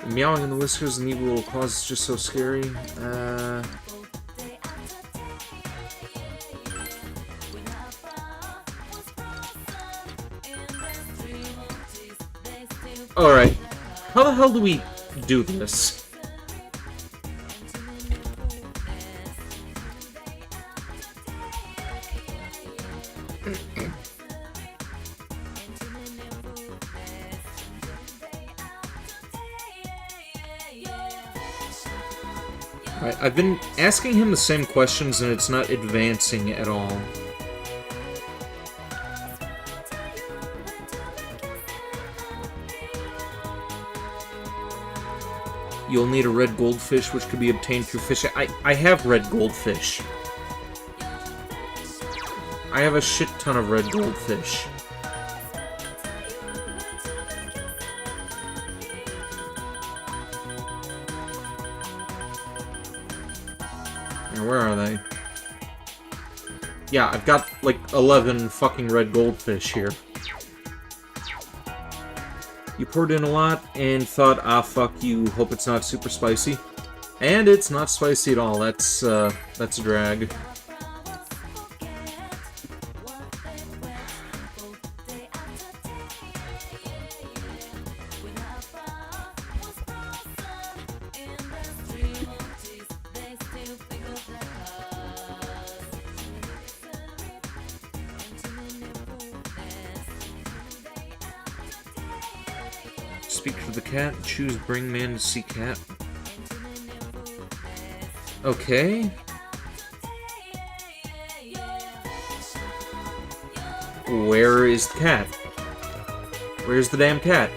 The meowing and the whiskers and evil little claws is just so scary. Alright. How the hell do we do this? Right, I've been asking him the same questions and it's not advancing at all. You'll need a red goldfish, which could be obtained through fishing. I have red goldfish. I have a shit ton of red goldfish. Now, where are they? Yeah, I've got like 11 fucking red goldfish here. You poured in a lot and thought, ah, fuck you, hope it's not super spicy. And it's not spicy at all. That's a drag. Speak to the cat, choose bring man to see cat. Okay. Where is the cat? Where's the damn cat?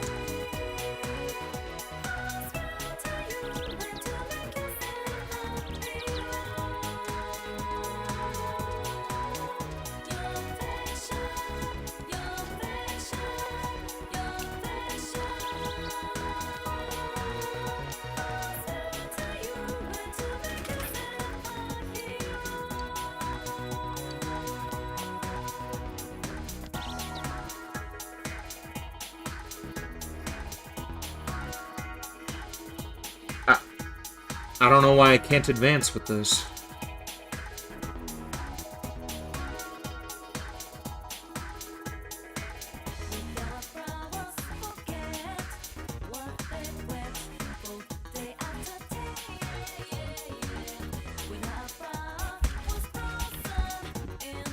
I don't know why I can't advance with this.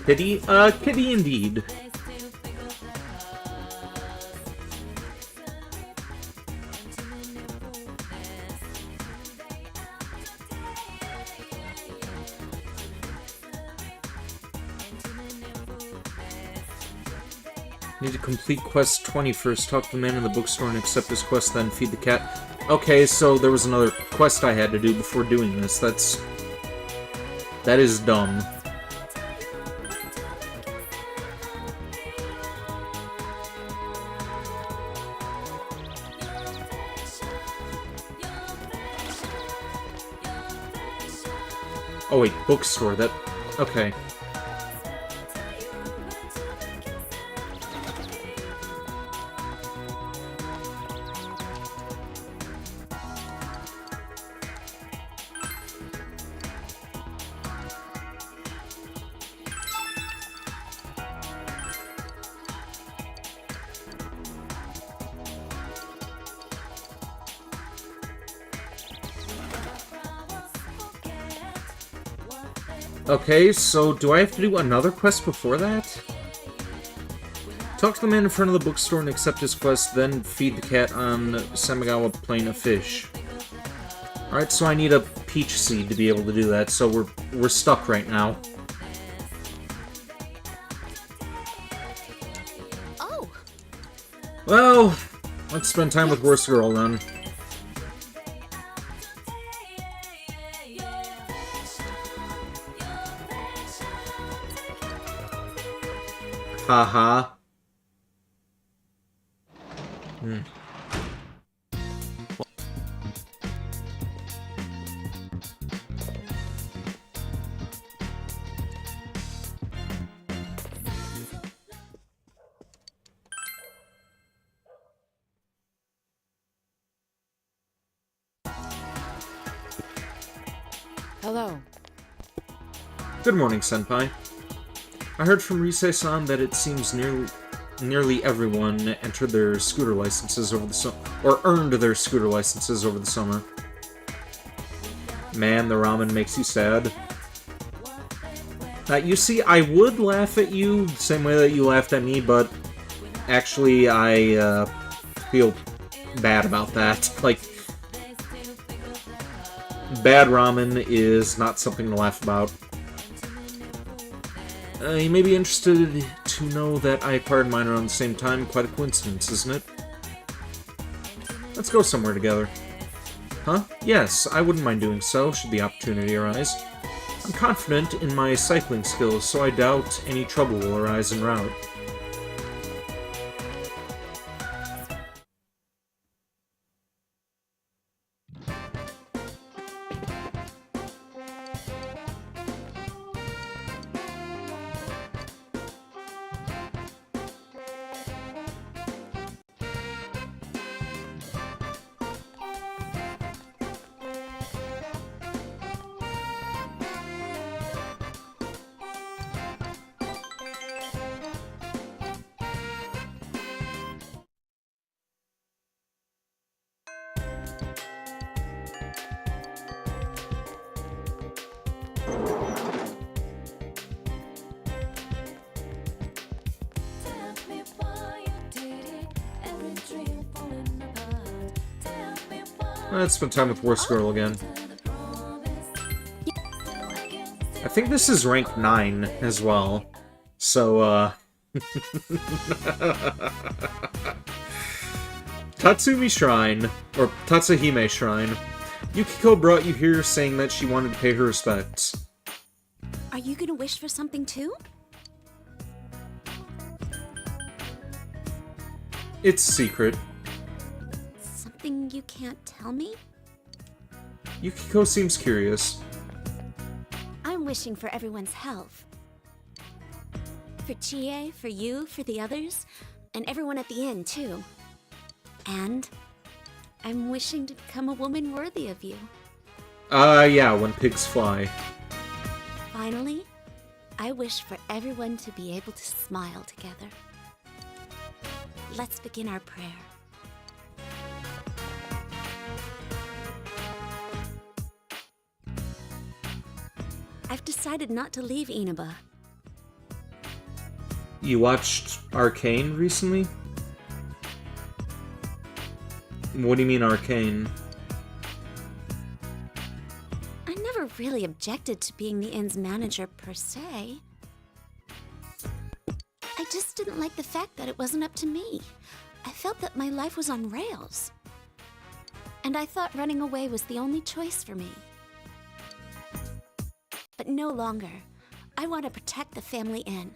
Kitty? Kitty indeed. Need to complete quest 20 first. Talk to the man in the bookstore and accept his quest, then feed the cat. Okay, so there was another quest I had to do before doing this. That is dumb. Oh wait, bookstore, okay. Okay, so do I have to do another quest before that? Talk to the man in front of the bookstore and accept his quest, then feed the cat on Samigawa Plain of Fish. Alright, so I need a peach seed to be able to do that, so we're stuck right now. Oh, Well, let's spend time with Worst Girl then. Haha. Hello. Good morning, Senpai. I heard from Risei-san that it seems nearly everyone entered their scooter licenses over the summer, or earned their scooter licenses over the summer. Man, the ramen makes you sad. You see, I would laugh at you the same way that you laughed at me, but actually I feel bad about that. Like, bad ramen is not something to laugh about. You may be interested to know that I acquired mine around the same time. Quite a coincidence, isn't it? Let's go somewhere together. Huh? Yes, I wouldn't mind doing so, should the opportunity arise. I'm confident in my cycling skills, so I doubt any trouble will arise en route. Let's spend time with Worst Girl again. I think this is rank 9 as well. So, Tatsumi Shrine, or Tatsuhime Shrine. Yukiko brought you here saying that she wanted to pay her respects. are you gonna wish for something too? It's secret. Something you can't tell me? Yukiko seems curious. I'm wishing for everyone's health. For Chie, for you, for the others, and everyone at the inn, too. And I'm wishing to become a woman worthy of you. Yeah, when pigs fly. Finally, I wish for everyone to be able to smile together. Let's begin our prayer. I've decided not to leave Inaba. You watched Arcane recently? What do you mean Arcane? I never really objected to being the inn's manager per se. I just didn't like the fact that it wasn't up to me. I felt that my life was on rails. And I thought running away was the only choice for me. But no longer. I want to protect the family inn.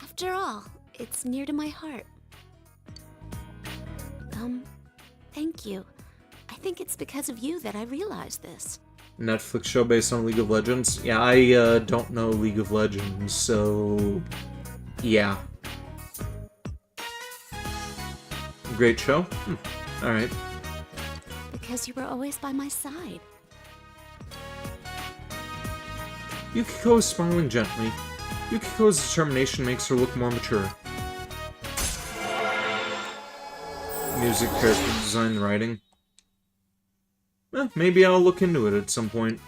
After all, it's near to my heart. Thank you. I think it's because of you that I realized this. Netflix show based on League of Legends? Yeah, I don't know League of Legends, so... yeah. Great show? Alright. Because you were always by my side. Yukiko is smiling gently. Yukiko's determination makes her look more mature. Music, character design, writing. Maybe I'll look into it at some point.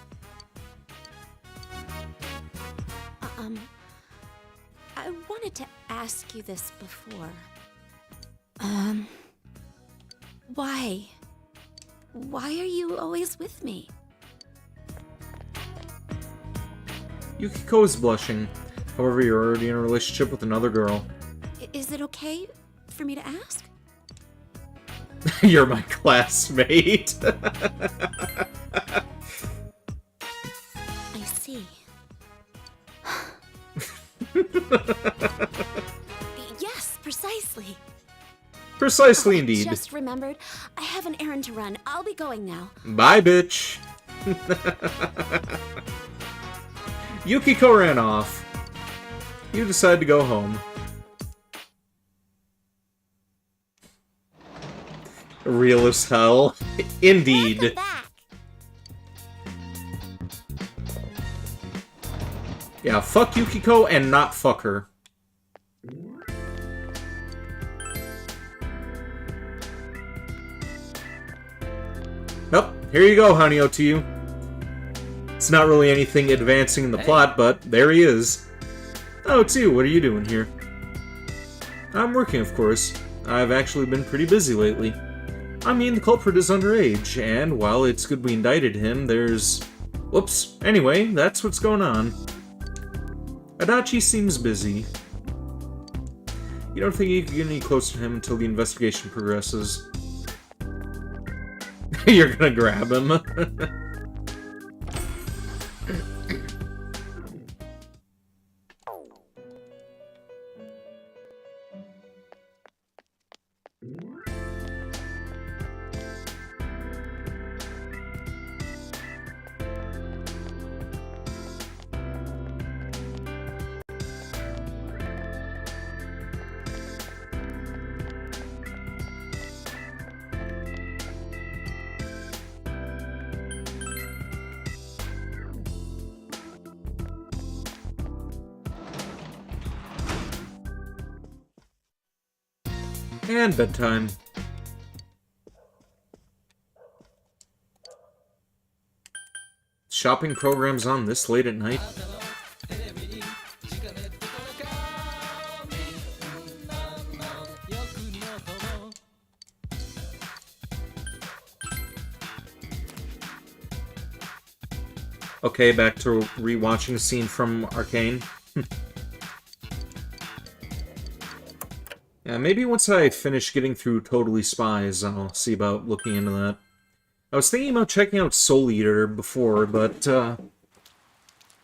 I wanted to ask you this before. Why? Why are you always with me? Yukiko is blushing. However, you're already in a relationship with another girl. Is it okay for me to ask? You're my classmate. I see. Yes, precisely. Precisely, I indeed. just remembered. I have an errand to run. I'll be going now. Bye, bitch. Yukiko ran off. You decide to go home. Real as hell. Indeed. Welcome back. Yeah, fuck Yukiko and not fuck her. Nope, here you go, honey, to you. It's not really anything advancing in the plot, but there he is. Oh, it's you. What are you doing here? I'm working, of course. I've actually been pretty busy lately. I mean, the culprit is underage, and while it's good we indicted him, there's... Whoops. Anyway, that's what's going on. Adachi seems busy. You don't think you can get any closer to him until the investigation progresses? You're gonna grab him. And bedtime. Shopping programs on this late at night? Okay, back to rewatching a scene from Arcane. Yeah, maybe once I finish getting through Totally Spies, I'll see about looking into that. I was thinking about checking out Soul Eater before, but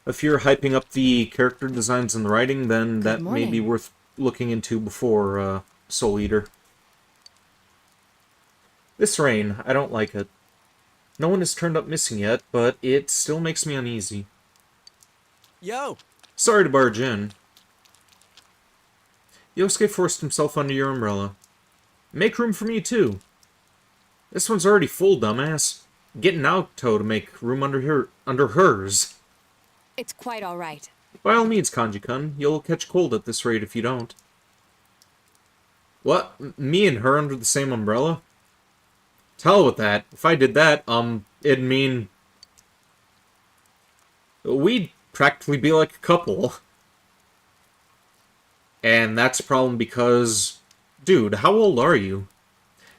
if you're hyping up the character designs and the writing, then that may be worth looking into before Soul Eater. This rain, I don't like it. No one has turned up missing yet, but it still makes me uneasy. Yo! Sorry to barge in. Yosuke forced himself under your umbrella. Make room for me, too. This one's already full, dumbass. Get Naoto to make room under hers. It's quite all right. By all means, Kanji-kun. You'll catch cold at this rate if you don't. What? Me and her under the same umbrella? To hell with that. If I did that, it'd mean... we'd practically be like a couple. And that's a problem because... Dude, how old are you?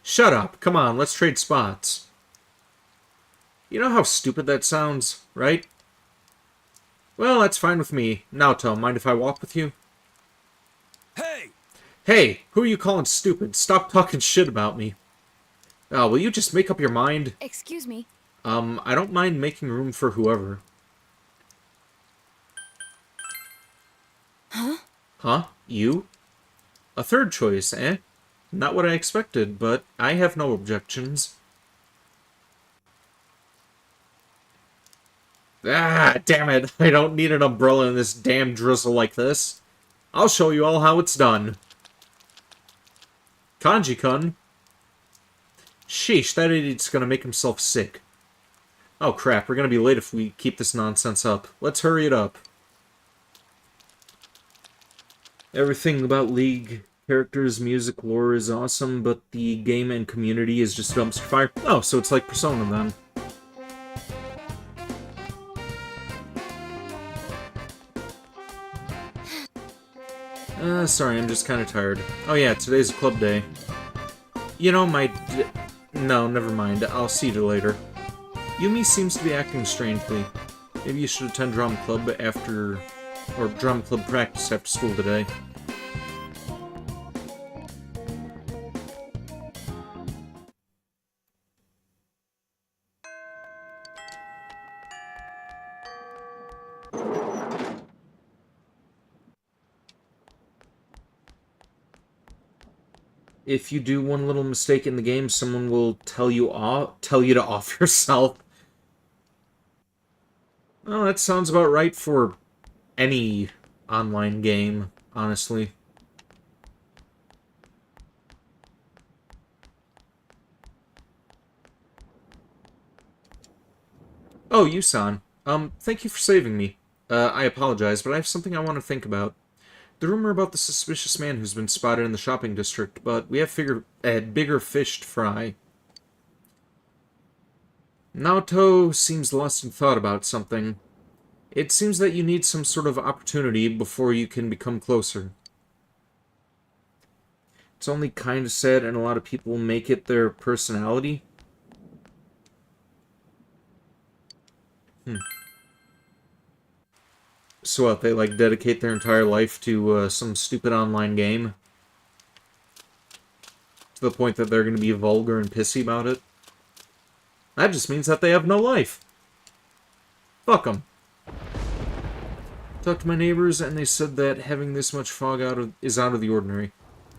Shut up. Come on, let's trade spots. You know how stupid that sounds, right? Well, that's fine with me. Naoto, mind if I walk with you? Hey! Hey, who are you calling stupid? Stop talking shit about me. Will you just make up your mind? Excuse me. I don't mind making room for whoever. Huh? Huh? You? A third choice, eh? Not what I expected, but I have no objections. Ah, damn it. I don't need an umbrella in this damn drizzle like this. I'll show you all how it's done. Kanji-kun. Sheesh, that idiot's gonna make himself sick. Oh crap, we're gonna be late if we keep this nonsense up. Let's hurry it up. Everything about League characters, music, lore is awesome, but the game and community is just dumpster fire. Oh, so it's like Persona then. Sorry, I'm just kind of tired. Oh yeah, today's a club day. You know, No, never mind. I'll see you later. Yumi seems to be acting strangely. Maybe you should attend drum club after... or drum club practice after school today. If you do one little mistake in the game, someone will tell you to off yourself. Well, that sounds about right for any online game, honestly. Oh, Yusan. Thank you for saving me. I apologize, but I have something I want to think about. The rumor about the suspicious man who's been spotted in the shopping district, but we have bigger fish to fry. Naoto seems lost in thought about something. It seems that you need some sort of opportunity before you can become closer. It's only kind of sad, and a lot of people make it their personality. So what, they like dedicate their entire life to some stupid online game? To the point that they're going to be vulgar and pissy about it? That just means that they have no life. Fuck them. Talked to my neighbors, and they said that having this much fog is out of the ordinary.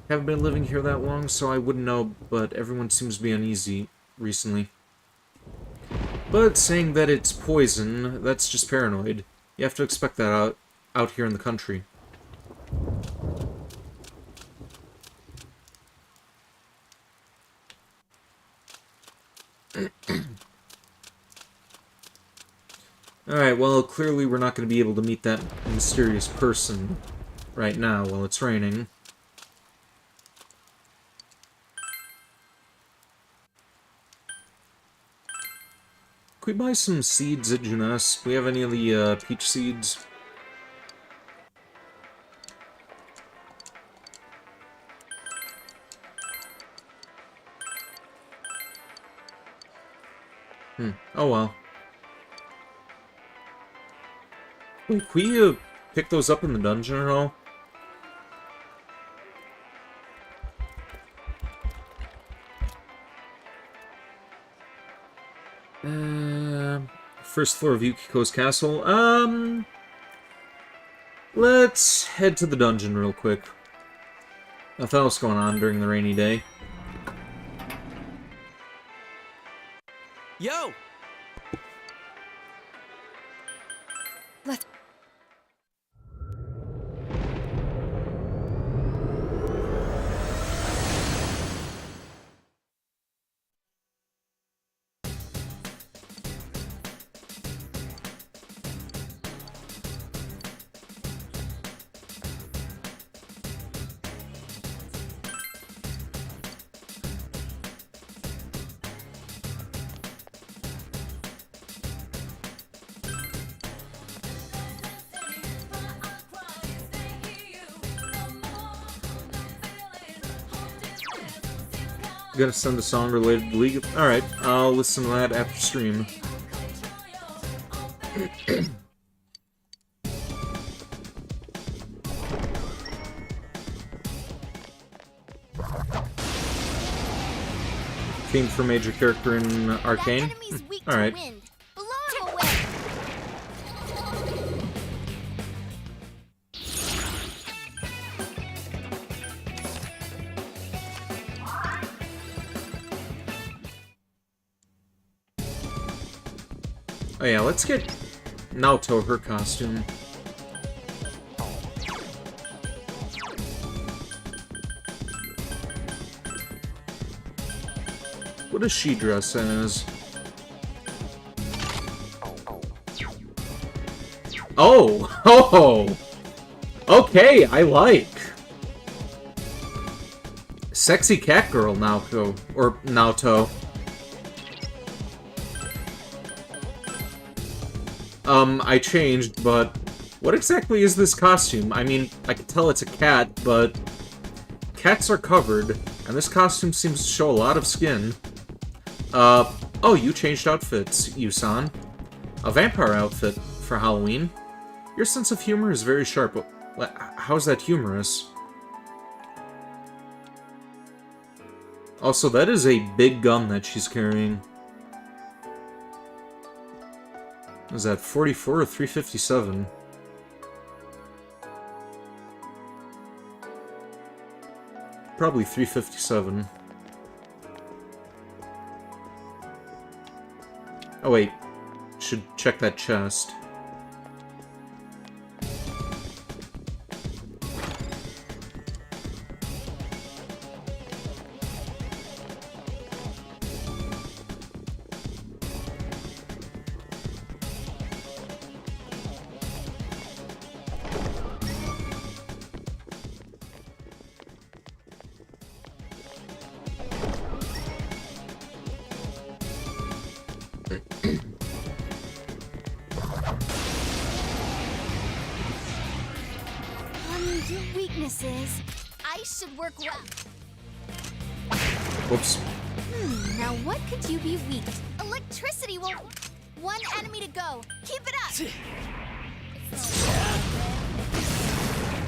Haven't been living here that long, so I wouldn't know, but everyone seems to be uneasy recently. But saying that it's poison, that's just paranoid. You have to expect that out here in the country. Alright, well, clearly we're not going to be able to meet that mysterious person right now while it's raining. Could we buy some seeds at Junas? Do we have any of the peach seeds? Oh well. Wait, can we pick those up in the dungeon at all? First floor of Yukiko's castle. Let's head to the dungeon real quick. Nothing else going on during the rainy day. Yo! Let's... Gonna send a song related to League. Alright, I'll listen to that after stream. Theme for major character in Arcane? Alright. Oh yeah, let's get Naoto her costume. What does she dress as? Oh! Oh! Okay, I like! Sexy cat girl Naoto. Or Naoto. I changed, but what exactly is this costume? I mean, I can tell it's a cat, but cats are covered, and this costume seems to show a lot of skin. Oh, you changed outfits, Yusan. A vampire outfit for Halloween? Your sense of humor is very sharp. How's that humorous? Also, that is a big gun that she's carrying. Is that 44 or 357? Probably 357. Oh wait, should check that chest. Your weaknesses. I should work well. Whoops. Now what could you be weak to? Electricity will... One enemy to go. Keep it up!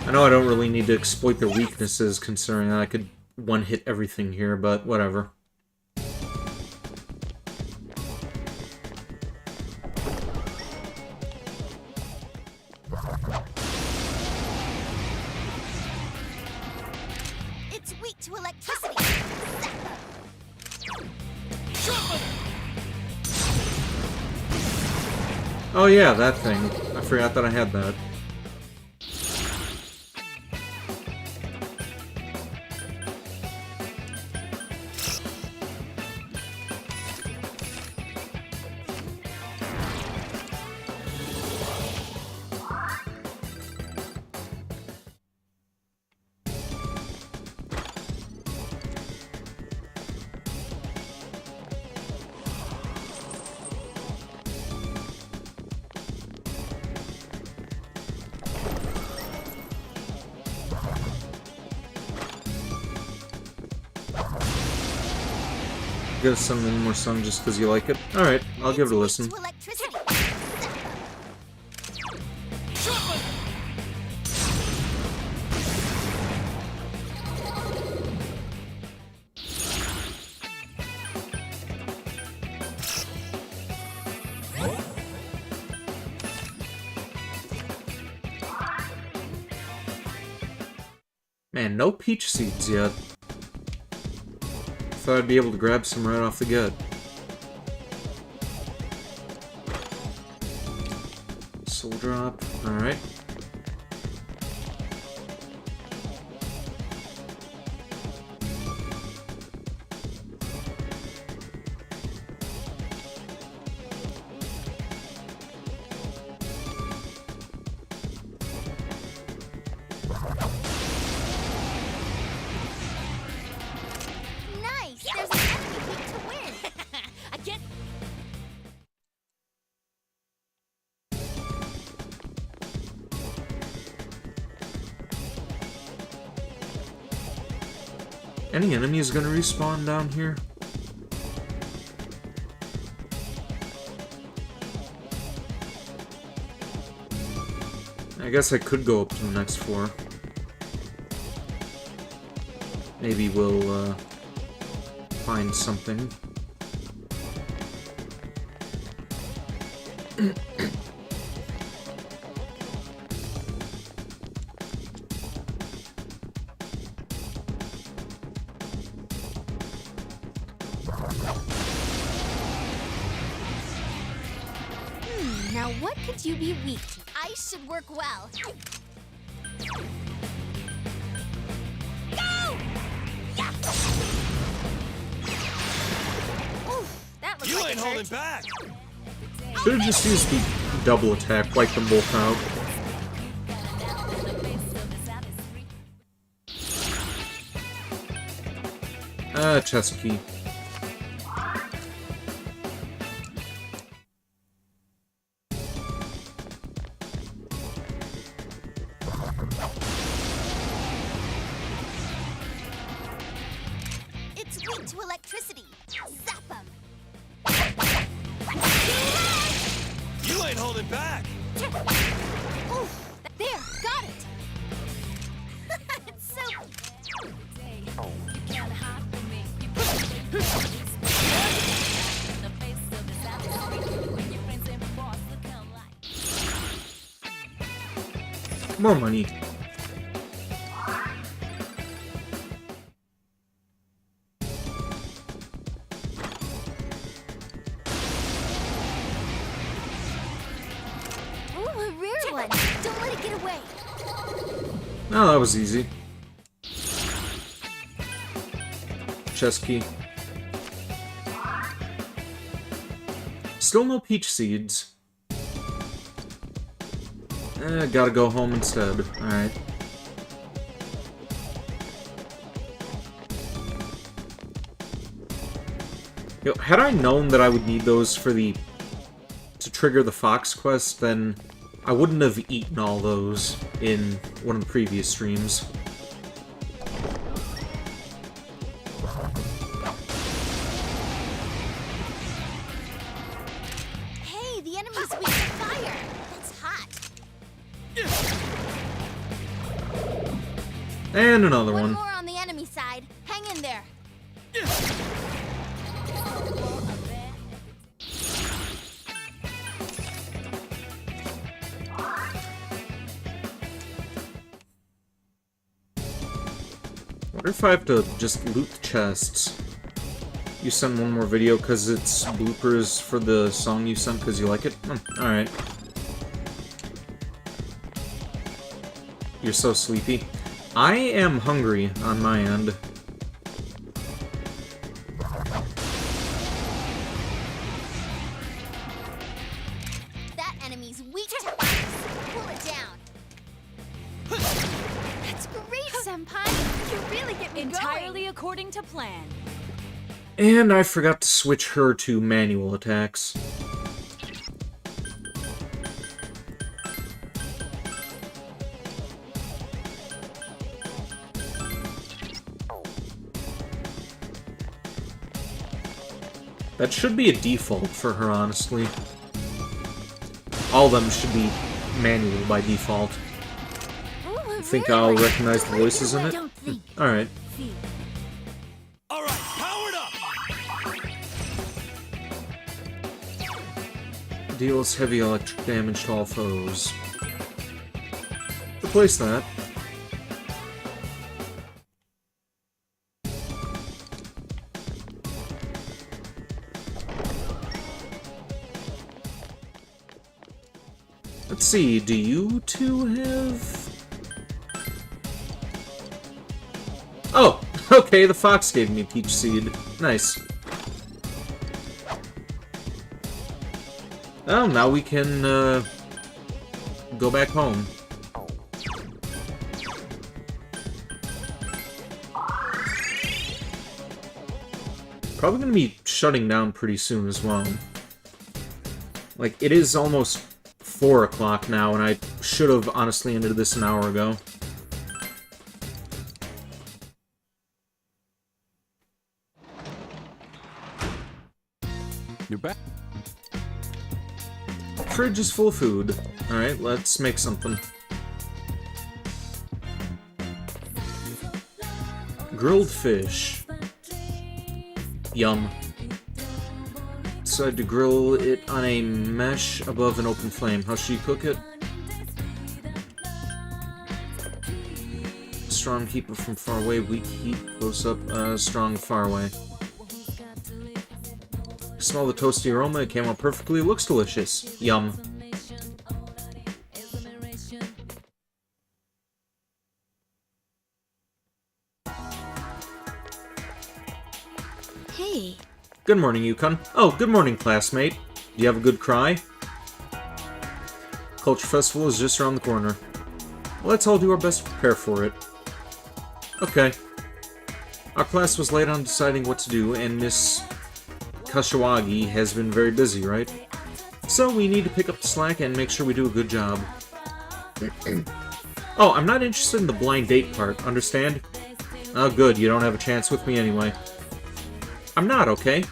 I know I don't really need to exploit their weaknesses, considering that I could one-hit everything here, but whatever. It's weak to electricity. Oh yeah, that thing. I forgot that I had that. Give some more song just because you like it. Alright, I'll give it a listen. Man, no peach seeds yet. Thought I'd be able to grab some right off the gut. Soul drop, alright. Any enemies gonna respawn down here? I guess I could go up to the next floor. Maybe we'll find something. Now what could you be weak to? I should work well. Go! Yeah! Oof, that looks You like ain't it holding hurt. back. Should've just used the double attack, wipe them both out. Chest key. It's weak to electricity. Zap 'em. holding back. Oof, there, got it. It's so... More money. Ooh, a rare one. Don't let it get away. Oh, that was easy. Chest key. Still no peach seeds. Gotta go home instead. Alright. Yo, had I known that I would need those for to trigger the Fox quest, then I wouldn't have eaten all those in one of the previous streams. Hey, the enemy's weak to fire. That's hot. And another One one. more on the enemy side. Hang in there. What if I have to just loot the chests? You send one more video because it's bloopers for the song you sent because you like it? Alright. You're so sleepy. I am hungry on my end. That enemy's weak to ice. Pull it down. That's great, Senpai. You really get me Entirely going. according to plan. And I forgot to switch her to manual attacks. That should be a default for her, honestly. All of them should be manual by default. Ooh, a Think rare I'll one. recognize the voices in it? Don't think. Alright. Feel. All right, powered up. Deals heavy electric damage to all foes. Replace that. Let's see, do you two have... Oh, okay, the fox gave me a peach seed. Nice. Well, now we can, go back home. Probably gonna be shutting down pretty soon as well. Like, it is almost 4 o'clock now, and I should have honestly ended this an hour ago. You're back. Fridge is full of food. Alright, let's make something. Grilled fish. Yum. Decide to grill it on a mesh above an open flame. How should you cook it? Strong heat but from far away, weak heat close up, strong far away. Smell the toasty aroma, it came out perfectly, looks delicious. Yum. Hey, Good morning, Yukon. Oh, good morning, classmate. Do you have a good cry? Culture Festival is just around the corner. Let's all do our best to prepare for it. Okay. Our class was late on deciding what to do, and Miss Kashiwagi has been very busy, right? So we need to pick up the slack and make sure we do a good job. Oh, I'm not interested in the blind date part, understand? Oh, good, you don't have a chance with me anyway. I'm not, okay?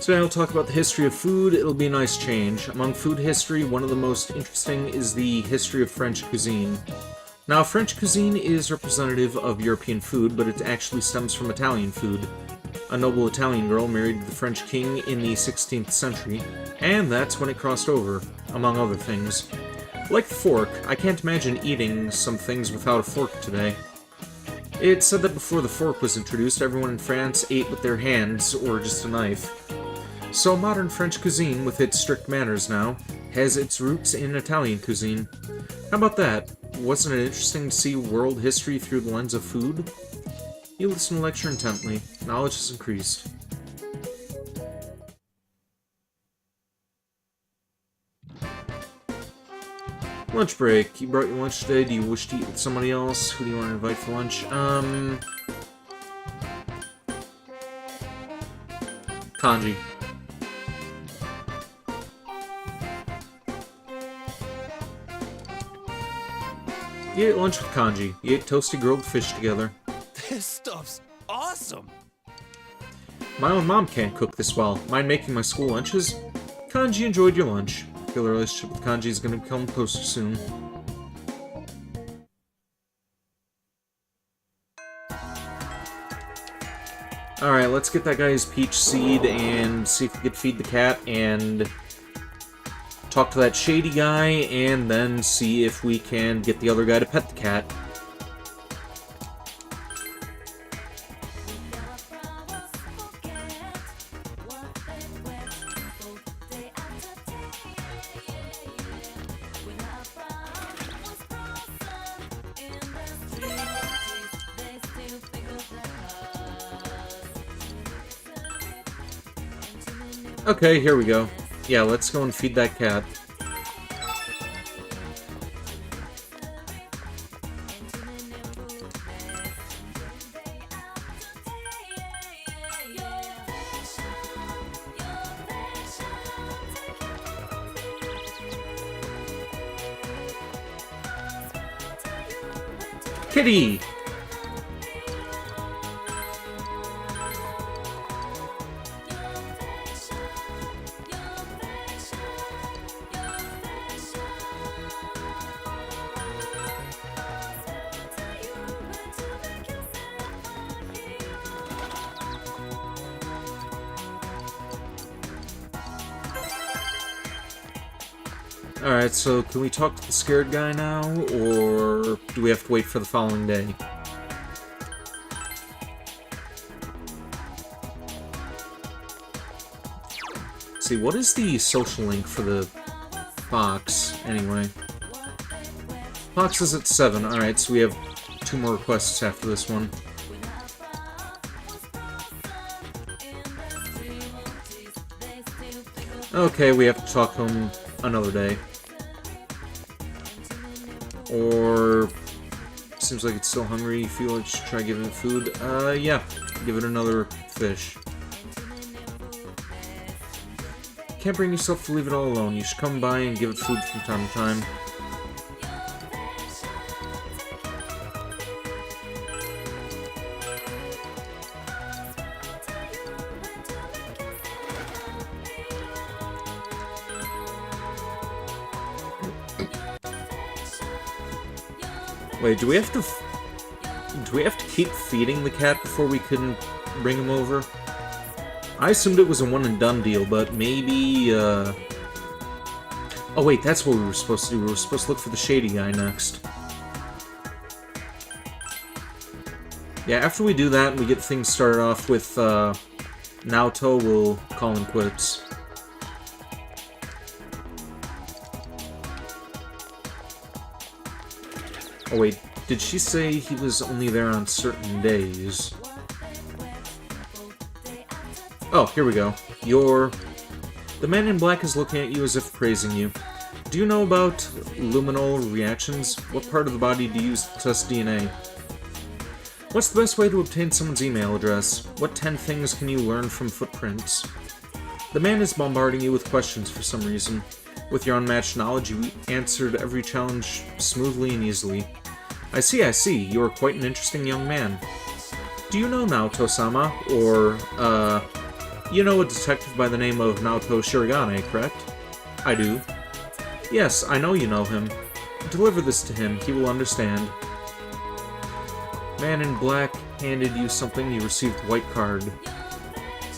Today I'll talk about the history of food. It'll be a nice change. Among food history, one of the most interesting is the history of French cuisine. Now, French cuisine is representative of European food, but it actually stems from Italian food. A noble Italian girl married the French king in the 16th century, and that's when it crossed over, among other things. Like the fork, I can't imagine eating some things without a fork today. It's said that before the fork was introduced, everyone in France ate with their hands, or just a knife. So modern French cuisine, with its strict manners now, has its roots in Italian cuisine. How about that? Wasn't it interesting to see world history through the lens of food? You listen to the lecture intently. Knowledge has increased. Lunch break. You brought your lunch today. Do you wish to eat with somebody else? Who do you want to invite for lunch? Kanji. You ate lunch with Kanji. You ate toasty grilled fish together. This stuff's awesome! My own mom can't cook this well. Mind making my school lunches? Kanji enjoyed your lunch. I feel the relationship with Kanji is going to become closer soon. Alright, let's get that guy his peach seed and see if we could feed the cat and talk to that shady guy and then see if we can get the other guy to pet the cat. Okay, here we go. Yeah, let's go and feed that cat. Kitty! Alright, so can we talk to the scared guy now, or do we have to wait for the following day? Let's see, what is the social link for the box, anyway? Box is at 7, alright, so we have 2 more requests after this one. Okay, we have to talk to him another day. Or... seems like it's still hungry. You feel like you should try giving it food? Yeah. Give it another fish. Can't bring yourself to leave it all alone. You should come by and give it food from time to time. Wait, do we have to keep feeding the cat before we can bring him over? I assumed it was a one and done deal, but maybe, Oh wait, that's what we were supposed to do. We were supposed to look for the shady guy next. Yeah, after we do that and we get things started off with, Naoto, we'll call him quits. Oh wait, did she say he was only there on certain days? Oh, here we go. The man in black is looking at you as if praising you. Do you know about luminol reactions? What part of the body do you use to test DNA? What's the best way to obtain someone's email address? What 10 things can you learn from footprints? The man is bombarding you with questions for some reason. With your unmatched knowledge, you answered every challenge smoothly and easily. I see, you are quite an interesting young man. Do you know Naoto-sama, or, You know a detective by the name of Naoto Shirogane, correct? I do. Yes, I know you know him. Deliver this to him, he will understand. Man in black handed you something, you received white card.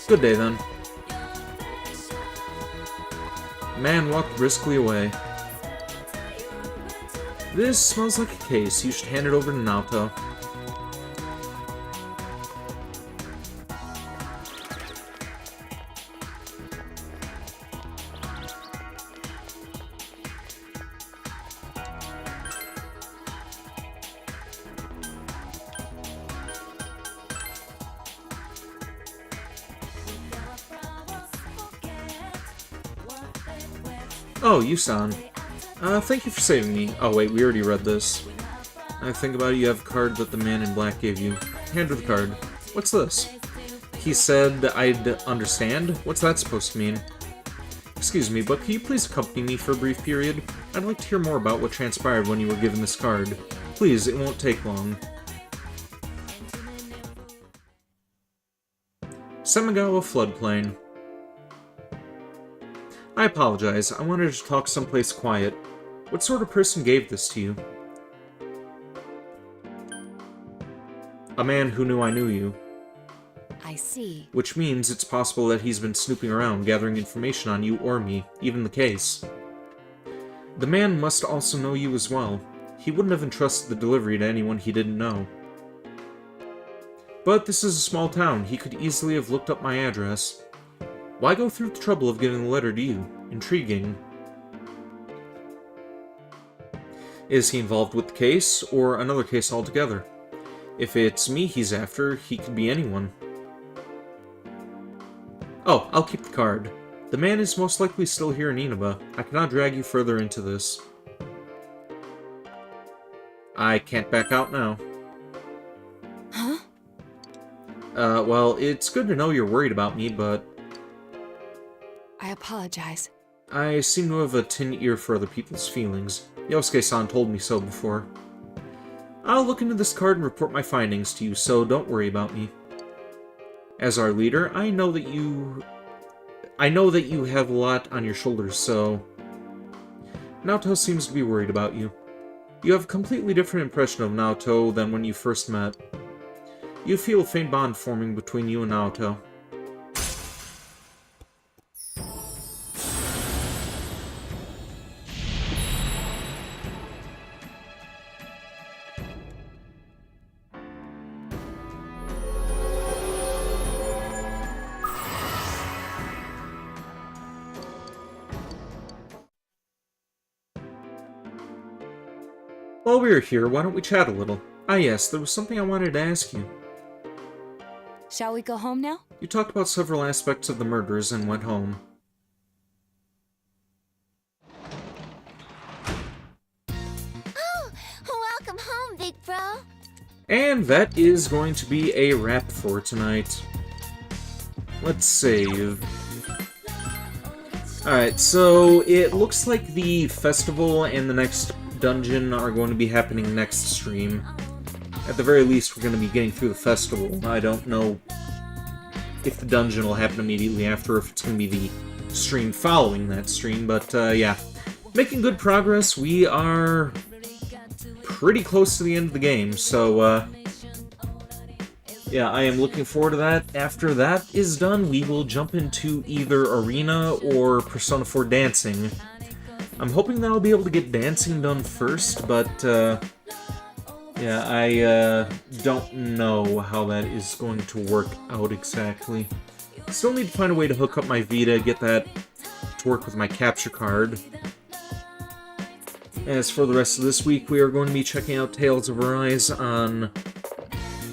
Good day, then. Man walked briskly away. This smells like a case. You should hand it over to Naoto. Oh, Yusan. Thank you for saving me. Oh wait, we already read this. I think about it, you have a card that the man in black gave you. Hand her the card. What's this? He said I'd understand? What's that supposed to mean? Excuse me, but can you please accompany me for a brief period? I'd like to hear more about what transpired when you were given this card. Please, it won't take long. Semigawa floodplain. I apologize, I wanted to talk someplace quiet. What sort of person gave this to you? A man who knew I knew you. I see. Which means it's possible that he's been snooping around, gathering information on you or me, even the case. The man must also know you as well. He wouldn't have entrusted the delivery to anyone he didn't know. But this is a small town, he could easily have looked up my address. Why go through the trouble of giving the letter to you? Intriguing. Is he involved with the case, or another case altogether? If it's me he's after, he could be anyone. Oh, I'll keep the card. The man is most likely still here in Inaba. I cannot drag you further into this. I can't back out now. Huh? Well, it's good to know you're worried about me, but I apologize. I seem to have a tin ear for other people's feelings. Yosuke-san told me so before. I'll look into this card and report my findings to you, so don't worry about me. As our leader, I know that you have a lot on your shoulders, so Naoto seems to be worried about you. You have a completely different impression of Naoto than when you first met. You feel a faint bond forming between you and Naoto. While we are here, why don't we chat a little? Ah yes, there was something I wanted to ask you. Shall we go home now? You talked about several aspects of the murders and went home. Oh, welcome home, big bro. And that is going to be a wrap for tonight. Let's save. Alright, so it looks like the festival and the next dungeon are going to be happening next stream. At the very least, we're going to be getting through the festival. I don't know if the dungeon will happen immediately after, or if it's going to be the stream following that stream, but yeah. Making good progress. We are pretty close to the end of the game, so yeah, I am looking forward to that. After that is done, we will jump into either Arena or Persona 4 Dancing. I'm hoping that I'll be able to get dancing done first, but yeah, I don't know how that is going to work out exactly. Still need to find a way to hook up my Vita, get that to work with my capture card. As for the rest of this week, we are going to be checking out Tales of Arise on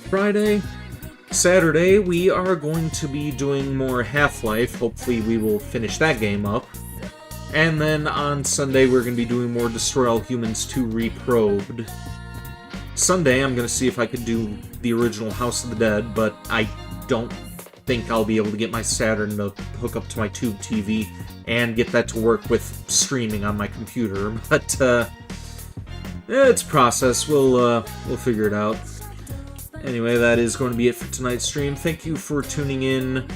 Friday. Saturday, we are going to be doing more Half-Life. Hopefully we will finish that game up. And then on Sunday, we're going to be doing more Destroy All Humans 2 Reprobed. Sunday, I'm going to see if I could do the original House of the Dead, but I don't think I'll be able to get my Saturn to hook up to my tube TV and get that to work with streaming on my computer. But it's a process. We'll figure it out. Anyway, that is going to be it for tonight's stream. Thank you for tuning in.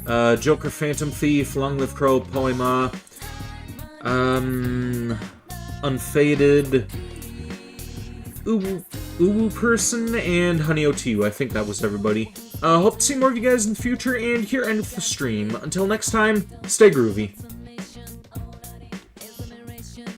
Joker, Phantom Thief, Long Live Crow, Poema, Unfaded, Uwu Person, and Honey OTU. I think that was everybody. Hope to see more of you guys in the future, and here ends the stream. Until next time, stay groovy.